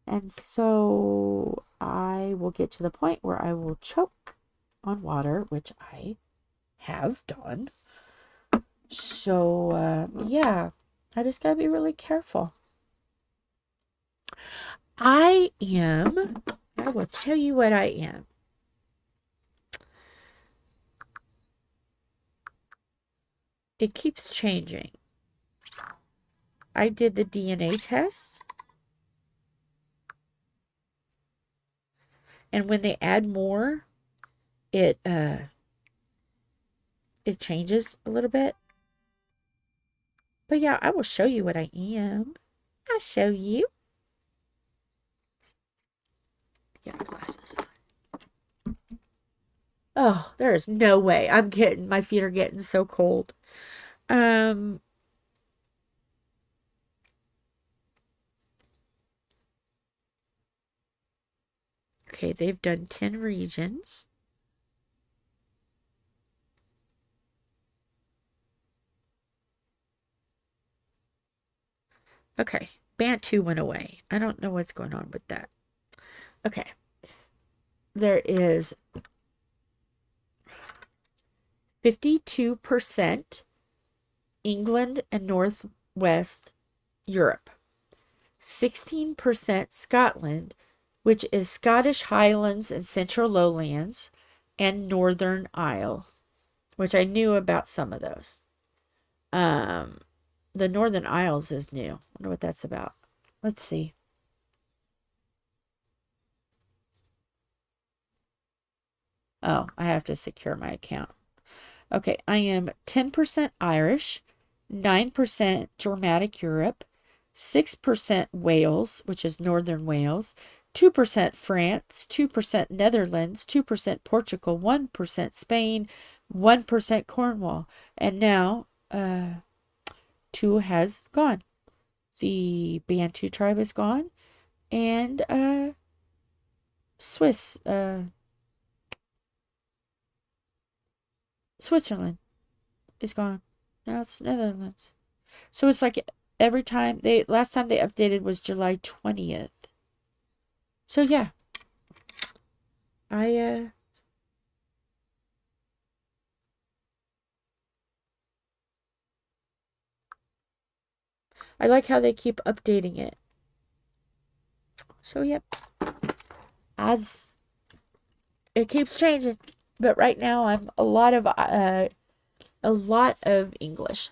And so I will get to the point where I will choke on water, which I have done. So, yeah, I just gotta be really careful. I will tell you what I am. It keeps changing. I did the DNA test. And when they add more, it changes a little bit. But yeah, I will show you what I am. I'll show you. Get my glasses on. Oh, there is no way. My feet are getting so cold. Okay, they've done 10 regions. Okay, Bantu went away. I don't know what's going on with that. Okay. There is 52% England and Northwest Europe. 16% Scotland, which is Scottish Highlands and Central Lowlands, and Northern Isle, which I knew about some of those. The Northern Isles is new. I wonder what that's about. Let's see. Oh, I have to secure my account. Okay, I am 10% Irish, 9% Dramatic Europe, 6% Wales, which is Northern Wales, 2% France, 2% Netherlands, 2% Portugal, 1% Spain, 1% Cornwall. And now 2 has gone. The Bantu tribe is gone. And Switzerland is gone. Now it's Netherlands. So it's like every time last time they updated was July 20th. So yeah. I like how they keep updating it. So yep. As it keeps changing, but right now I'm a lot of English.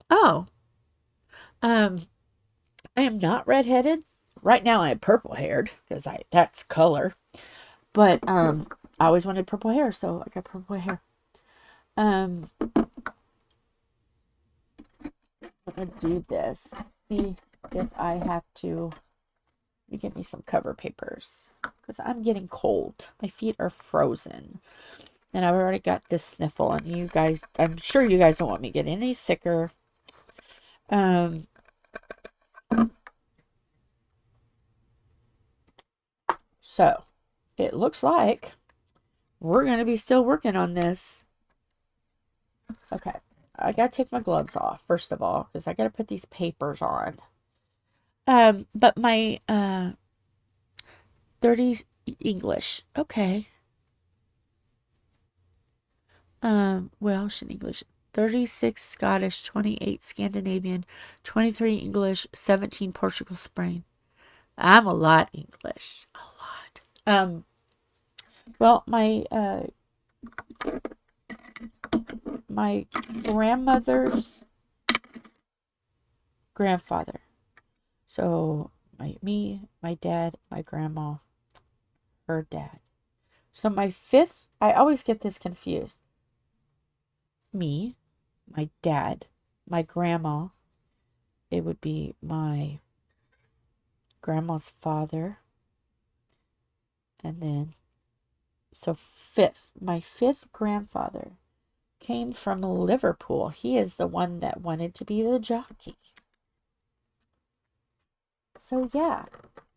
Oh. I am not redheaded. Right now I'm purple haired because that's color. But I always wanted purple hair, so I got purple hair. I'm gonna do this. See if I have to. Let me get me some cover papers because I'm getting cold. My feet are frozen, and I've already got this sniffle. And you guys, I'm sure you guys don't want me to get any sicker. So it looks like we're gonna be still working on this. Okay, I gotta take my gloves off first of all because I gotta put these papers on. But my 30 English. Okay. Welsh and English. 36 Scottish, 28 Scandinavian, 23 English, 17 Portugal, Spain. I'm a lot English. A lot. Well, my grandmother's grandfather. So my dad, my grandma, her dad. So my fifth, I always get this confused. Me, my dad, my grandma. It would be my grandma's father. And then, so my fifth grandfather came from Liverpool. He is the one that wanted to be the jockey. So yeah,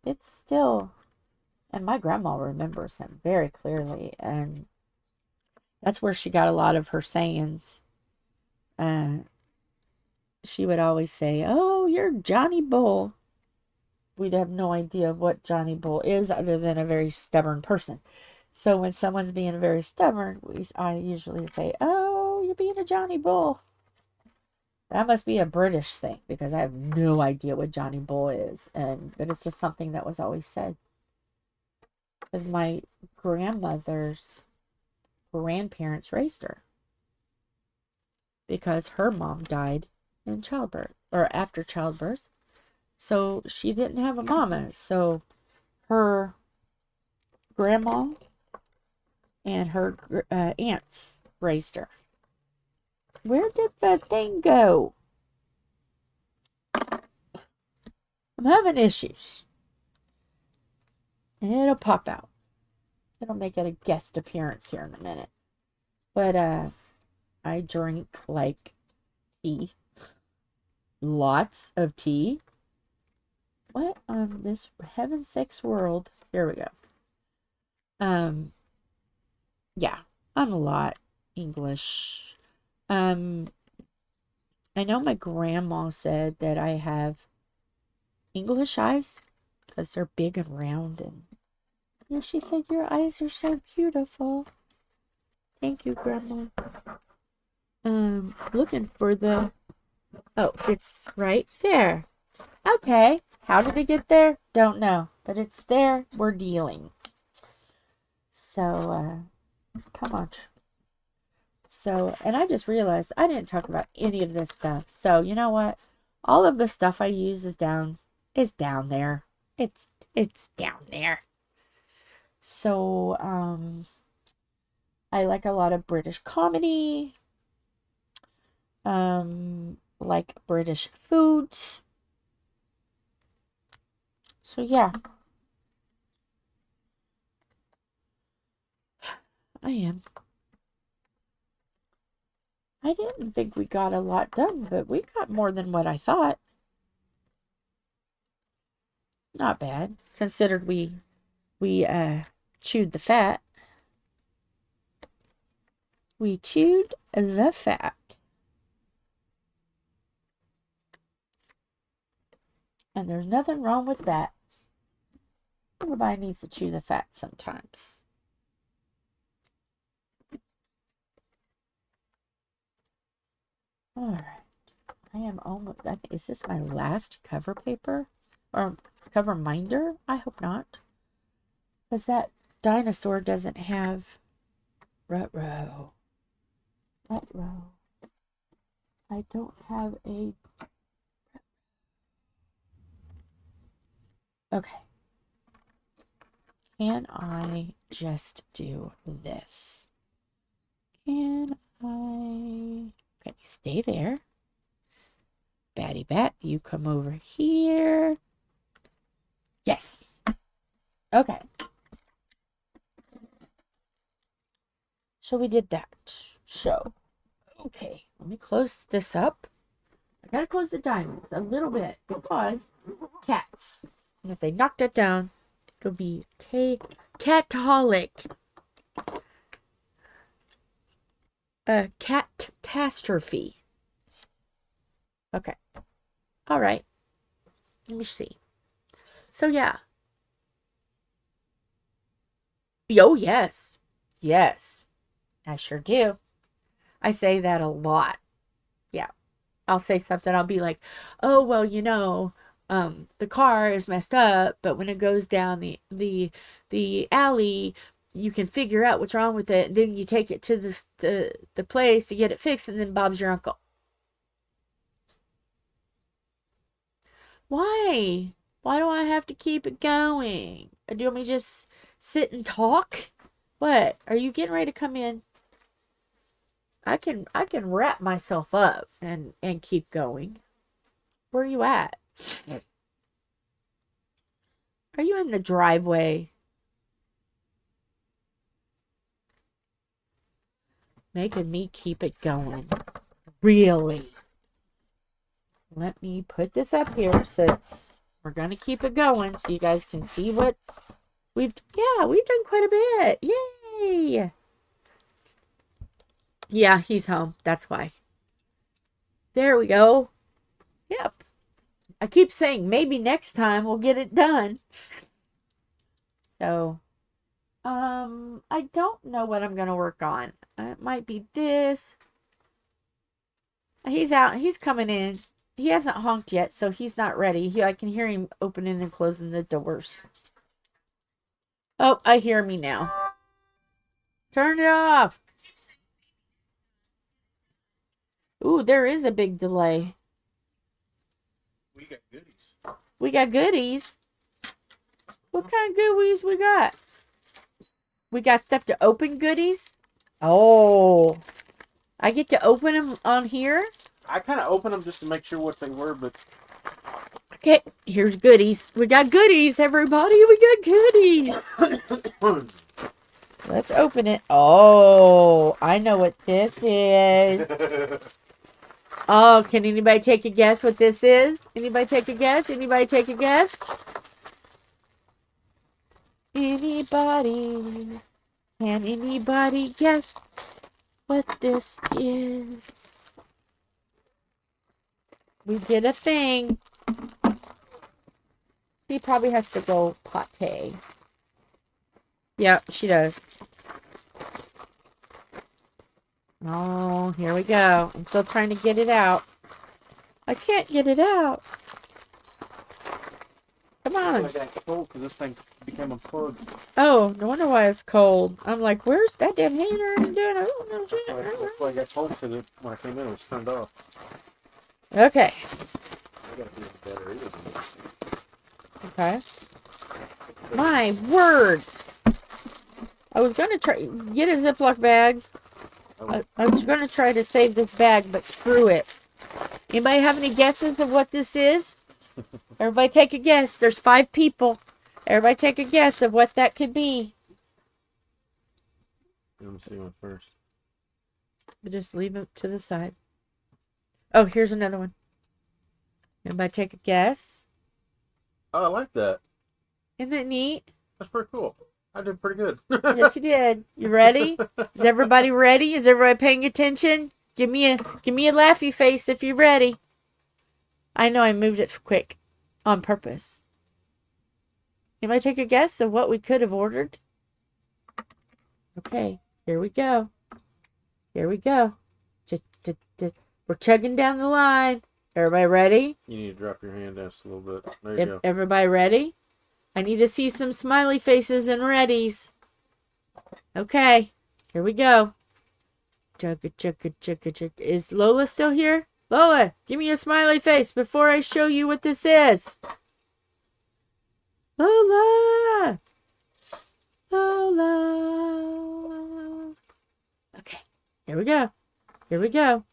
it's still, and my grandma remembers him very clearly, and that's where she got a lot of her sayings. She would always say, "Oh, you're Johnny Bull." We'd have no idea what Johnny Bull is other than a very stubborn person. So when someone's being very stubborn, I usually say, "Oh, you're being a Johnny Bull." That must be a British thing because I have no idea what Johnny Bull is, but it's just something that was always said. Because my grandmother's grandparents raised her because her mom died in childbirth or after childbirth, so she didn't have a mama. So her grandma and her aunts raised her. Where did the thing go? I'm having issues. It'll pop out. It'll make it a guest appearance here in a minute. But I drink like tea. Lots of tea. What on this heaven's sakes world? Here we go. Yeah, I'm a lot English. I know my grandma said that I have English eyes because they're big and round, and she said your eyes are so beautiful. Thank you, Grandma. Looking for the, oh, it's right there. Okay, how did it get there? Don't know, but it's there. We're dealing. So, come on. So, and I just realized I didn't talk about any of this stuff. So, you know what? All of the stuff I use is down there. It's down there. So, I like a lot of British comedy. like British foods. So yeah, I am. I didn't think we got a lot done, but we got more than what I thought. Not bad, considered we chewed the fat. We chewed the fat. And there's nothing wrong with that. Everybody needs to chew the fat sometimes. Alright. I am almost... Is this my last cover paper? Or cover minder? I hope not. Because that dinosaur doesn't have... Ruh-roh. Ruh-roh. I don't have a... Okay. Can I just do this? Can I... Okay, stay there. Batty Bat, you come over here. Yes. Okay. So we did that. So, okay. Let me close this up. I gotta close the diamonds a little bit because cats. And if they knocked it down, it'll be cataholic. A catastrophe. Okay. All right. Let me see. So, yeah. Oh, yes. Yes. I sure do. I say that a lot. Yeah. I'll say something. I'll be like, oh, well, you know, the car is messed up, but when it goes down the alley, you can figure out what's wrong with it. And then you take it to the place to get it fixed, and then Bob's your uncle. Why? Why do I have to keep it going? Do you want me to just sit and talk? What? Are you getting ready to come in? I can wrap myself up and keep going. Where are you at? Are you in the driveway? Making me keep it going. Really? Let me put this up here since we're going to keep it going so you guys can see what we've done quite a bit. Yay! Yeah, he's home. That's why. There we go. Yep. I keep saying maybe next time we'll get it done. So, I don't know what I'm going to work on. It might be this. He's out. He's coming in. He hasn't honked yet, so he's not ready. I can hear him opening and closing the doors. Oh, I hear me now. Turn it off. Ooh, there is a big delay. We got goodies. We got goodies? What kind of goodies we got? We got stuff to open goodies? Oh. I get to open them on here? I kind of opened them just to make sure what they were, but... Okay, here's goodies. We got goodies, everybody. We got goodies. Let's open it. Oh, I know what this is. Oh, can anybody take a guess what this is? Anybody take a guess? Anybody take a guess? Anybody? Can anybody guess what this is? We did a thing. She probably has to go potty. Yep, she does. Oh, here we go. I'm still trying to get it out. I can't get it out. Come on. I got cold because this thing became unplugged. Oh, no wonder why it's cold. I'm like, where's that damn hater doing? I don't know. That's why I got cold because when I came in, it was turned off. Okay. I gotta be in better ear than this. Okay. My word. I was going to try get a Ziploc bag. I was going to try to save this bag, but screw it. Anybody have any guesses of what this is? Everybody take a guess. There's 5 people. Everybody take a guess of what that could be. Let me see one first. Just leave it to the side. Oh, here's another one. Everybody take a guess. Oh, I like that. Isn't that neat? That's pretty cool. I did pretty good. Yes, you did. You ready? Is everybody ready? Is everybody paying attention? Give me a laughy face if you're ready. I know I moved it quick on purpose. Anybody take a guess of what we could have ordered? Okay, here we go. Here we go. We're chugging down the line. Everybody ready? You need to drop your hand down just a little bit. There you go. Everybody ready? I need to see some smiley faces and readies. Okay, here we go. Chugga, chugga, chugga, chugga. Is Lola still here? Lola, give me a smiley face before I show you what this is. Lola! Lola! Okay, here we go. Here we go.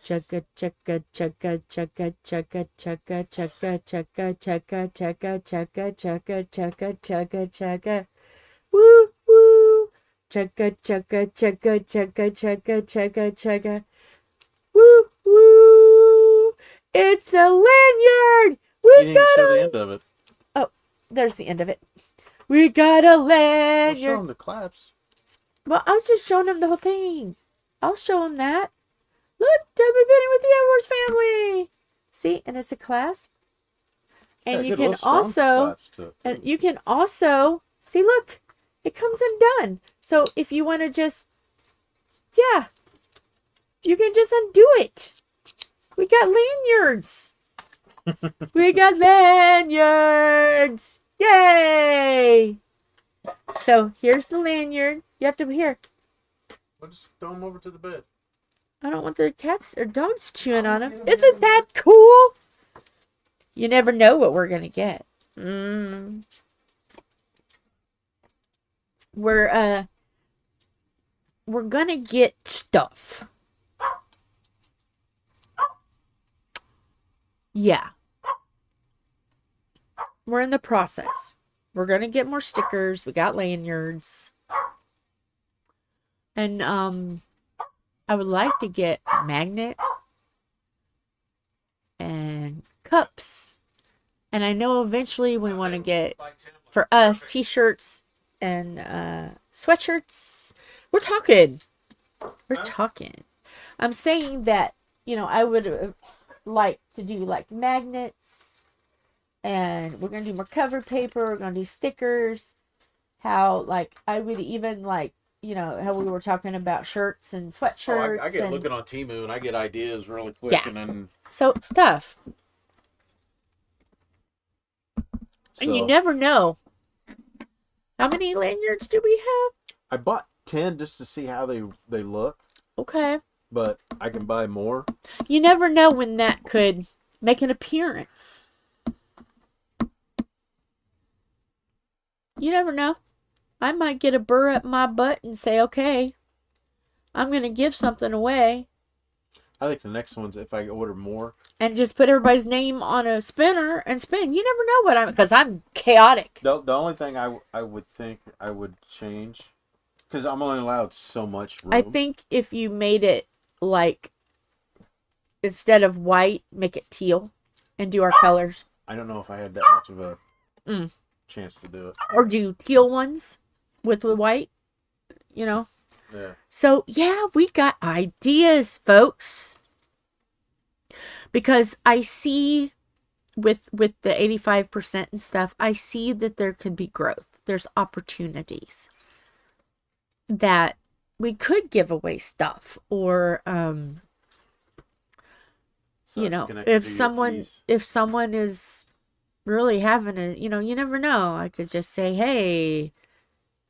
Chugga, chugga, chugga, chugga, chugga, chugga, chugga, chugga, chugga, chugga, chugga, chugga, chugga, chugga, chugga. Woo, woo. Chugga, chugga, chugga, chugga, chugga, chugga, chugga. Woo, woo. It's a lanyard. You need to show the end of it. Oh, there's the end of it. We got a Well, lanyard. show them the claps. Well, I was just showing him the whole thing. I'll show him that. Look, Debbie Benny with the Edwards family. See, and it's a clasp. And Yeah, you good can little strong also, claps to it, and too. you can also see. Look, it comes undone. So if you want to just, yeah, you can just undo it. We got lanyards. We got lanyards. Yay! So here's the lanyard. You have to here. We'll just throw them over to the bed. I don't want the cats or dogs chewing on them. Isn't that cool? You never know what we're gonna get. We're gonna get stuff. Yeah. We're in the process. We're gonna get more stickers. We got lanyards. And I would like to get magnet and cups. And I know eventually we want to get, for us, t-shirts and sweatshirts. We're talking. We're talking. I'm saying that, you know, I would like to do like magnets. And we're going to do more cover paper. We're going to do stickers. How, like, I would even, like, you know, how we were talking about shirts and sweatshirts. I get and looking on Temu and I get ideas really quick. Yeah. And then... So, stuff. And you never know. How many lanyards do we have? I bought 10 just to see how they look. Okay. But I can buy more. You never know when that could make an appearance. You never know. I might get a burr up my butt and say, okay, I'm going to give something away. I think the next one's if I order more. And just put everybody's name on a spinner and spin. You never know what because I'm chaotic. The only thing I would think I would change, because I'm only allowed so much room. I think if you made it like, instead of white, make it teal and do our colors. I don't know if I had that much of a chance to do it. Or do teal ones with the white, you know. Yeah. So, yeah, we got ideas, folks. Because I see with the 85% and stuff, I see that there could be growth. There's opportunities that we could give away stuff, or So you it's know, connected if to your someone piece. is really having a, you know, you never know. I could just say, hey,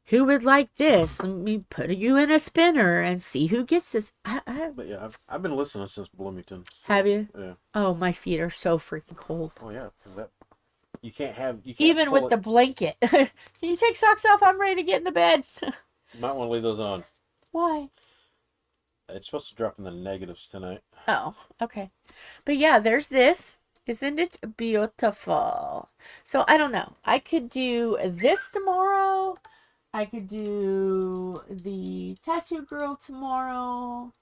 who would like this? Let me put you in a spinner and see who gets this. But yeah, I've been listening since Bloomington. So, Have you? Yeah. Oh, my feet are so freaking cold. Oh yeah, because you can't Even pull with the blanket. Can you take socks off? I'm ready to get in the bed. You might want to leave those on. Why? It's supposed to drop in the negatives tonight. Oh, okay. But yeah, there's this. Isn't it beautiful? So I don't know. I could do this tomorrow. I could do the tattoo girl tomorrow.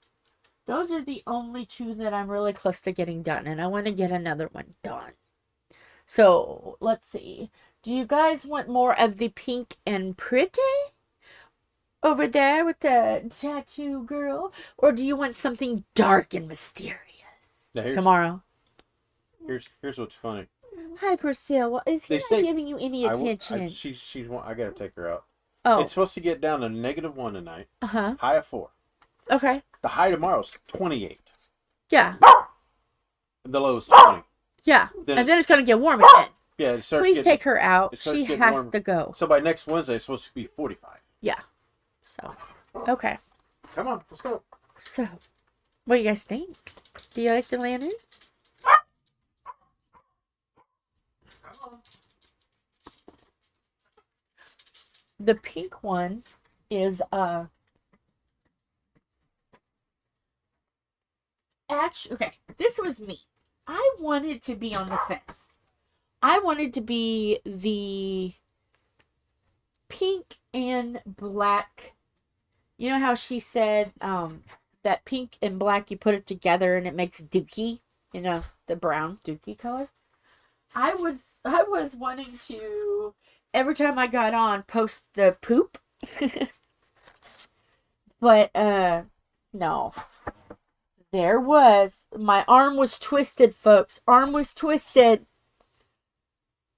Those are the only two that I'm really close to getting done. And I want to get another one done. So let's see. Do you guys want more of the pink and pretty? Over there with the tattoo girl? Or do you want something dark and mysterious tomorrow? Here's what's funny. Hi, Priscilla. Is he not giving you any attention? I gotta take her out. Oh. It's supposed to get down to -1 tonight. Uh-huh. High of 4. Okay. The high tomorrow's 28. Yeah. The low is 20. Yeah. Then it's gonna get warm again. Yeah, it starts Please take her out. She has warm. to go. So by next Wednesday, it's supposed to be 45. Yeah. So, okay. Come on, let's go. So, what do you guys think? Do you like the lantern? The pink one is actually, okay, this was me. I wanted to be on the fence. I wanted to be the pink and black. You know how she said that pink and black, you put it together and it makes dookie, you know, the brown dookie color. I was wanting to, every time I got on, post the poop. But no. There was, my arm was twisted, folks. Arm was twisted.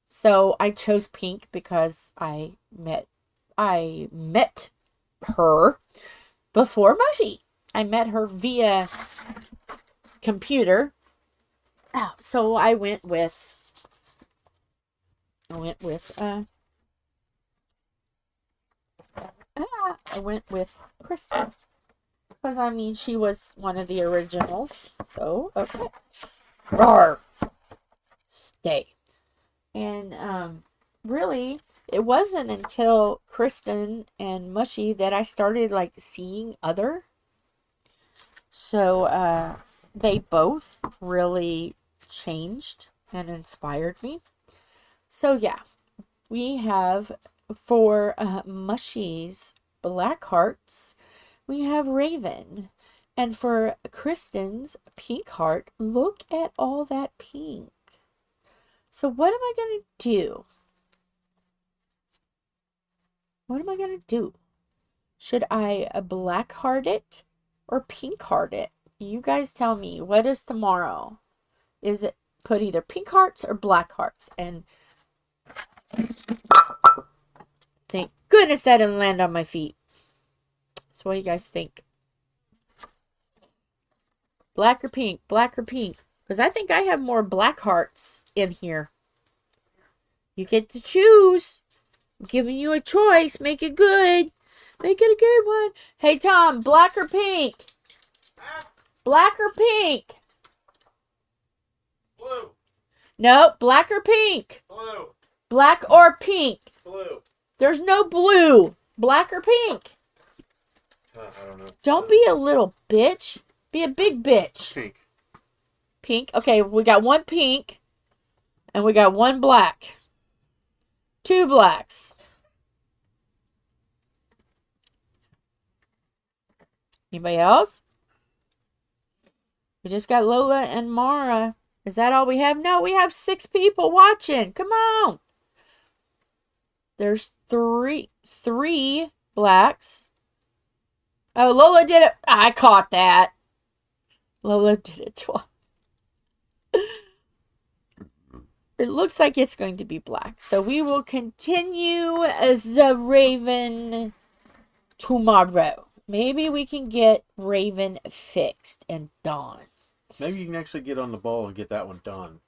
So I chose pink because I met her before Mushy. I met her via computer. Oh, so I went with Kristyn. Because, I mean, she was one of the originals. So, okay. Roar. Stay. And, really, it wasn't until Kristyn and Mushy that I started, like, seeing other. So, they both really changed and inspired me. So, yeah. We have, for Mushy's Black Hearts, we have Raven. And for Kristyn's pink heart, look at all that pink. So what am I going to do? What am I going to do? Should I black heart it or pink heart it? You guys tell me. What is tomorrow? Is it put either pink hearts or black hearts? And thank goodness that didn't land on my feet. So what do you guys think? Black or pink? Black or pink? Because I think I have more black hearts in here. You get to choose. I'm giving you a choice. Make it good. Make it a good one. Hey, Tom, black or pink? Black or pink? Blue. No, black or pink? Blue. Black or pink? Blue. There's no blue. Black or pink? I don't know. Don't be a little bitch. Be a big bitch. Pink. Pink. Okay, we got one pink. And we got one black. 2 blacks. Anybody else? We just got Lola and Mara. Is that all we have? No, we have 6 people watching. Come on. There's three blacks. Oh, Lola did it. I caught that. Lola did it twice. It looks like it's going to be black. So we will continue as the Raven tomorrow. Maybe we can get Raven fixed and done. Maybe you can actually get on the ball and get that one done.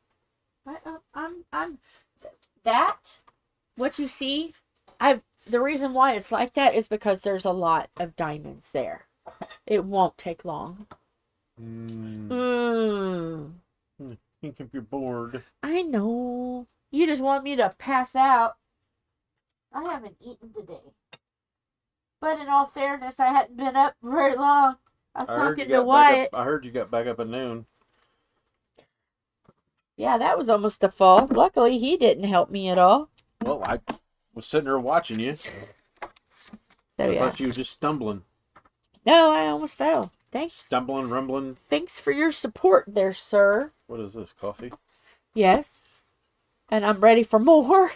What you see, the reason why it's like that is because there's a lot of diamonds there. It won't take long. Think if you're bored. I know. You just want me to pass out. I haven't eaten today. But in all fairness, I hadn't been up very long. I was I heard talking you to got back Wyatt. up. I heard you got back up at noon. Yeah, that was almost a fall. Luckily, he didn't help me at all. Well, I was sitting there watching you. So I yeah. thought you were just stumbling. No, I almost fell. Thanks. Stumbling, rumbling. Thanks for your support there, sir. What is this, coffee? Yes. And I'm ready for more.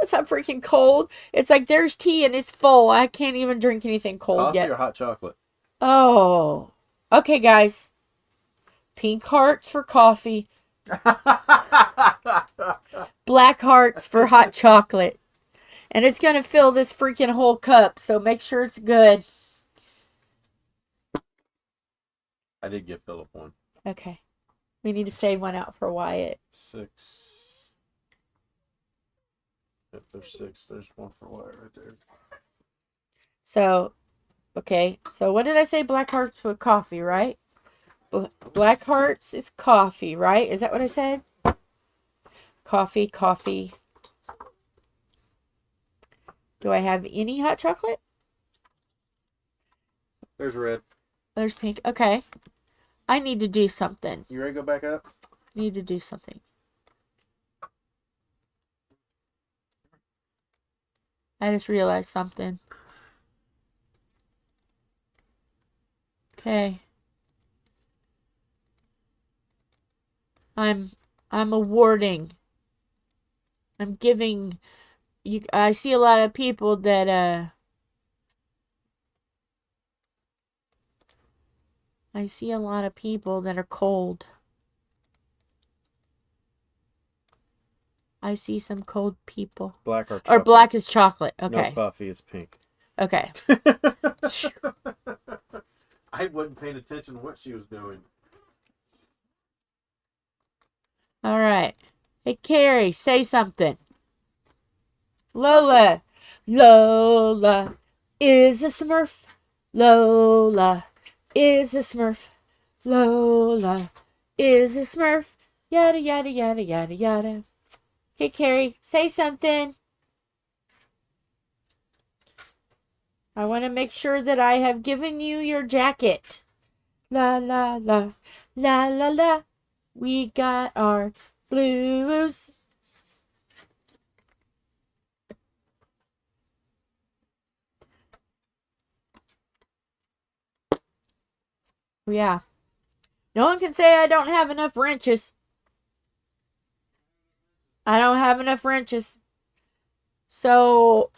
It's not freaking cold. It's like there's tea and it's full. I can't even drink anything cold Coffee yet. or hot chocolate? Oh. Okay, guys. Pink hearts for coffee. Black hearts for hot chocolate. And it's going to fill this freaking whole cup. So make sure it's good. I did give Philip one. Okay. We need to save one out for Wyatt. 6. If there's 6, there's one for Wyatt right there. So, okay. So what did I say? Black hearts with coffee, right? Black hearts is coffee, right? Is that what I said? Coffee, coffee. Do I have any hot chocolate? There's red. There's pink. Okay. I need to do something. You ready to go back up? Need to do something. I just realized something. Okay. I'm awarding. I'm giving you. I see a lot of people that I see a lot of people that are cold. I see some cold people. Black or chocolate? Or black is chocolate. Okay. No, coffee is pink. Okay. I wasn't paying attention to what she was doing. All right. Hey, Carrie, say something. Lola. Lola is a Smurf. Lola is a Smurf. Lola is a Smurf. Yada, yada, yada, yada, yada. Okay, Carrie, say something. I want to make sure that I have given you your jacket. La, la, la, la, la, la. We got our blues. Yeah. No one can say I don't have enough wrenches. I don't have enough wrenches. So,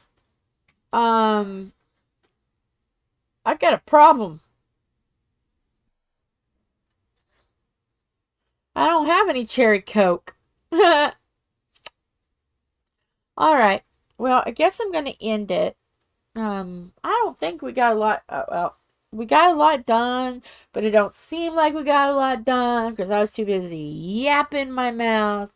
I got a problem. I don't have any cherry Coke. All right. Well, I guess I'm going to end it. I don't think we got a lot. Well, we got a lot done, but it don't seem like we got a lot done because I was too busy yapping my mouth.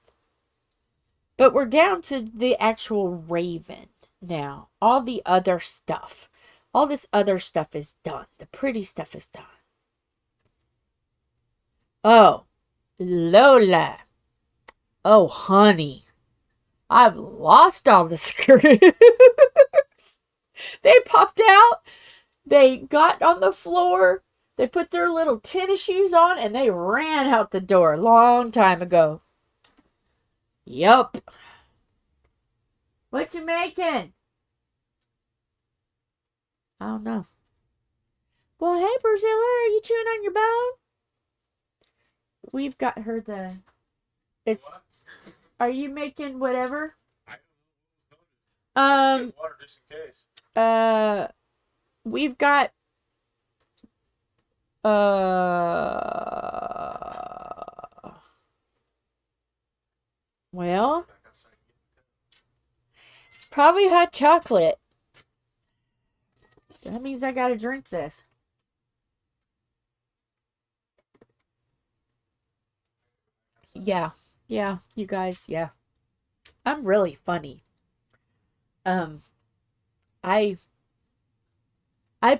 But we're down to the actual raven now. All the other stuff. All this other stuff is done. The pretty stuff is done. Oh, Lola. Oh, honey. I've lost all the screws. They popped out. They got on the floor. They put their little tennis shoes on and they ran out the door a long time ago. Yup. What you making? I don't know. Well, hey, Brazilla, are you chewing on your bone? We've got her the... It's... Are you making whatever? Water just in case. We've got... Well... Probably hot chocolate. That means I gotta drink this. Yeah. Yeah, you guys, yeah. I'm really funny. I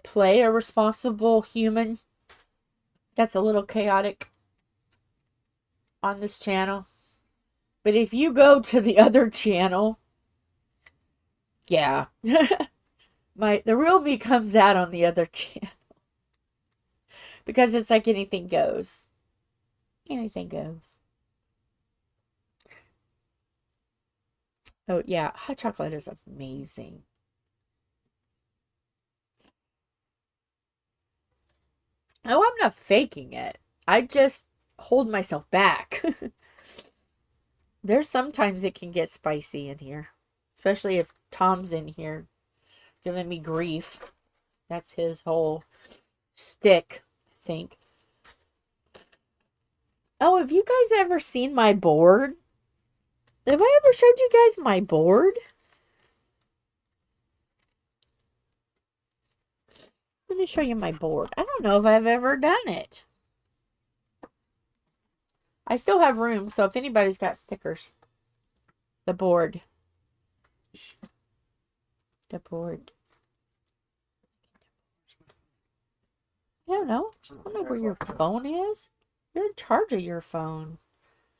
play a responsible human that's a little chaotic on this channel. But if you go to the other channel, yeah. The real me comes out on the other channel. Because it's like anything goes. Anything goes. Oh, yeah. Hot chocolate is amazing. Oh, I'm not faking it. I just hold myself back. There's sometimes it can get spicy in here. Especially if Tom's in here giving me grief. That's his whole stick, I think. Oh, have you guys ever seen my board? Have I ever showed you guys my board? Let me show you my board. I don't know if I've ever done it. I still have room, so if anybody's got stickers. The board. The board. I don't know. I don't know where your phone is. You're in charge of your phone.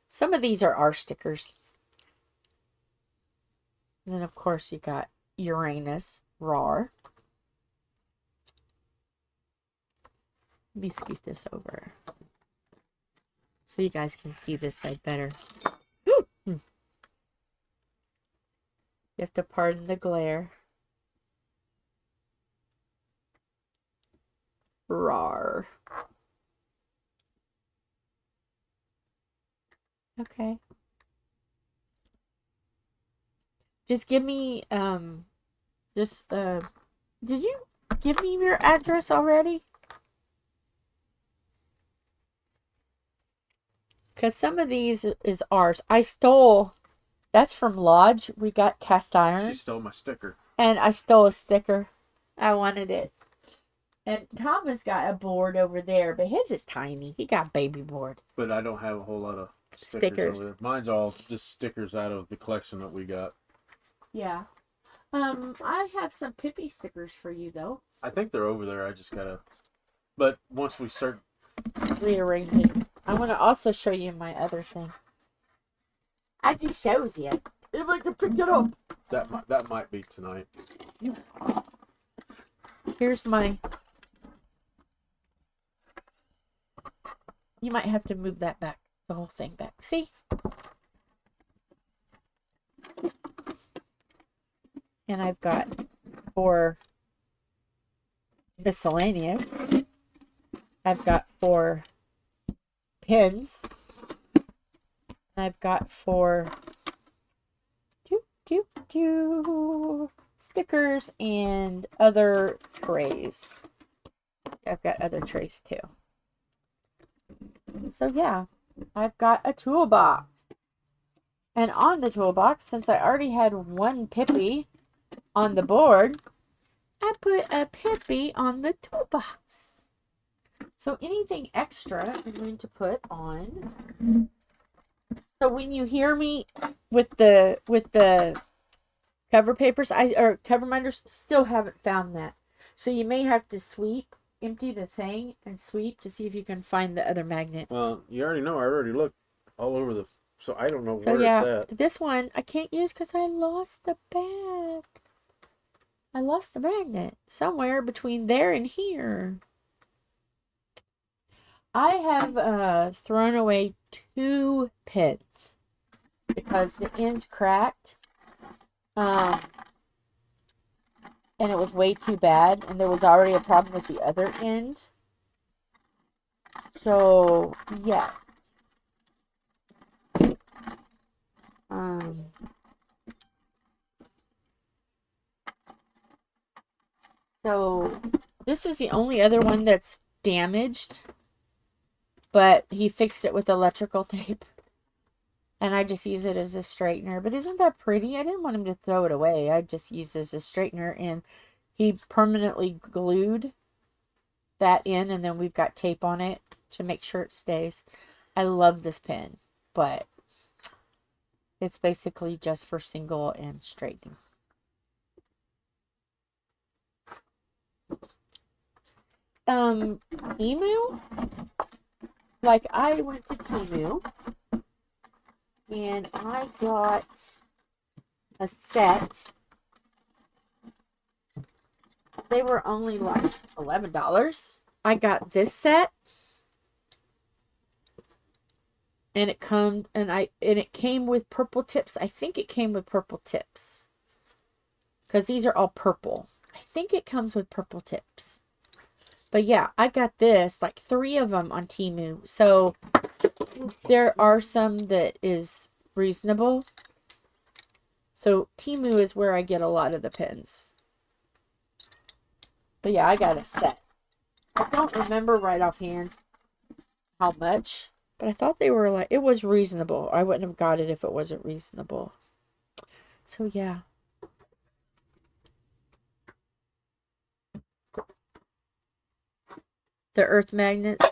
Some of these are our stickers. And then, of course, you got Uranus, RAR. Let me scoot this over so you guys can see this side better. You have to pardon the glare. RAR. Okay. Just give me, did you give me your address already? Because some of these is ours. I stole, that's from Lodge. We got cast iron. She stole my sticker. And I stole a sticker. I wanted it. And Thomas got a board over there, but his is tiny. He got baby board. But I don't have a whole lot of stickers over there. Mine's all just stickers out of the collection that we got. Yeah. I have some Pippy stickers for you, though. I think they're over there. I just gotta... But once we start... rearranging. I want to also show you my other thing. I just shows you. If I can pick it up. That might be tonight. Here's my... You might have to move that back. The whole thing back. See? And I've got for miscellaneous. I've got for pins. And I've got for stickers and other trays. I've got other trays too. So yeah, I've got a toolbox. And on the toolbox, since I already had one Pippy on the board, I put a Pippy on the toolbox. So anything extra, I'm going to put on. So when you hear me with the cover papers, or cover minders, still haven't found that. So you may have to sweep, empty the thing, and sweep to see if you can find the other magnet. Well, you already know. I already looked all over the... So I don't know where it's at. This one I can't use because I lost the bag. I lost the magnet somewhere between there and here. I have thrown away 2 pins because the end's cracked. And it was way too bad, and there was already a problem with the other end. So, yes. So, this is the only other one that's damaged, but he fixed it with electrical tape. And I just use it as a straightener. But isn't that pretty? I didn't want him to throw it away. I just used it as a straightener. And he permanently glued that in. And then we've got tape on it to make sure it stays. I love this pen. But it's basically just for single and straightening. Temu. Like I went to Temu. And I got a set. They were only like $11. I got this set. And it came with purple tips. I think it came with purple tips. Because these are all purple. I think it comes with purple tips. But yeah, I got this, like 3 of them on Temu. So there are some that is reasonable. So Temu is where I get a lot of the pins. But yeah, I got a set. I don't remember right offhand how much. But I thought they were like, it was reasonable. I wouldn't have got it if it wasn't reasonable. So yeah. The earth magnets.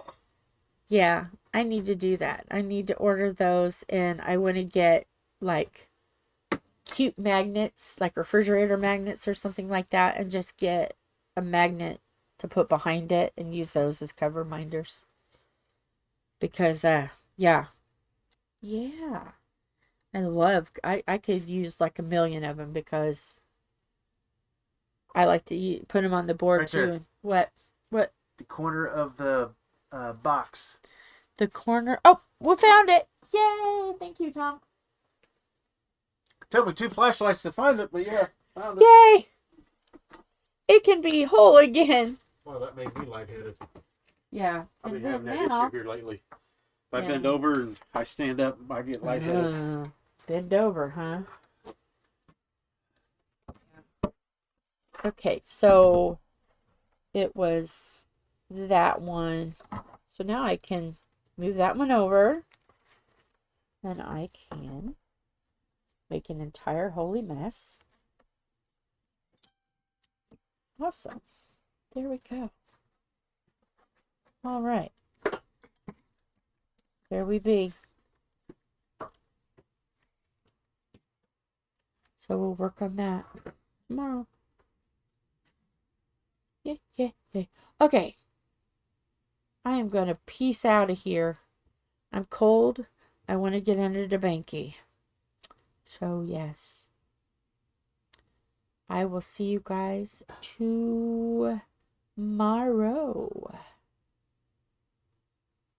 Yeah, I need to do that. I need to order those, and I want to get like cute magnets, like refrigerator magnets or something like that, and just get a magnet to put behind it and use those as cover minders. Because yeah. I could use like 1,000,000 of them because I like to put them on the board Right too. there. And what? The corner of the box. The corner. Oh, we found it. Yay. Thank you, Tom. Took me 2 flashlights to find it, but yeah, found it. Yay. It can be whole again. Well, that made me lightheaded. Yeah. I've And been having then that now, issue here lately. If I Yeah. bend over and I stand up, I get lightheaded. Bend over, huh? Okay, so it was that one. So now I can move that one over. Then I can make an entire holy mess. Awesome. There we go. All right. There we be. So we'll work on that tomorrow. Yeah. Okay. I am going to peace out of here. I'm cold. I want to get under the banky. So, yes. I will see you guys tomorrow.